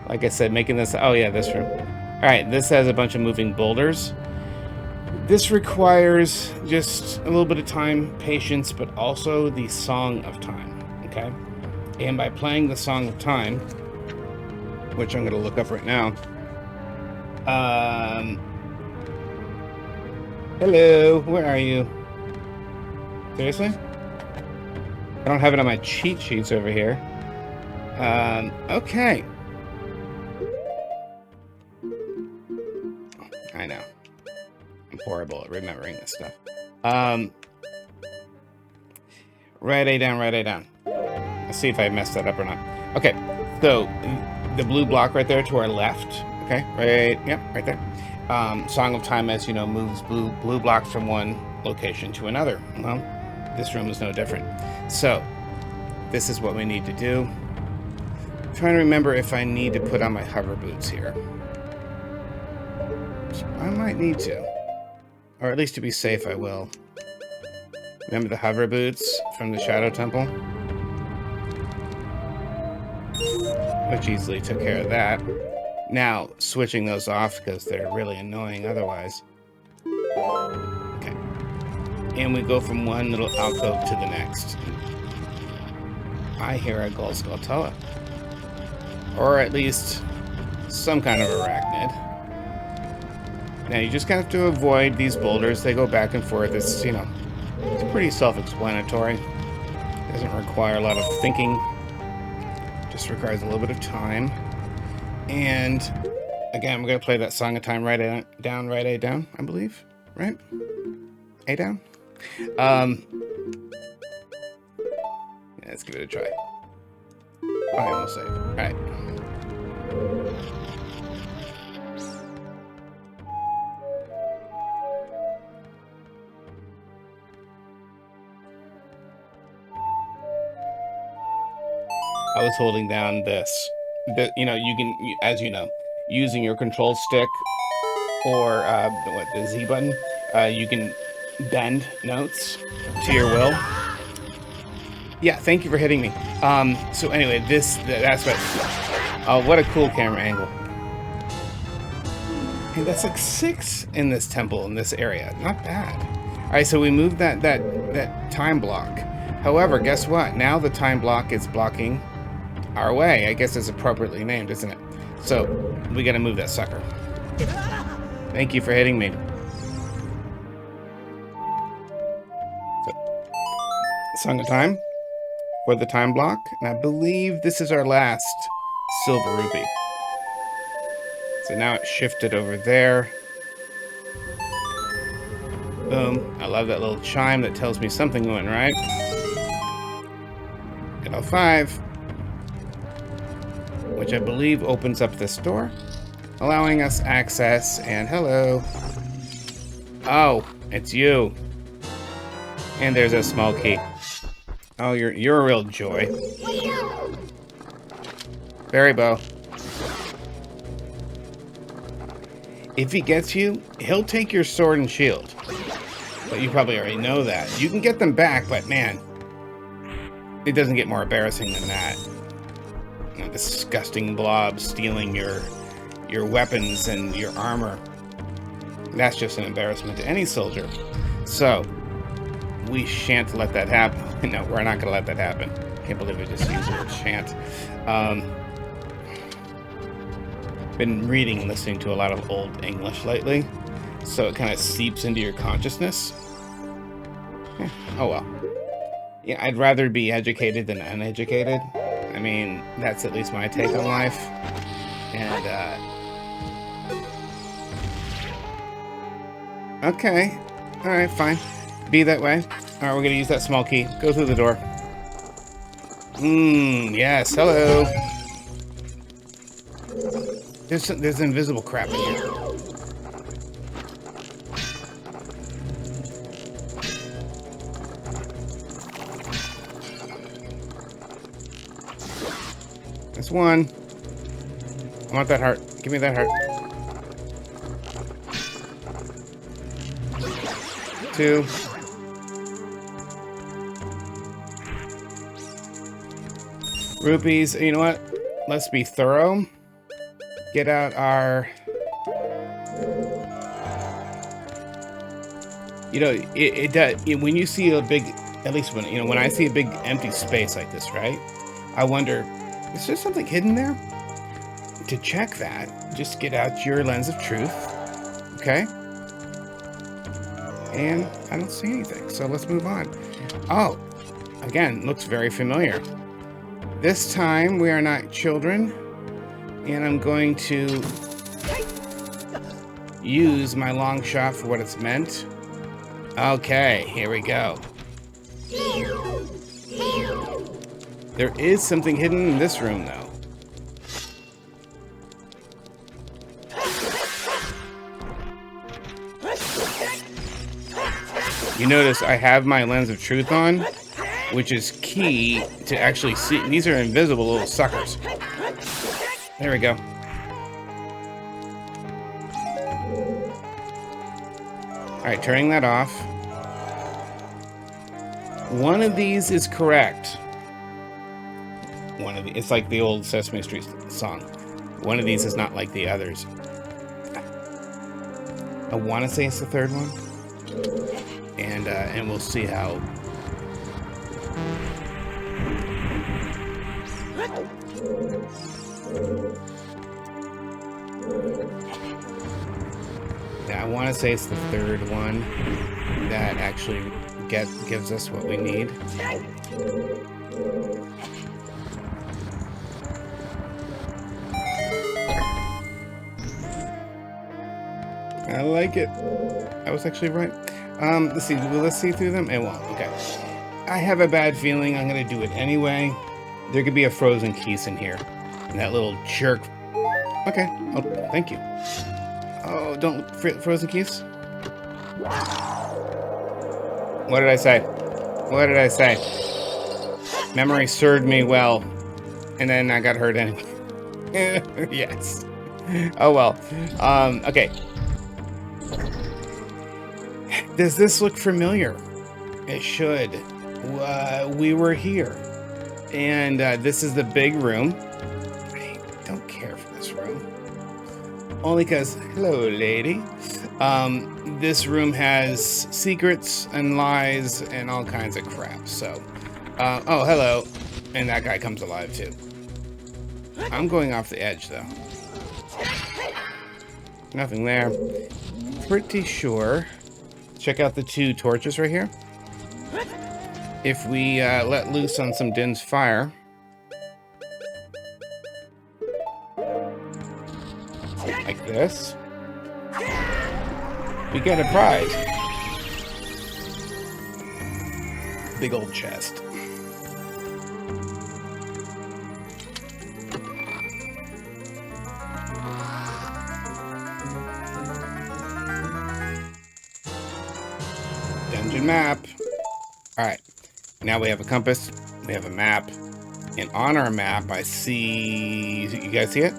Like I said, making this... Oh, yeah, this room. Alright, this has a bunch of moving boulders. This requires just a little bit of time, patience, but also the Song of Time, okay? And by playing the Song of Time, which I'm going to look up right now. Hello, where are you? Seriously? I don't have it on my cheat sheets over here. Okay. I know. I'm horrible at remembering this stuff. Write A down, write A down. Let's see if I messed that up or not. Okay, so the blue block right there to our left. Okay, right there. Song of Time, as you know, moves blue blocks from one location to another. Well, this room is no different. So, this is what we need to do. I'm trying to remember if I need to put on my hover boots here. I might need to. Or at least to be safe, I will. Remember the hover boots from the Shadow Temple? Which easily took care of that. Now, switching those off because they're really annoying otherwise. Okay. And we go from one little alcove to the next. I hear a gold Skultula. Or at least some kind of arachnid. Now you just kind of have to avoid these boulders. They go back and forth. It's, you know, it's pretty self-explanatory. Doesn't require a lot of thinking. Just requires a little bit of time. And again, we're gonna play that Song of Time, right A down, right A down, I believe. Right? A down? Yeah, let's give it a try. Alright, we'll save. Alright. I was holding down this. You know, you can, as you know, using your control stick or the Z button, you can bend notes to your will. Yeah, thank you for hitting me. So anyway, that's what. Oh, what a cool camera angle. Hey, that's like 6 in this temple in this area. Not bad. All right, so we moved that time block. However, guess what? Now the time block is blocking our way. I guess it's appropriately named, isn't it? So we got to move that sucker. Thank you for hitting me. So, Song of Time for the time block, and I believe this is our last silver rupee. So now it's shifted over there. Boom. I love that little chime that tells me something went right. At L5, which I believe opens up this door, allowing us access, and hello. Oh, it's you. And there's a small key. Oh, you're a real joy. Fairy bow. If he gets you, he'll take your sword and shield. But you probably already know that. You can get them back, but man, it doesn't get more embarrassing than that. You know, disgusting blob stealing your weapons and your armor. That's just an embarrassment to any soldier. So, we shan't let that happen. No, we're not going to let that happen. Can't believe I just used the word shan't. Been reading and listening to a lot of old English lately, so it kind of seeps into your consciousness. Yeah, oh well. Yeah, I'd rather be educated than uneducated. I mean, that's at least my take on life. And, okay. Alright, fine. Be that way. Alright, we're gonna use that small key. Go through the door. Yes, hello. There's invisible crap in here. That's one. I want that heart. Give me that heart. 2. Rupees. You know what? Let's be thorough. Get out our... You know, it does... When you see a big... At least when, you know, when I see a big empty space like this, right? I wonder, is there something hidden there? To check that, just get out your lens of truth. Okay? And I don't see anything, so let's move on. Oh, again, looks very familiar. This time, we are not children. And I'm going to use my long shot for what it's meant. Okay, here we go. There is something hidden in this room, though. You notice I have my lens of truth on, which is key to actually see. These are invisible little suckers. There we go. Alright, turning that off. One of these is correct. One of the, it's like the old Sesame Street song. One of these is not like the others. I want to say it's the third one. And we'll see how... Yeah, I want to say it's the third one that actually gives us what we need. I like it. I was actually right. Let's see. Will this see through them? It won't. Okay. I have a bad feeling I'm going to do it anyway. There could be a frozen keys in here. And that little jerk. Okay. Oh, thank you. Oh, don't frozen keys. What did I say? What did I say? Memory served me well. And then I got hurt anyway. Yes. Oh, well. Okay. Does this look familiar? It should. We were here. And this is the big room. I don't care for this room. Only because, hello, lady. This room has secrets and lies and all kinds of crap. So, oh, hello. And that guy comes alive, too. I'm going off the edge, though. Nothing there. Pretty sure. Check out the 2 torches right here. If we let loose on some Din's fire. Like this. We get a prize. Big old chest. Dungeon map. Alright. Now we have a compass. We have a map. And on our map, I see... You guys see it?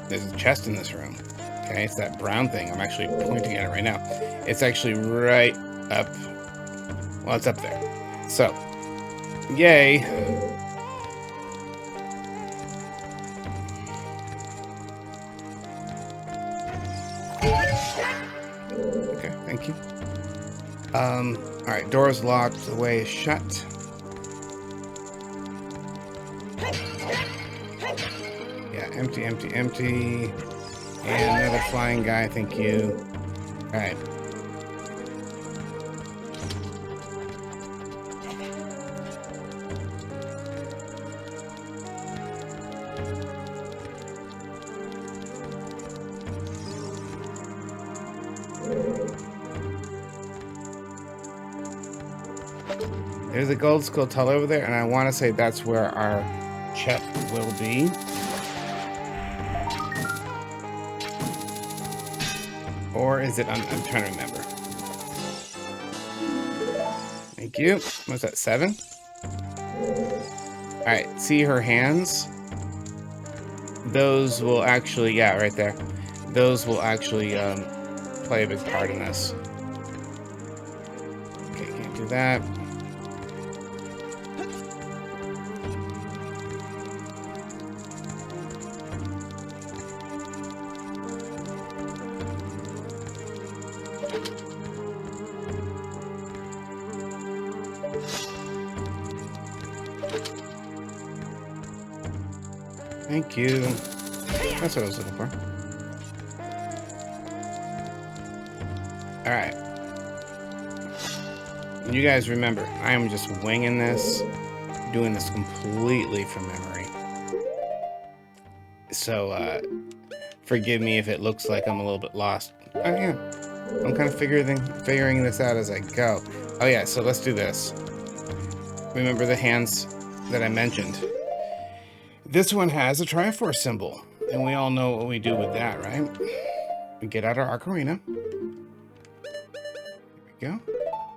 There's a chest in this room. Okay, it's that brown thing. I'm actually pointing at it right now. It's actually right up... Well, it's up there. So, yay. Okay, thank you. Alright, door's locked. The way is shut. Yeah, empty, empty, empty. And another flying guy, thank you. Alright. There's a gold Skultula over there, and I want to say that's where our chest will be. Or is it? I'm trying to remember. Thank you. What's that, 7? Alright, see her hands? Those will actually, yeah, right there. Those will actually play a big part in this. Okay, can't do that. Thank you. That's what I was looking for. Alright. You guys remember, I am just winging this, doing this completely from memory. So, forgive me if it looks like I'm a little bit lost. Oh, yeah. I'm kind of figuring this out as I go. Oh, yeah, so let's do this. Remember the hands that I mentioned? This one has a Triforce symbol, and we all know what we do with that, right? We get out our Ocarina. Here we go.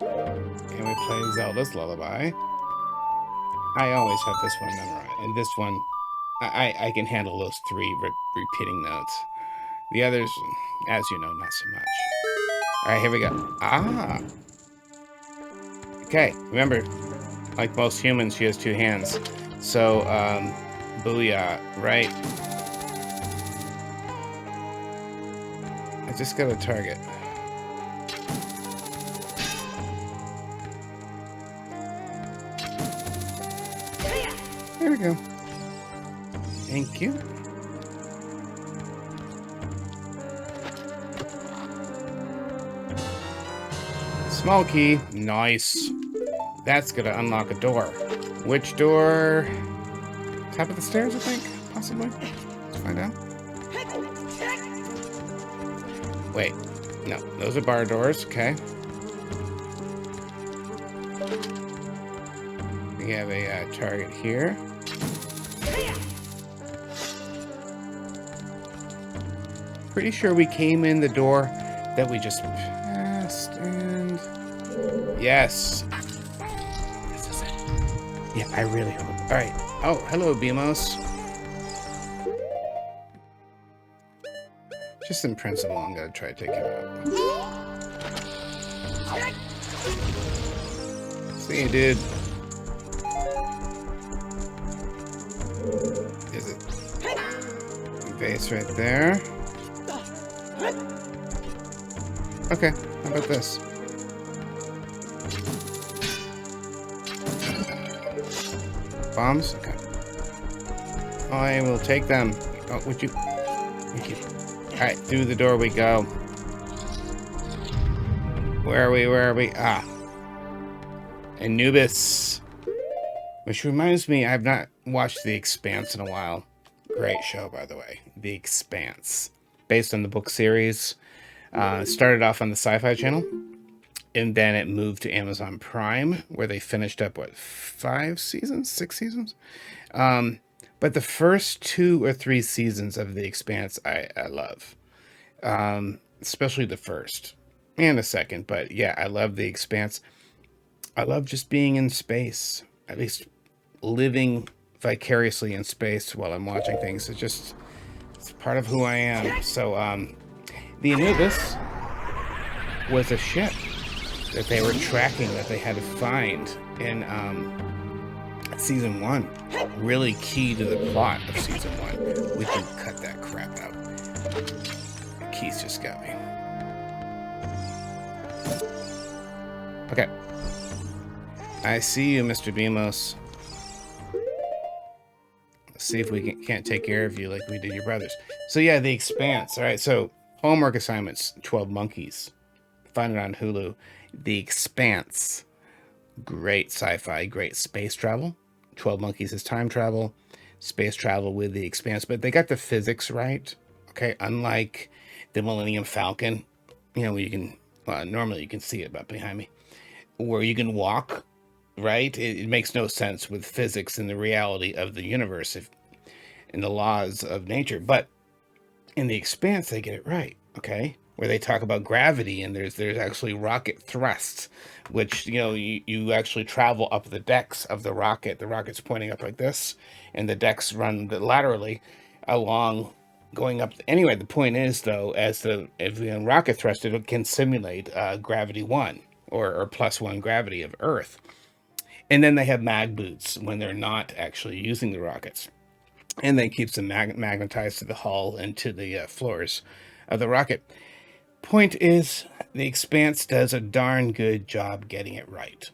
And we play Zelda's Lullaby. I always have this one memorized. And this one, I can handle those 3 repeating notes. The others, as you know, not so much. All right, here we go. Ah! Okay, remember, like most humans, she has 2 hands. So, booyah, right? I just got a target. There we go. Thank you. Small key. Nice. That's gonna unlock a door. Which door? Top of the stairs, I think? Possibly? Let's find out. Wait. No, those are bar doors. Okay. We have a target here. Pretty sure we came in the door that we just passed, and yes. This is it. Yeah, I really hope. All right. Oh, hello, Beamos. Just in principle, I'm gonna try to take him out. See you, dude. Is it? Base right there. Okay, how about this? Bombs? Okay. I will take them. Oh, would you? Thank you. Alright, through the door we go. Where are we? Where are we? Ah. Anubis. Which reminds me, I've not watched The Expanse in a while. Great show, by the way. The Expanse. Based on the book series. It started off on the Sci-Fi Channel. And then it moved to Amazon Prime, where they finished up, what, 5 seasons? 6 seasons? But the first 2 or 3 seasons of The Expanse, I love. Especially the first. And the second. But yeah, I love The Expanse. I love just being in space. At least living vicariously in space while I'm watching things. It's part of who I am. So, the Anubis was a ship that they were tracking, that they had to find in season 1. Really key to the plot of season 1. We can cut that crap out. The keys just got me. Okay. I see you, Mr. Beamos. Let's see if we can't take care of you like we did your brothers. So yeah, The Expanse. All right, so homework assignments, 12 Monkeys. Find it on Hulu. The Expanse. Great sci-fi, great space travel. 12 Monkeys is time travel, space travel with The Expanse. But they got the physics right, okay? Unlike the Millennium Falcon, you know, where you can, normally you can see it about behind me, where you can walk, right? It makes no sense with physics and the reality of the universe and the laws of nature. But in The Expanse, they get it right, okay? Where they talk about gravity, and there's actually rocket thrusts, which, you know, you actually travel up the decks of the rocket. The rocket's pointing up like this, and the decks run laterally along, going up. Anyway, the point is, though, if the rocket thrust, it can simulate gravity 1 or +1 gravity of Earth. And then they have mag boots when they're not actually using the rockets. And that keeps them magnetized to the hull and to the floors of the rocket. Point is, The Expanse does a darn good job getting it right.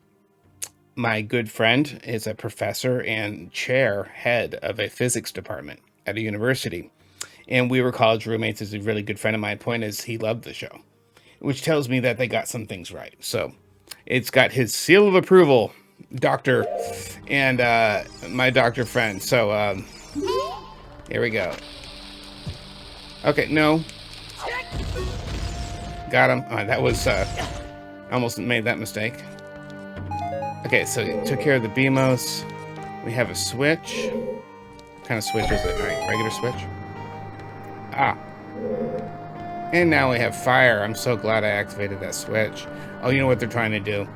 My good friend is a professor and head of a physics department at a university. And we were college roommates. He's a really good friend of mine. Point is, he loved the show, which tells me that they got some things right. So it's got his seal of approval, doctor, and my doctor friend. So here we go. Okay, no. Got him. That was, almost made that mistake. Okay, so took care of the Beamos. We have a switch. What kind of switch is it? All right, regular switch. Ah. And now we have fire. I'm so glad I activated that switch. Oh, you know what they're trying to do?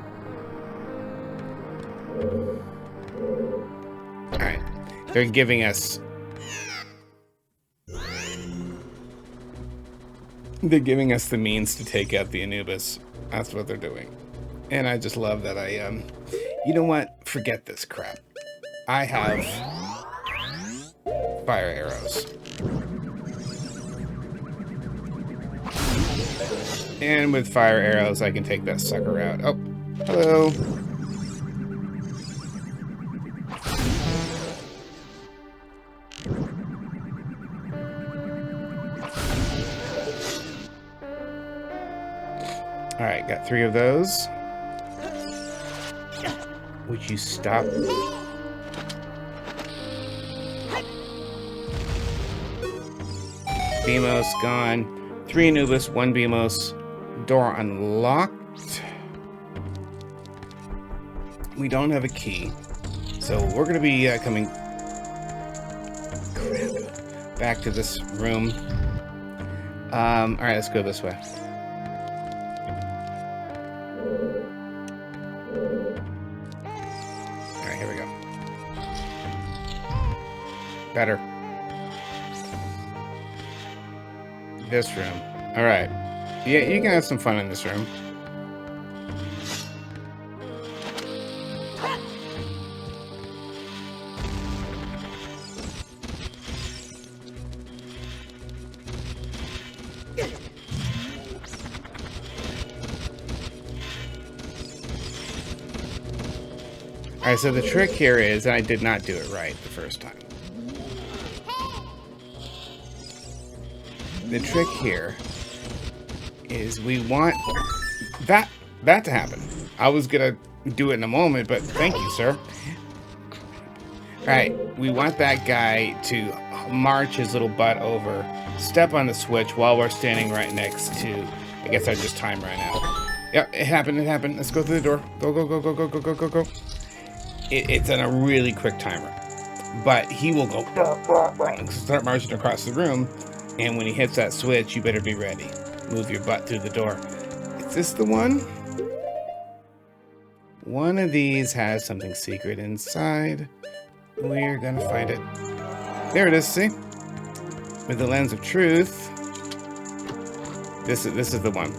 All right. They're giving us... They're giving us the means to take out the Anubis. That's what they're doing. And I just love that you know what? Forget this crap. I have fire arrows. And with fire arrows, I can take that sucker out. Oh, hello. All right, got 3 of those. Would you stop? Beamos gone. 3 Anubis, 1 Beamos. Door unlocked. We don't have a key. So we're going to be coming back to this room. Alright, let's go this way. Alright, here we go. Better. This room. Alright. Yeah, you can have some fun in this room. Alright, so the trick here is, and I did not do it right the first time. The trick here is we want that to happen. I was gonna do it in a moment, but thank you, sir. Alright, we want that guy to march his little butt over, step on the switch while we're standing right next to, I guess I just time ran out. Yep, it happened. Let's go through the door. Go. It's on a really quick timer. But he will go start marching across the room, and when he hits that switch, you better be ready. Move your butt through the door. Is this the one? One of these has something secret inside. We're gonna find it. There it is, see? With the lens of truth. This is the one.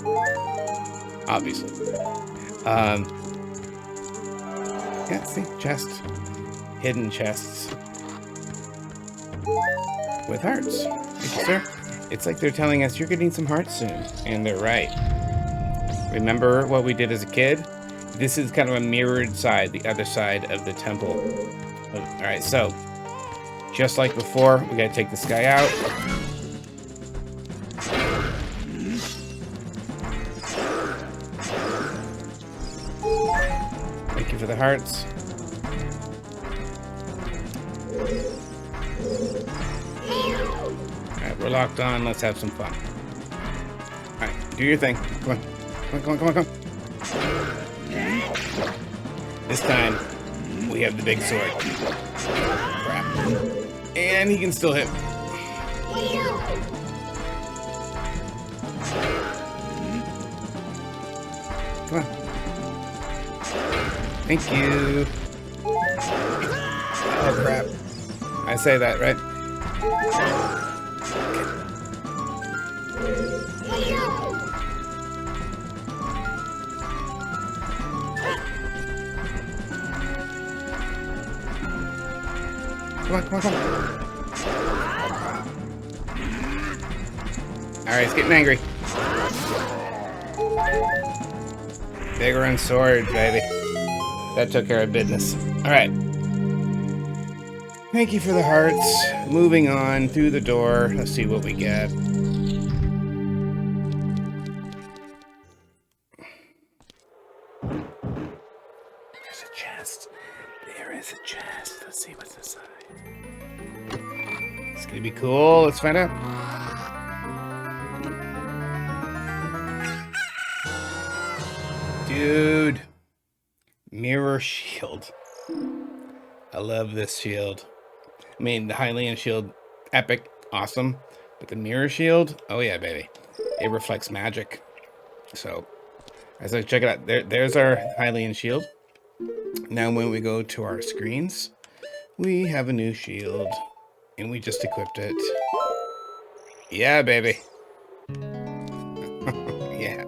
Obviously. Yeah, see? Chest. Hidden chests. With hearts. Thank you, sir. It's like they're telling us you're gonna need some hearts soon. And they're right. Remember what we did as a kid? This is kind of a mirrored side, the other side of the temple. Alright, so just like before, we gotta take this guy out. Thank you for the hearts. Alright, we're locked on. Let's have some fun. Alright, do your thing. Come on. This time, we have the big sword. Crap. And he can still hit. Come on. Thank you. Oh, crap. I say that, right? Come on. Alright, he's getting angry. Biggoron sword, baby. That took care of business. Alright. Thank you for the hearts. Moving on through the door. Let's see what we get. There's a chest. There is a chest. Let's see what's inside. It's gonna be cool. Let's find out. Dude. Mirror shield. I love this shield. I mean, the Hylian shield, epic, awesome. But the mirror shield, oh yeah, baby. It reflects magic. So, as I check it out, there's our Hylian shield. Now when we go to our screens, we have a new shield. And we just equipped it. Yeah, baby. Yeah.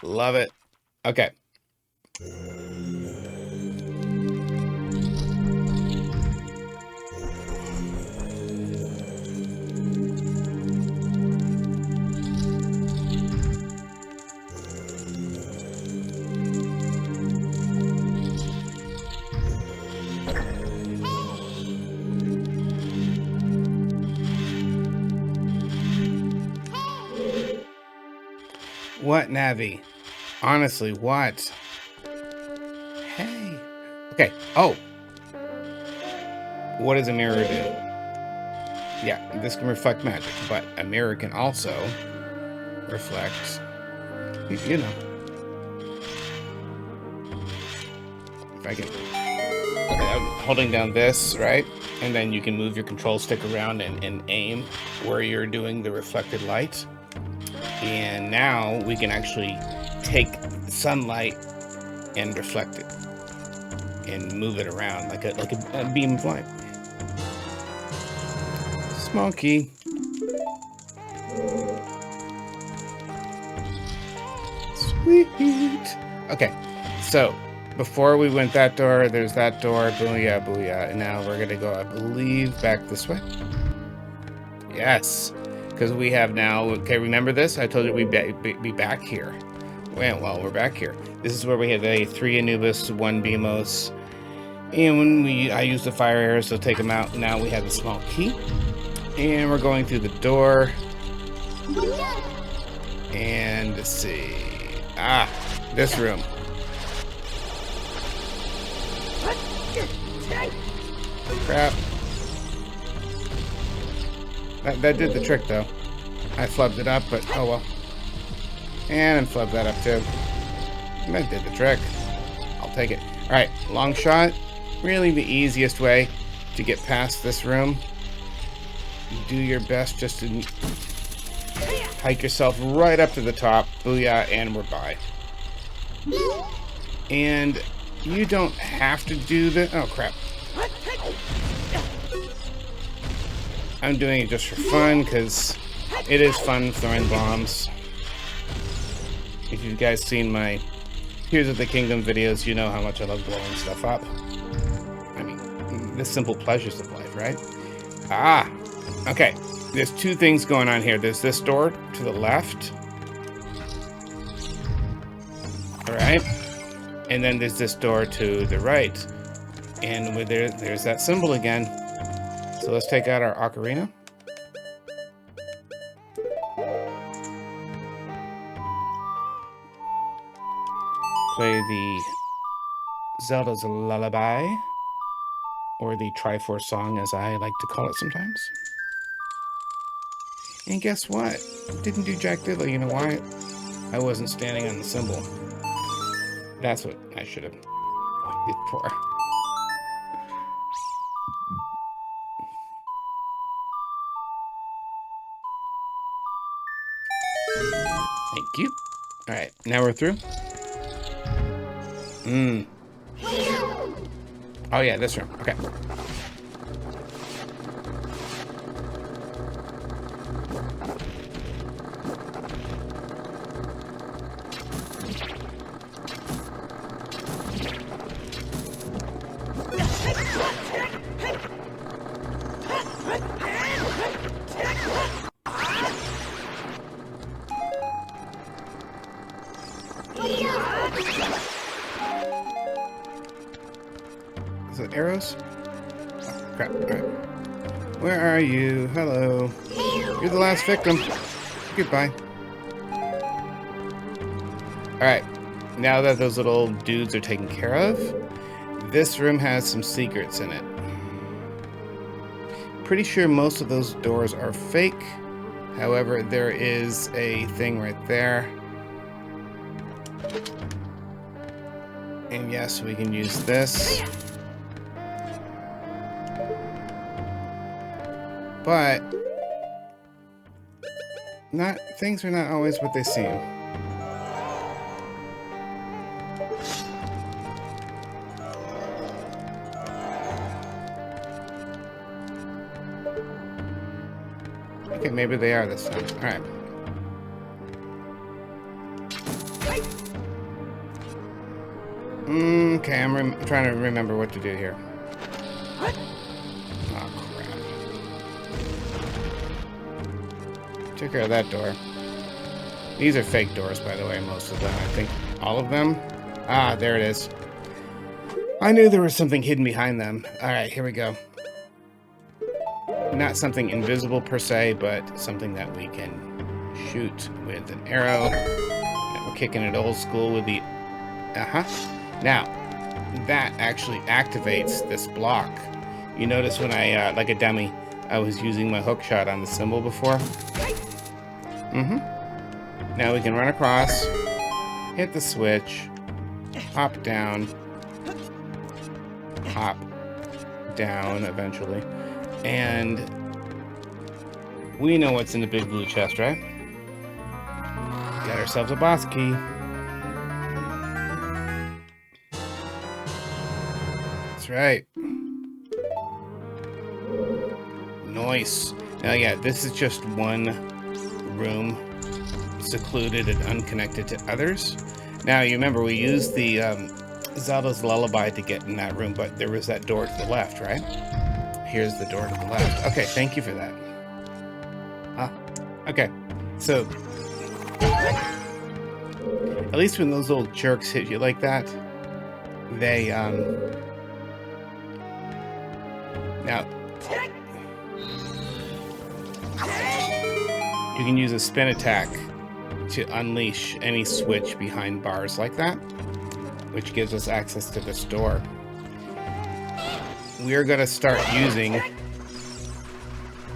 Love it. Okay. What, Navi? Honestly, what? Hey. Okay. Oh. What does a mirror do? Yeah, this can reflect magic, but a mirror can also reflect, you know, if I can, holding down this, right? And then you can move your control stick around and aim where you're doing the reflected light. And now we can actually take sunlight and reflect it and move it around like a beam of light. Small key. Sweet. Okay, so before we went that door, there's that door. Booyah, booyah. And now we're gonna go, I believe, back this way. Yes, because we have now. Okay, remember this? I told you we'd be back here. Well, we're back here. This is where we had a 3 Anubis, 1 Beamos, and when I used the fire arrows to take them out. Now we have a small key, and we're going through the door. And let's see. Ah, this room. Crap. That did the trick, though. I flubbed it up, but oh well. And I flubbed that up, too. That did the trick. I'll take it. Alright, long shot. Really the easiest way to get past this room. Do your best just to hike yourself right up to the top. Booyah, and we're by. And you don't have to do the... Oh, crap. I'm doing it just for fun, because it is fun throwing bombs. If you guys seen my Here's of the Kingdom videos, you know how much I love blowing stuff up. I mean, the simple pleasures of life, right? Ah, okay. There's 2 things going on here. There's this door to the left. All right. And then there's this door to the right. And there's that symbol again. So let's take out our ocarina. Play the Zelda's Lullaby, or the Triforce song, as I like to call it sometimes. And guess what? Didn't do jack diddly. You know why? I wasn't standing on the symbol. That's what I should have waited for. Thank you. All right, now we're through. Oh yeah, this room. Okay. Is it arrows? Oh, crap. All right. Where are you? Hello. You're the last victim. Goodbye. Alright. Now that those little dudes are taken care of, this room has some secrets in it. Pretty sure most of those doors are fake. However, there is a thing right there. And yes, we can use this. But things are not always what they seem. Okay, maybe they are this time. All right. Okay, I'm trying to remember what to do here. Took care of that door. These are fake doors, by the way, most of them. I think all of them. Ah, there it is. I knew there was something hidden behind them. Alright, here we go. Not something invisible per se, but something that we can shoot with an arrow. And we're kicking it old school with the... Now, that actually activates this block. You notice when I, like a dummy, I was using my hook shot on the symbol before. Now we can run across, hit the switch, hop down eventually, and we know what's in the big blue chest, right? Got ourselves a boss key. That's right. Nice. Now, yeah, this is just one room, secluded and unconnected to others. Now, you remember we used the Zelda's Lullaby to get in that room, but there was that door to the left, right? Here's the door to the left. Okay, thank you for that. Okay, so at least when those old jerks hit you like that, they now you can use a spin attack to unleash any switch behind bars like that, which gives us access to this door. We're gonna start using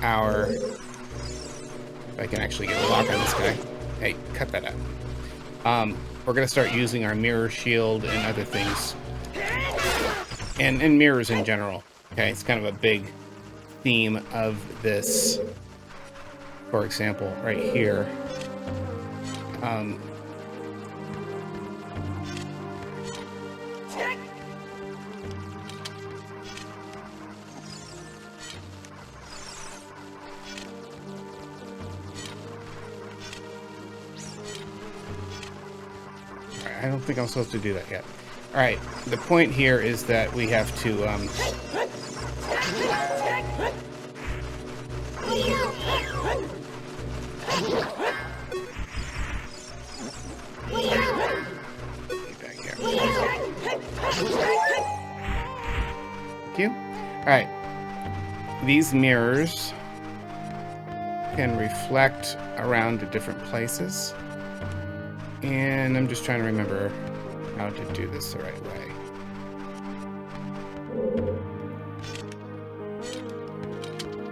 our, if I can actually get a lock on this guy. Hey, cut that out. We're gonna start using our mirror shield and other things, and mirrors in general. Okay, it's kind of a big theme of this. For example, right here. I don't think I'm supposed to do that yet. All right, the point here is that we have to Thank you. All right, these mirrors can reflect around to different places. And I'm just trying to remember how to do this the right way.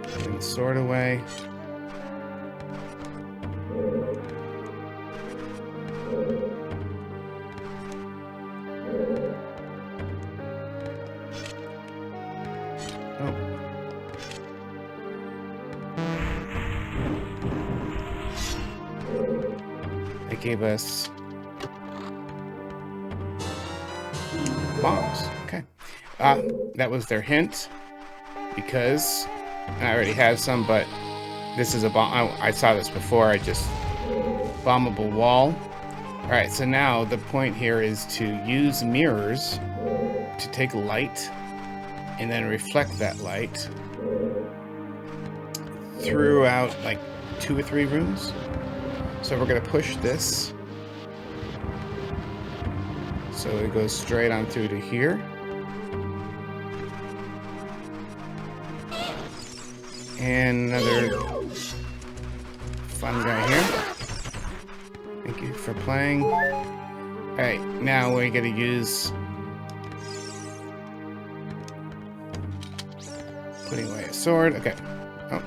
Putting the sword away. Oh. They gave us bombs. Okay. That was their hint, because I already have some, but this is a bomb. I saw this before. I just bombable wall. All right, so now the point here is to use mirrors to take light and then reflect that light throughout like 2 or 3 rooms. So we're going to push this so it goes straight on through to here. And another fun guy here. Thank you for playing. Alright, now we're going to use putting away a sword. Okay. Oh.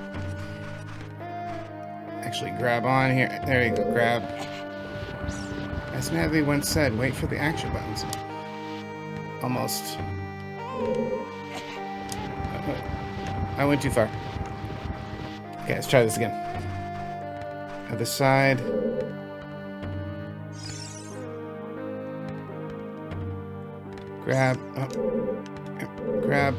Actually grab on here. There you go, grab. As Natalie once said, wait for the action buttons. Almost. I went too far. Okay, let's try this again. Other side. Grab. Oh. Grab.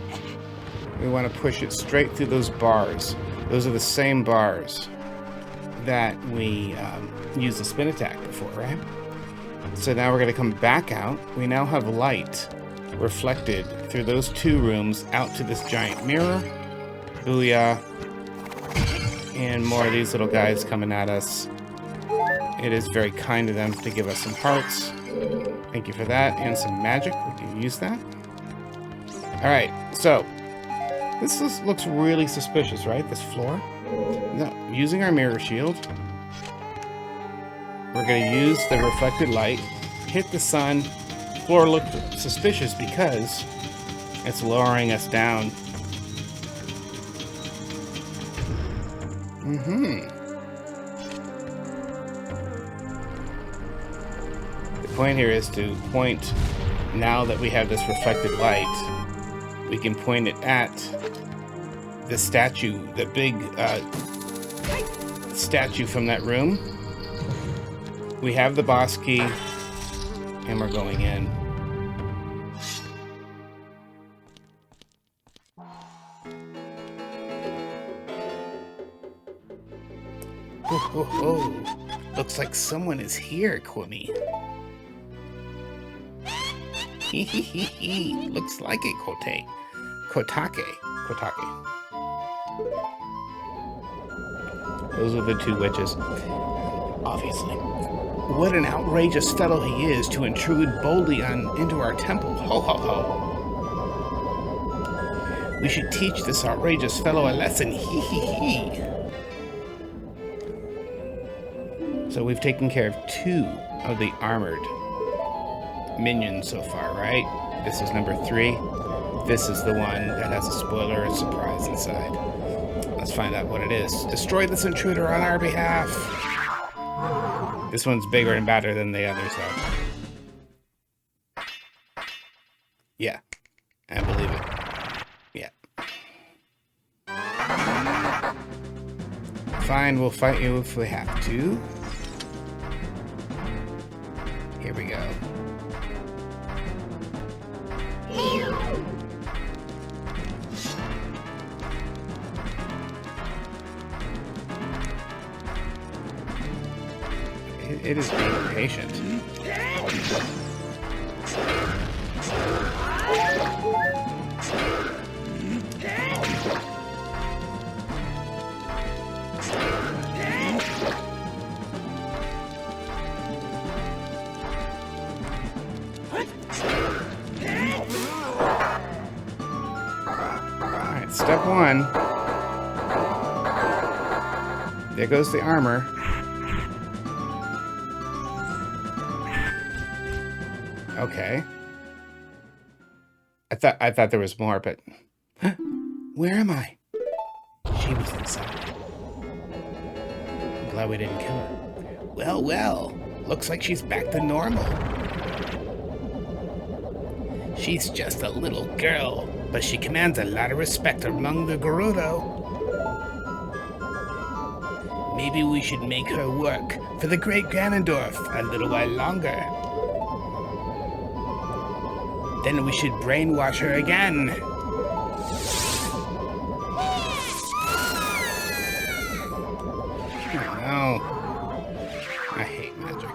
We want to push it straight through those bars. Those are the same bars that we used the spin attack before, right? So now we're going to come back out. We now have light reflected through those 2 rooms out to this giant mirror. Booyah. And more of these little guys coming at us. It is very kind of them to give us some hearts. Thank you for that. And some magic. We can use that. Alright, so this looks really suspicious, right? This floor. Now, using our mirror shield, we're going to use the reflected light, hit the sun, floor looked suspicious because it's lowering us down. The point here is to point, now that we have this reflected light, we can point it at the statue, the big statue from that room. We have the boss key, and we're going in. Oh, looks like someone is here, Kwumi. Looks like it, Kotake. Those are the two witches. Obviously. What an outrageous fellow he is to intrude boldly into our temple. Ho, ho, ho. We should teach this outrageous fellow a lesson. Hee, hee, hee. So we've taken care of 2 of the armored minions so far, right? This is number 3. This is the one that has a spoiler or surprise inside. Let's find out what it is. Destroy this intruder on our behalf. This one's bigger and badder than the others, though. Yeah, I believe it. Yeah. Fine, we'll fight you if we have to. Here we go. It is being patient. Alright, step 1. There goes the armor. Okay. I thought there was more, but where am I? She was inside. I'm glad we didn't kill her. Well, well. Looks like she's back to normal. She's just a little girl, but she commands a lot of respect among the Gerudo. Maybe we should make her work for the great Ganondorf a little while longer. Then we should brainwash her again. No. I hate magic.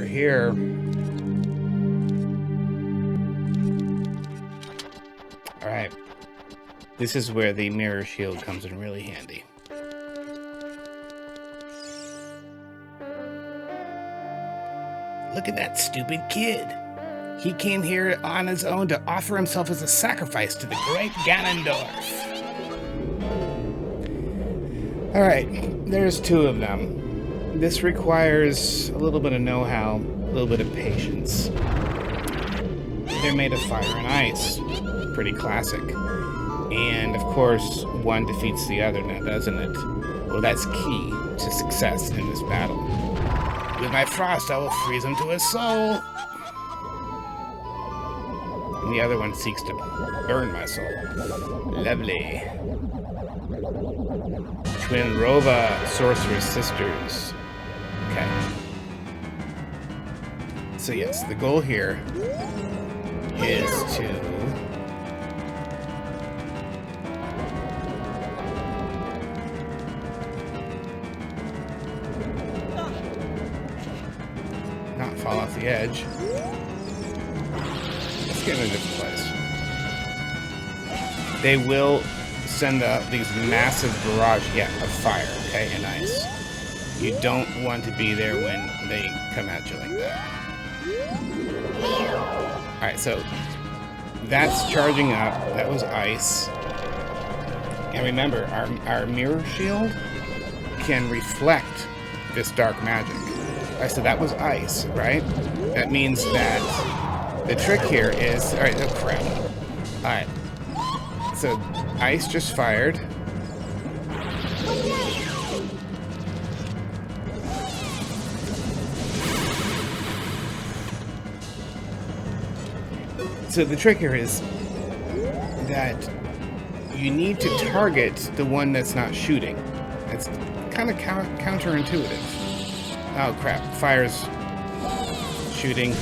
Here. Alright. This is where the mirror shield comes in really handy. Look at that stupid kid. He came here on his own to offer himself as a sacrifice to the great Ganondorf. Alright, there's 2 of them. This requires a little bit of know-how, a little bit of patience. They're made of fire and ice. Pretty classic. And, of course, one defeats the other now, doesn't it? Well, that's key to success in this battle. With my frost, I will freeze him to his soul. And the other one seeks to burn my soul. Lovely. Twin Rova Sorceress Sisters. Okay. So yes, the goal here is to not fall off the edge. Let's get in a different place. They will send out these massive barrage, of fire, okay, and ice. You don't want to be there when they come at you like that. Alright, so that's charging up. That was ice. And remember, our mirror shield can reflect this dark magic. Alright, so that was ice, right? That means that the trick here is... Alright, oh crap. Alright. So, ice just fired. So the trick here is that you need to target the one that's not shooting. It's kind of counterintuitive. Oh crap, fire's shooting.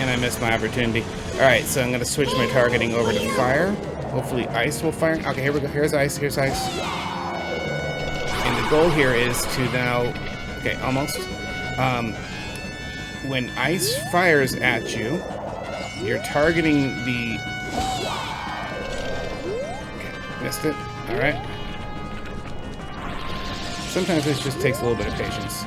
And I missed my opportunity. Alright, so I'm going to switch my targeting over to fire. Hopefully ice will fire. Okay, here we go. Here's ice, here's ice. And the goal here is to now... Okay, almost. When ice fires at you, you're targeting the... Okay, missed it. Alright. Sometimes this just takes a little bit of patience.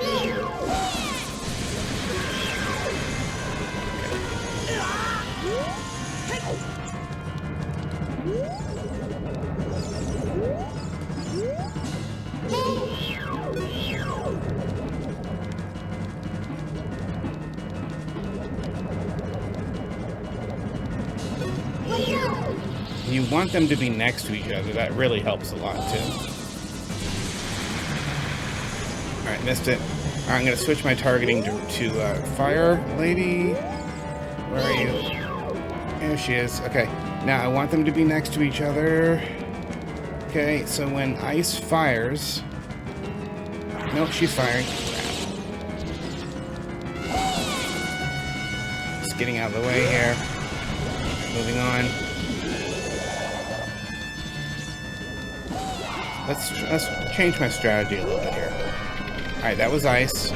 You want them to be next to each other. That really helps a lot, too. Alright, missed it. Alright, I'm going to switch my targeting to Fire Lady. Where are you? There she is. Okay, now I want them to be next to each other. Okay, so when ice fires... Nope, she's firing. Just getting out of the way here. Moving on. Let's change my strategy a little bit here. Alright, that was ice.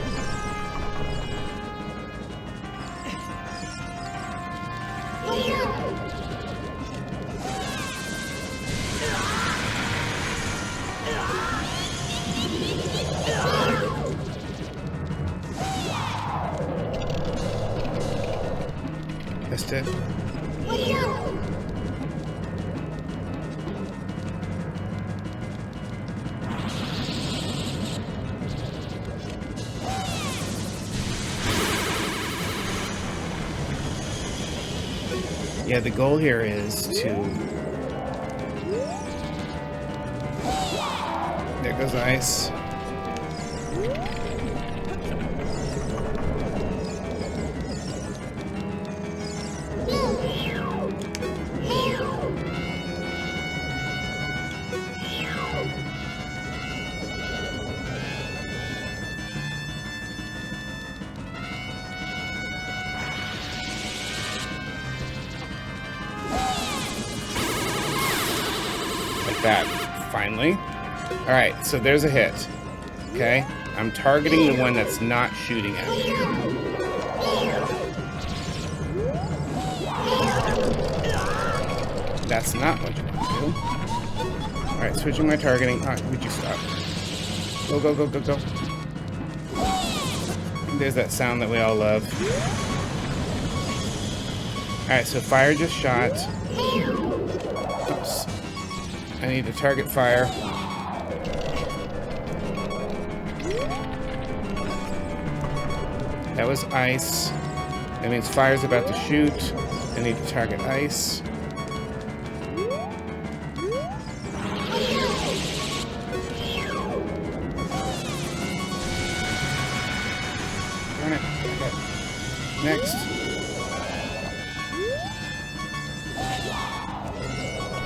Missed it. Yeah, the goal here is to... There goes ice. That finally. Alright, so there's a hit. Okay? I'm targeting the one that's not shooting at me. That's not what you want to do. Alright, switching my targeting. Alright, would you stop? Go, go, go, go, go. There's that sound that we all love. Alright, so fire just shot. Oops. I need to target fire. That was ice. That means fire's about to shoot. I need to target ice. Darn it. Okay. Next.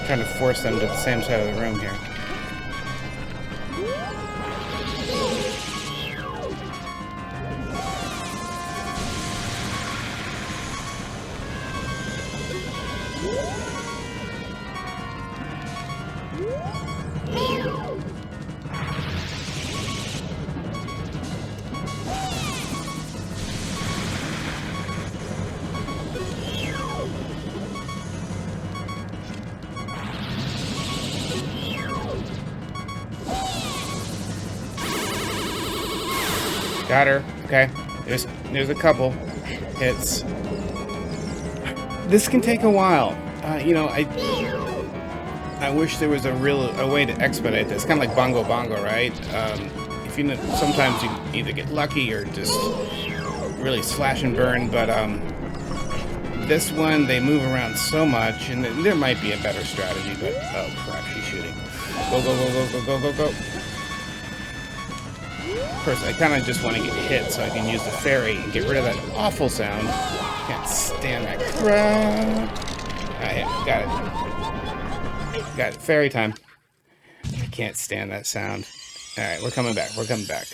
Trying to force them to the same side of the room here. Got her. Okay. There's a couple hits. This can take a while. You know, I wish there was a way to expedite this. Kind of like Bongo Bongo, right? If you know, sometimes you either get lucky or just really slash and burn. But this one, they move around so much, and there might be a better strategy. But oh crap, she's shooting. Go go go go go go go go. Of course, I kind of just want to get hit so I can use the fairy and get rid of that awful sound. Can't stand that crap. Got it. Got it. Fairy time. I can't stand that sound. Alright, we're coming back. We're coming back.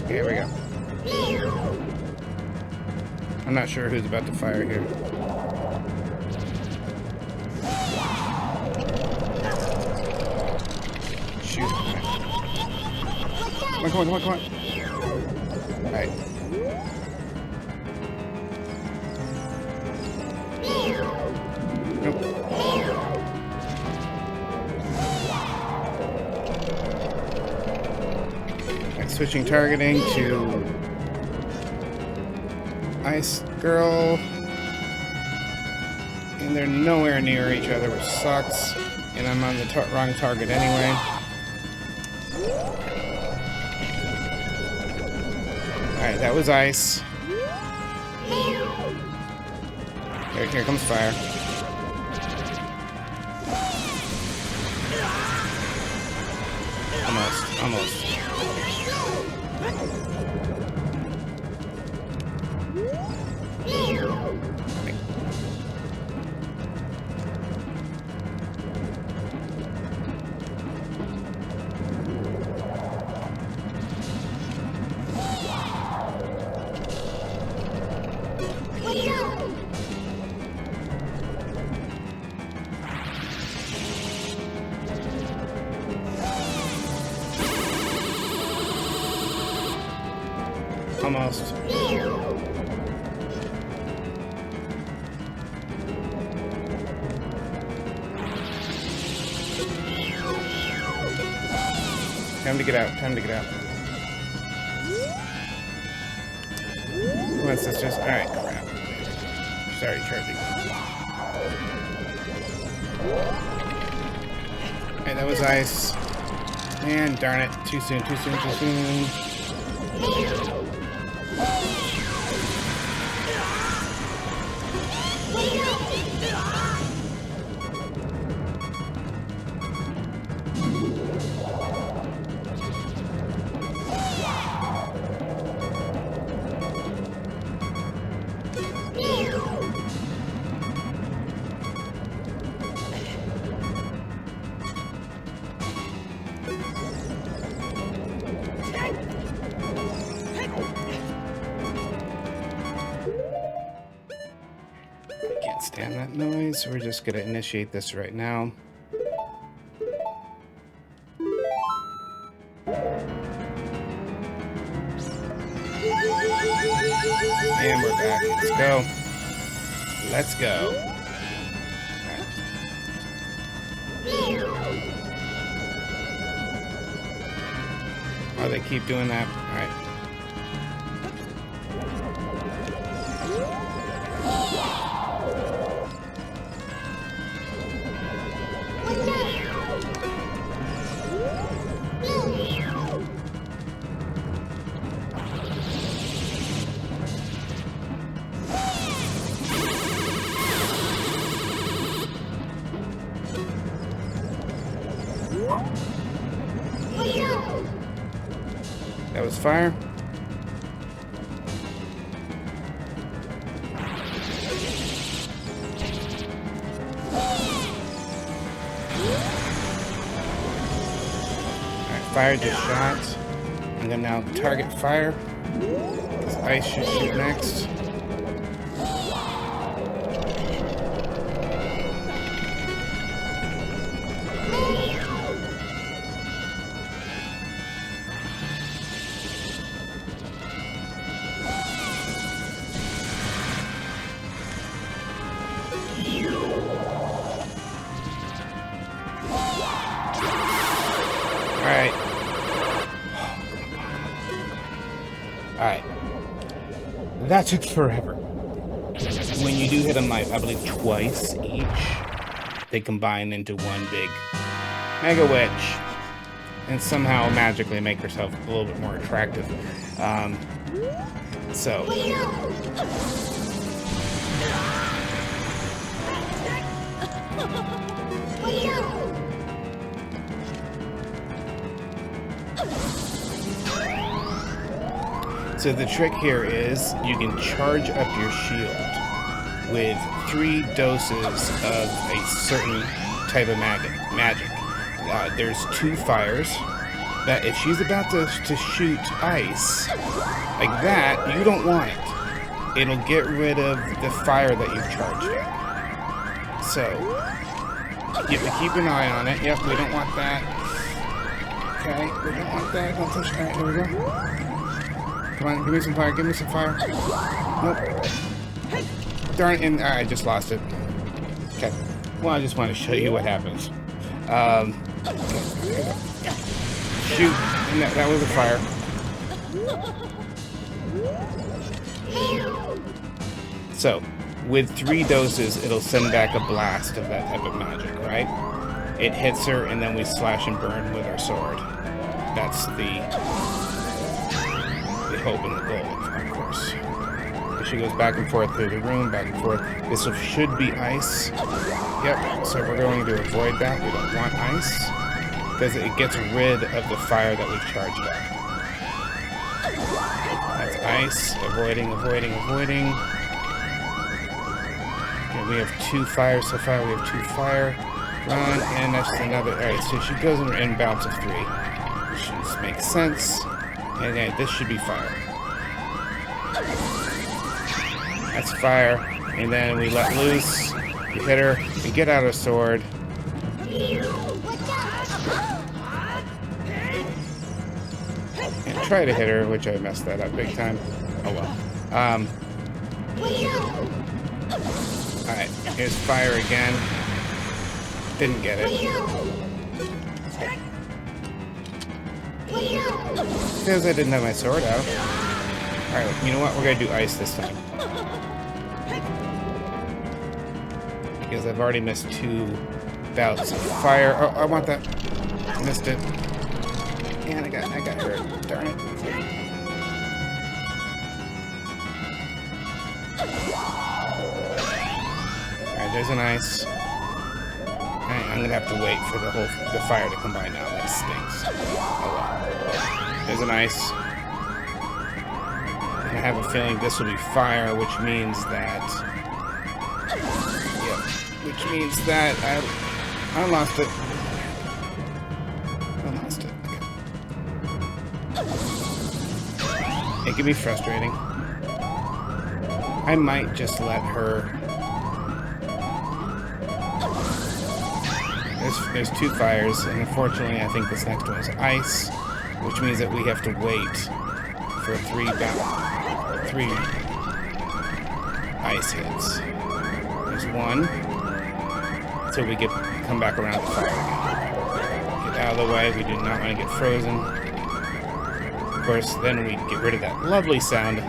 Here we go. I'm not sure who's about to fire here. Shoot. Come on. Alright. Nope. Right, switching targeting to Ice Girl. And they're nowhere near each other, which sucks. And I'm on the wrong target anyway. Alright, that was ice. Here comes fire. Almost. Almost. Time to get out. Come on, sisters. Alright, crap. Sorry, charging. Alright, that was ice. And darn it. Too soon. Stand that noise, so we're just gonna initiate this right now. And we're back. Let's go. Right. Oh, they keep doing that. All right. That was fire. Alright, fire just shot. I'm gonna now target fire. This ice should shoot next. Alright. That took forever. When you do hit them, I believe twice each, they combine into one big Mega Witch. And somehow magically make herself a little bit more attractive. So the trick here is you can charge up your shield with 3 doses of a certain type of magic. There's 2 fires that if she's about to shoot ice like that, you don't want it. It'll get rid of the fire that you've charged up. So you have to keep an eye on it. Yep, we don't want that. Okay, we don't want that. Don't touch that. Here we go. Come on, give me some fire. Give me some fire. Nope. Darn it. And I just lost it. Okay. Well, I just want to show you what happens. Okay. Shoot. And that was a fire. So, with 3 doses, it'll send back a blast of that type of magic, right? It hits her, and then we slash and burn with our sword. That's the hope and the goal, of course. She goes back and forth through the room, back and forth. This should be ice. Yep, so we're going to avoid that. We don't want ice, because it gets rid of the fire that we've charged up. That's ice. Avoiding. Okay, we have 2 fire so far. We have 2 fire. Run, and that's another. Alright, so she goes in bouts of 3. Which makes sense. And yeah, this should be fire. That's fire. And then we let loose. We hit her. We get out our sword. And try to hit her, which I messed that up big time. Oh well. Alright, here's fire again. Didn't get it. Because I didn't have my sword out. Alright, you know what? We're going to do ice this time. Because I've already missed 2 bouts of fire. Oh, I want that. Missed it. And I got hurt. Darn it. Alright, there's an ice. I'm gonna have to wait for the fire to combine now. That stinks. Oh well. There's an ice. And I have a feeling this will be fire, which means that. Yep. Which means that I lost it. I lost it. Okay. It can be frustrating. I might just let her. There's 2 fires, and unfortunately I think this next one is ice, which means that we have to wait for 3 ice hits. There's 1, so we come back around the fire again. Get out of the way, we do not want to get frozen. Of course, then we get rid of that lovely sound. Our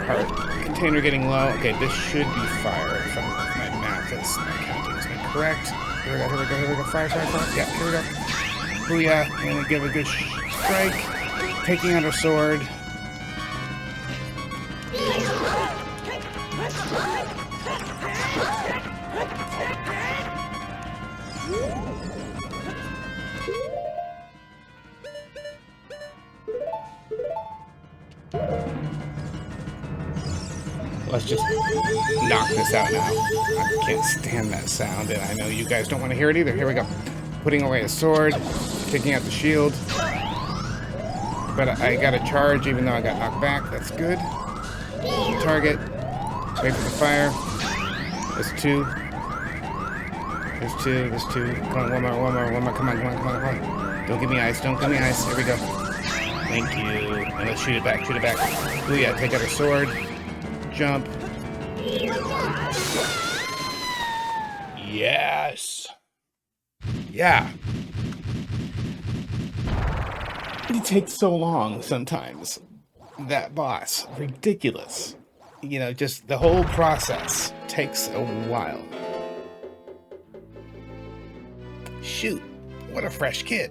heart container getting low. Okay, this should be fire if my math is correct. Here we go. Fire. Yeah, here we go. Booyah. And we give a good strike. Taking out our sword. Let's just knock this out now. I can't stand that sound, and I know you guys don't want to hear it either. Here we go. Putting away a sword, taking out the shield. But I got a charge even though I got knocked back. That's good. Target. Wait for the fire. There's 2. There's 2. Come on, one more. Come on. Don't give me ice. Here we go. Thank you. And let's shoot it back. Oh yeah, take out her sword. Jump. Yes. Yeah. It takes so long sometimes. That boss, ridiculous. You know, just the whole process takes a while. Shoot, what a fresh kid.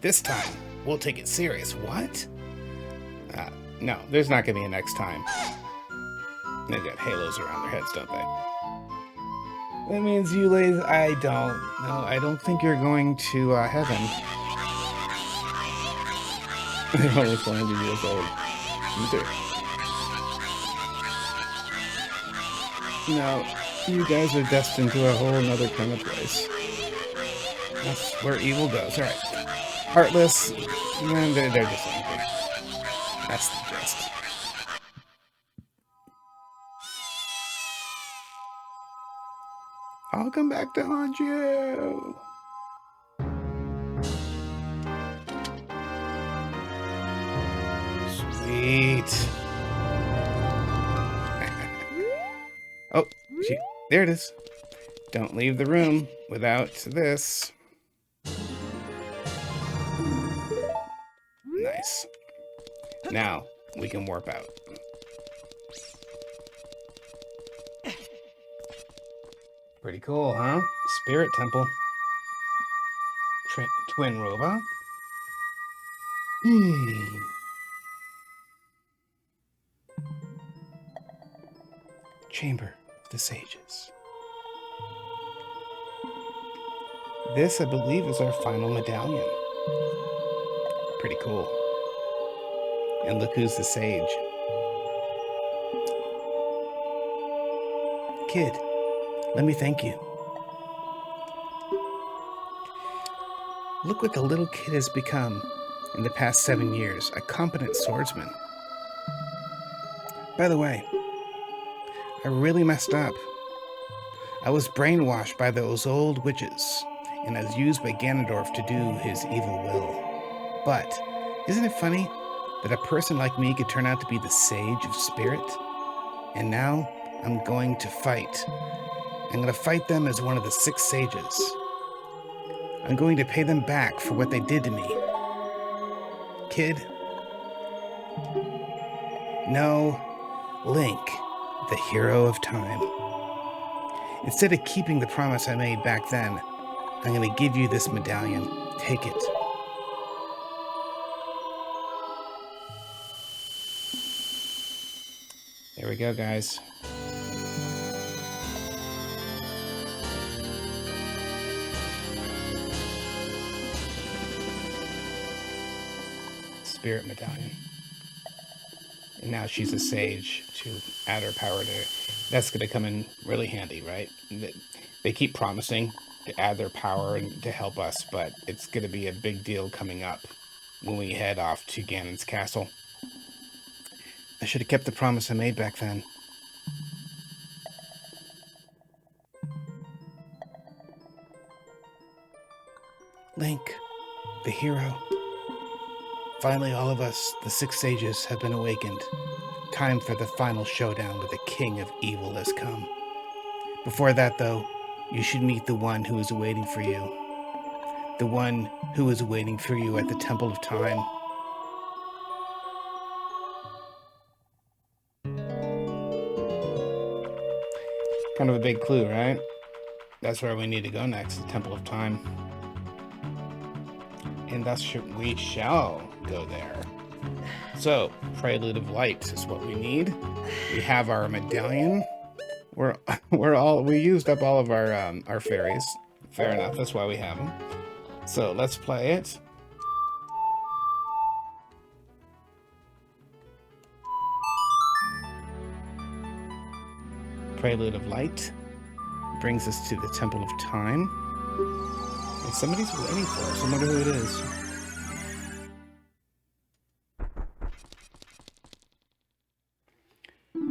This time, we'll take it serious. What? No, there's not gonna be a next time. They've got halos around their heads, don't they? That means you ladies, I don't think you're going to heaven. They're only 400 years old. No, you guys are destined to a whole another kind of place. That's where evil goes. Alright. Heartless, and they're just angry. That's the gist. I'll come back to haunt you. Sweet. Oh, there it is. Don't leave the room without this. Nice. Now we can warp out. Pretty cool, huh? Spirit Temple. Twin robot. Chamber of the Sages. This, I believe, is our final medallion. Pretty cool. And look who's the sage. Kid, let me thank you. Look what the little kid has become in the past 7 years, a competent swordsman. By the way, I really messed up. I was brainwashed by those old witches, and I was used by Ganondorf to do his evil will. But isn't it funny that a person like me could turn out to be the sage of spirit? And now I'm going to fight. I'm going to fight them as one of the 6 sages. I'm going to pay them back for what they did to me. Kid? No, Link, the hero of time. Instead of keeping the promise I made back then, I'm going to give you this medallion. Take it. There we go, guys. Spirit medallion. And now she's a sage to add her power to... That's going to come in really handy, right? They keep promising to add their power and to help us, but it's going to be a big deal coming up when we head off to Ganon's castle. I should have kept the promise I made back then. Link, the hero. Finally, all of us, the 6 sages, have been awakened. Time for the final showdown with the King of Evil has come. Before that, though, you should meet the one who is waiting for you. The one who is waiting for you at the Temple of Time. Kind of a big clue, right? That's where we need to go next, the Temple of Time. And thus we shall go there. So, Prelude of Light is what we need. We have our medallion. We used up all of our fairies. Fair enough, that's why we have them. So let's play it. Prelude of Light brings us to the Temple of Time. And somebody's waiting for us. I wonder who it is.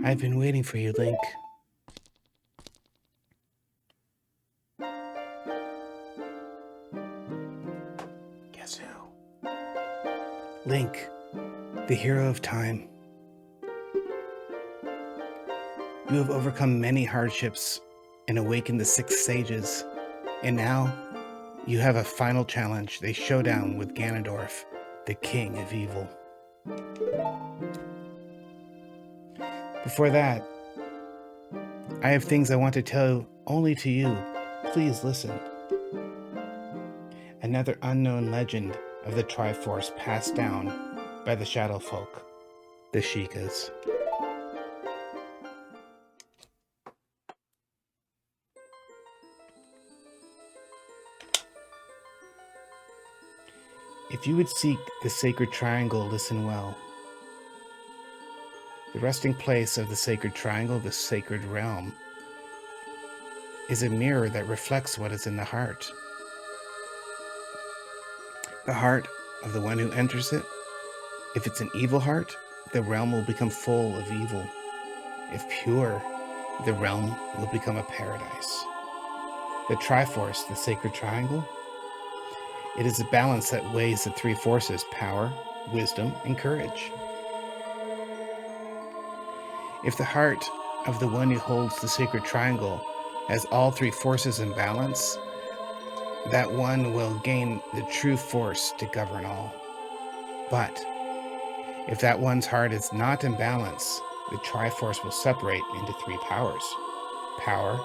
I've been waiting for you, Link. Guess who? Link, the hero of time. You have overcome many hardships and awakened the 6 sages. And now, you have a final challenge, a showdown with Ganondorf. the king of evil. Before that, I have things I want to tell only to you. Please listen. Another unknown legend of the Triforce passed down by the Shadow Folk, the Sheikahs. If you would seek the sacred triangle, listen well. The resting place of the sacred triangle, the sacred realm, is a mirror that reflects what is in the heart. The heart of the one who enters it. If it's an evil heart, the realm will become full of evil. If pure, the realm will become a paradise. The Triforce, the sacred triangle, it is a balance that weighs the three forces: power, wisdom, and courage. If the heart of the one who holds the sacred triangle has all three forces in balance, that one will gain the true force to govern all. But if that one's heart is not in balance, the Triforce will separate into three powers. Power,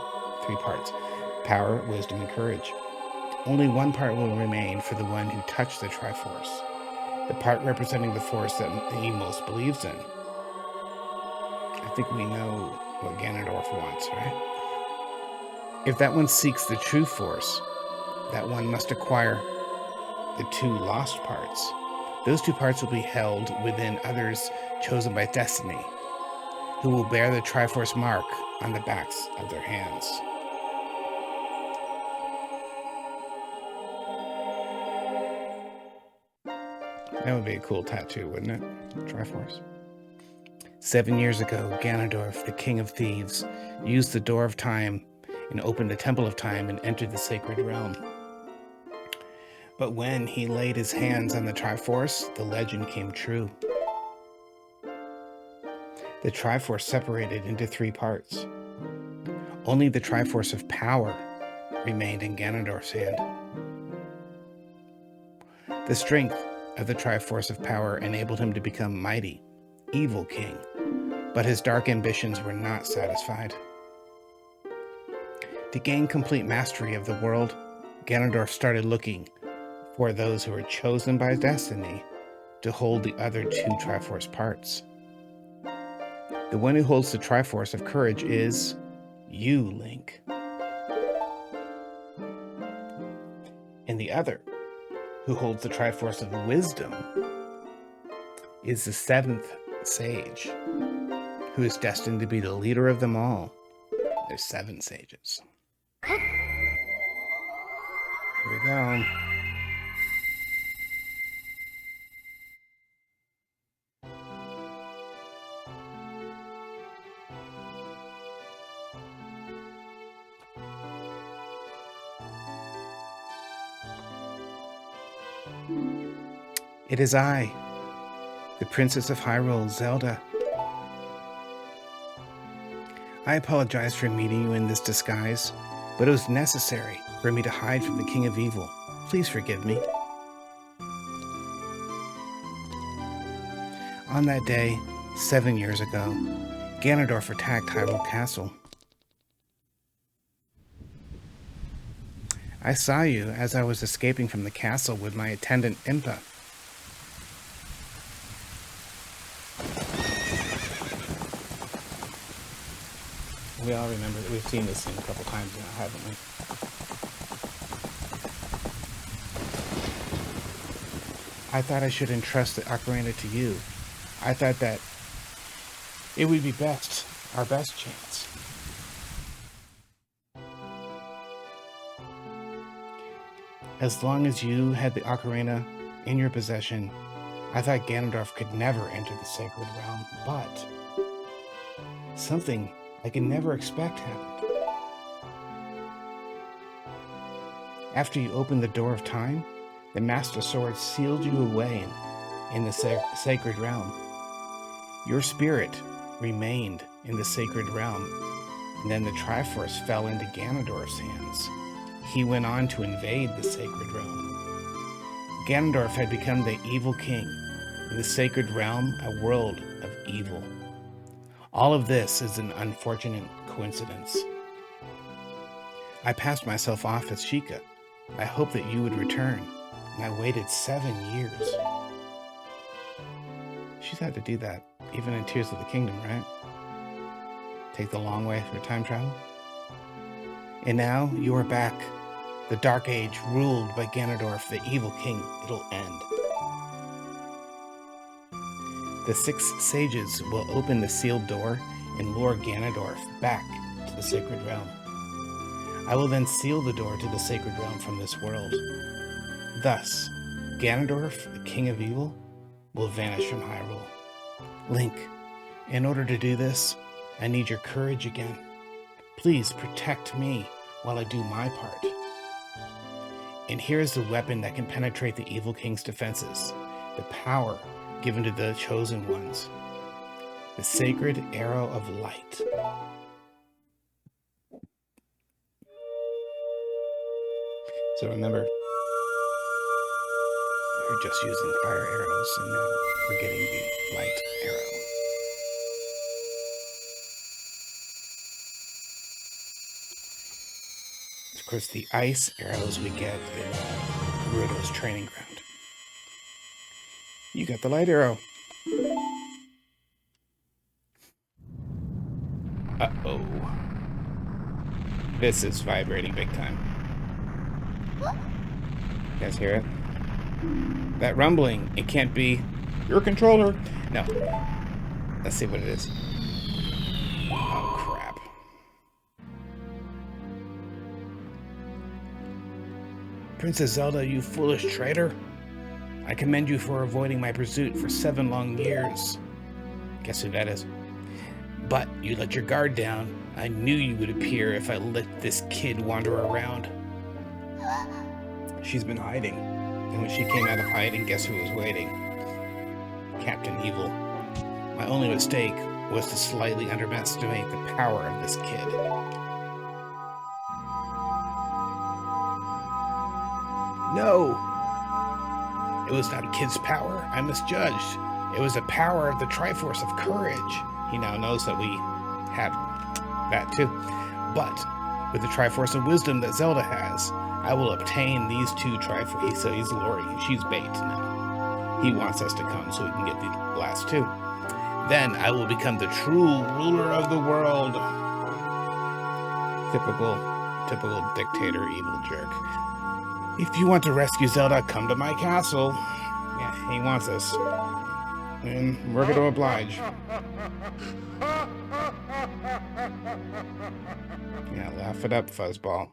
three parts: power, wisdom, and courage. Only one part will remain for the one who touched the Triforce, the part representing the force that he most believes in. I think we know what Ganondorf wants, right? If that one seeks the true force, that one must acquire the two lost parts. Those two parts will be held within others chosen by destiny, who will bear the Triforce mark on the backs of their hands. That would be a cool tattoo, wouldn't it? Triforce. 7 years ago, Ganondorf, the king of thieves, used the Door of Time and opened the Temple of Time and entered the sacred realm. But when he laid his hands on the Triforce, the legend came true. The Triforce separated into three parts. Only the Triforce of power remained in Ganondorf's hand. The strength of the Triforce of power enabled him to become mighty, evil king, but his dark ambitions were not satisfied. To gain complete mastery of the world, Ganondorf started looking for those who were chosen by destiny to hold the other two Triforce parts. The one who holds the Triforce of courage is you, Link. And the other, who holds the Triforce of wisdom, is the seventh sage, who is destined to be the leader of them all. There's 7 sages. Here we go. It is I, the Princess of Hyrule, Zelda. I apologize for meeting you in this disguise, but it was necessary for me to hide from the King of Evil. Please forgive me. On that day, 7 years ago, Ganondorf attacked Hyrule Castle. I saw you as I was escaping from the castle with my attendant Impa. We all remember that we've seen this scene a couple times now, haven't we? I thought I should entrust the Ocarina to you. I thought that it would be best, our best chance. As long as you had the Ocarina in your possession, I thought Ganondorf could never enter the sacred realm, but something I could never expect happened. After you opened the Door of Time, the Master Sword sealed you away in the sacred realm. Your spirit remained in the sacred realm, and then the Triforce fell into Ganondorf's hands. He went on to invade the sacred realm. Ganondorf had become the evil king, in the sacred realm, a world of evil. All of this is an unfortunate coincidence. I passed myself off as Sheikah. I hoped that you would return, and I waited 7 years. She's had to do that, even in Tears of the Kingdom, right? Take the long way for time travel. And now you are back. The Dark Age, ruled by Ganondorf, the evil king, it'll end. The 6 sages will open the sealed door and lure Ganondorf back to the sacred realm. I will then seal the door to the sacred realm from this world. Thus, Ganondorf, the king of evil, will vanish from Hyrule. Link, in order to do this, I need your courage again. Please protect me while I do my part. And here is the weapon that can penetrate the evil king's defenses, the power given to the chosen ones, the sacred arrow of light. So remember, we were just using fire arrows, and now we're getting the light arrow. Of course, the ice arrows we get in Gerudo's training ground. You got the light arrow. Uh-oh. This is vibrating big time. You guys hear it? That rumbling, it can't be your controller. No. Let's see what it is. Oh, crap. Princess Zelda, you foolish traitor. I commend you for avoiding my pursuit for 7 long years. Guess who that is? But you let your guard down. I knew you would appear if I let this kid wander around. She's been hiding. And when she came out of hiding, guess who was waiting? Captain Evil. My only mistake was to slightly underestimate the power of this kid. No! It was not a kid's power. I misjudged. It was the power of the Triforce of Courage. He now knows that we have that too. But with the Triforce of Wisdom that Zelda has, I will obtain these 2 Triforce. So he's luring. She's bait now. He wants us to come so we can get the last 2. Then I will become the true ruler of the world. Typical dictator, evil jerk. If you want to rescue Zelda, come to my castle. Yeah, he wants us. And we're going to oblige. Yeah, laugh it up, fuzzball.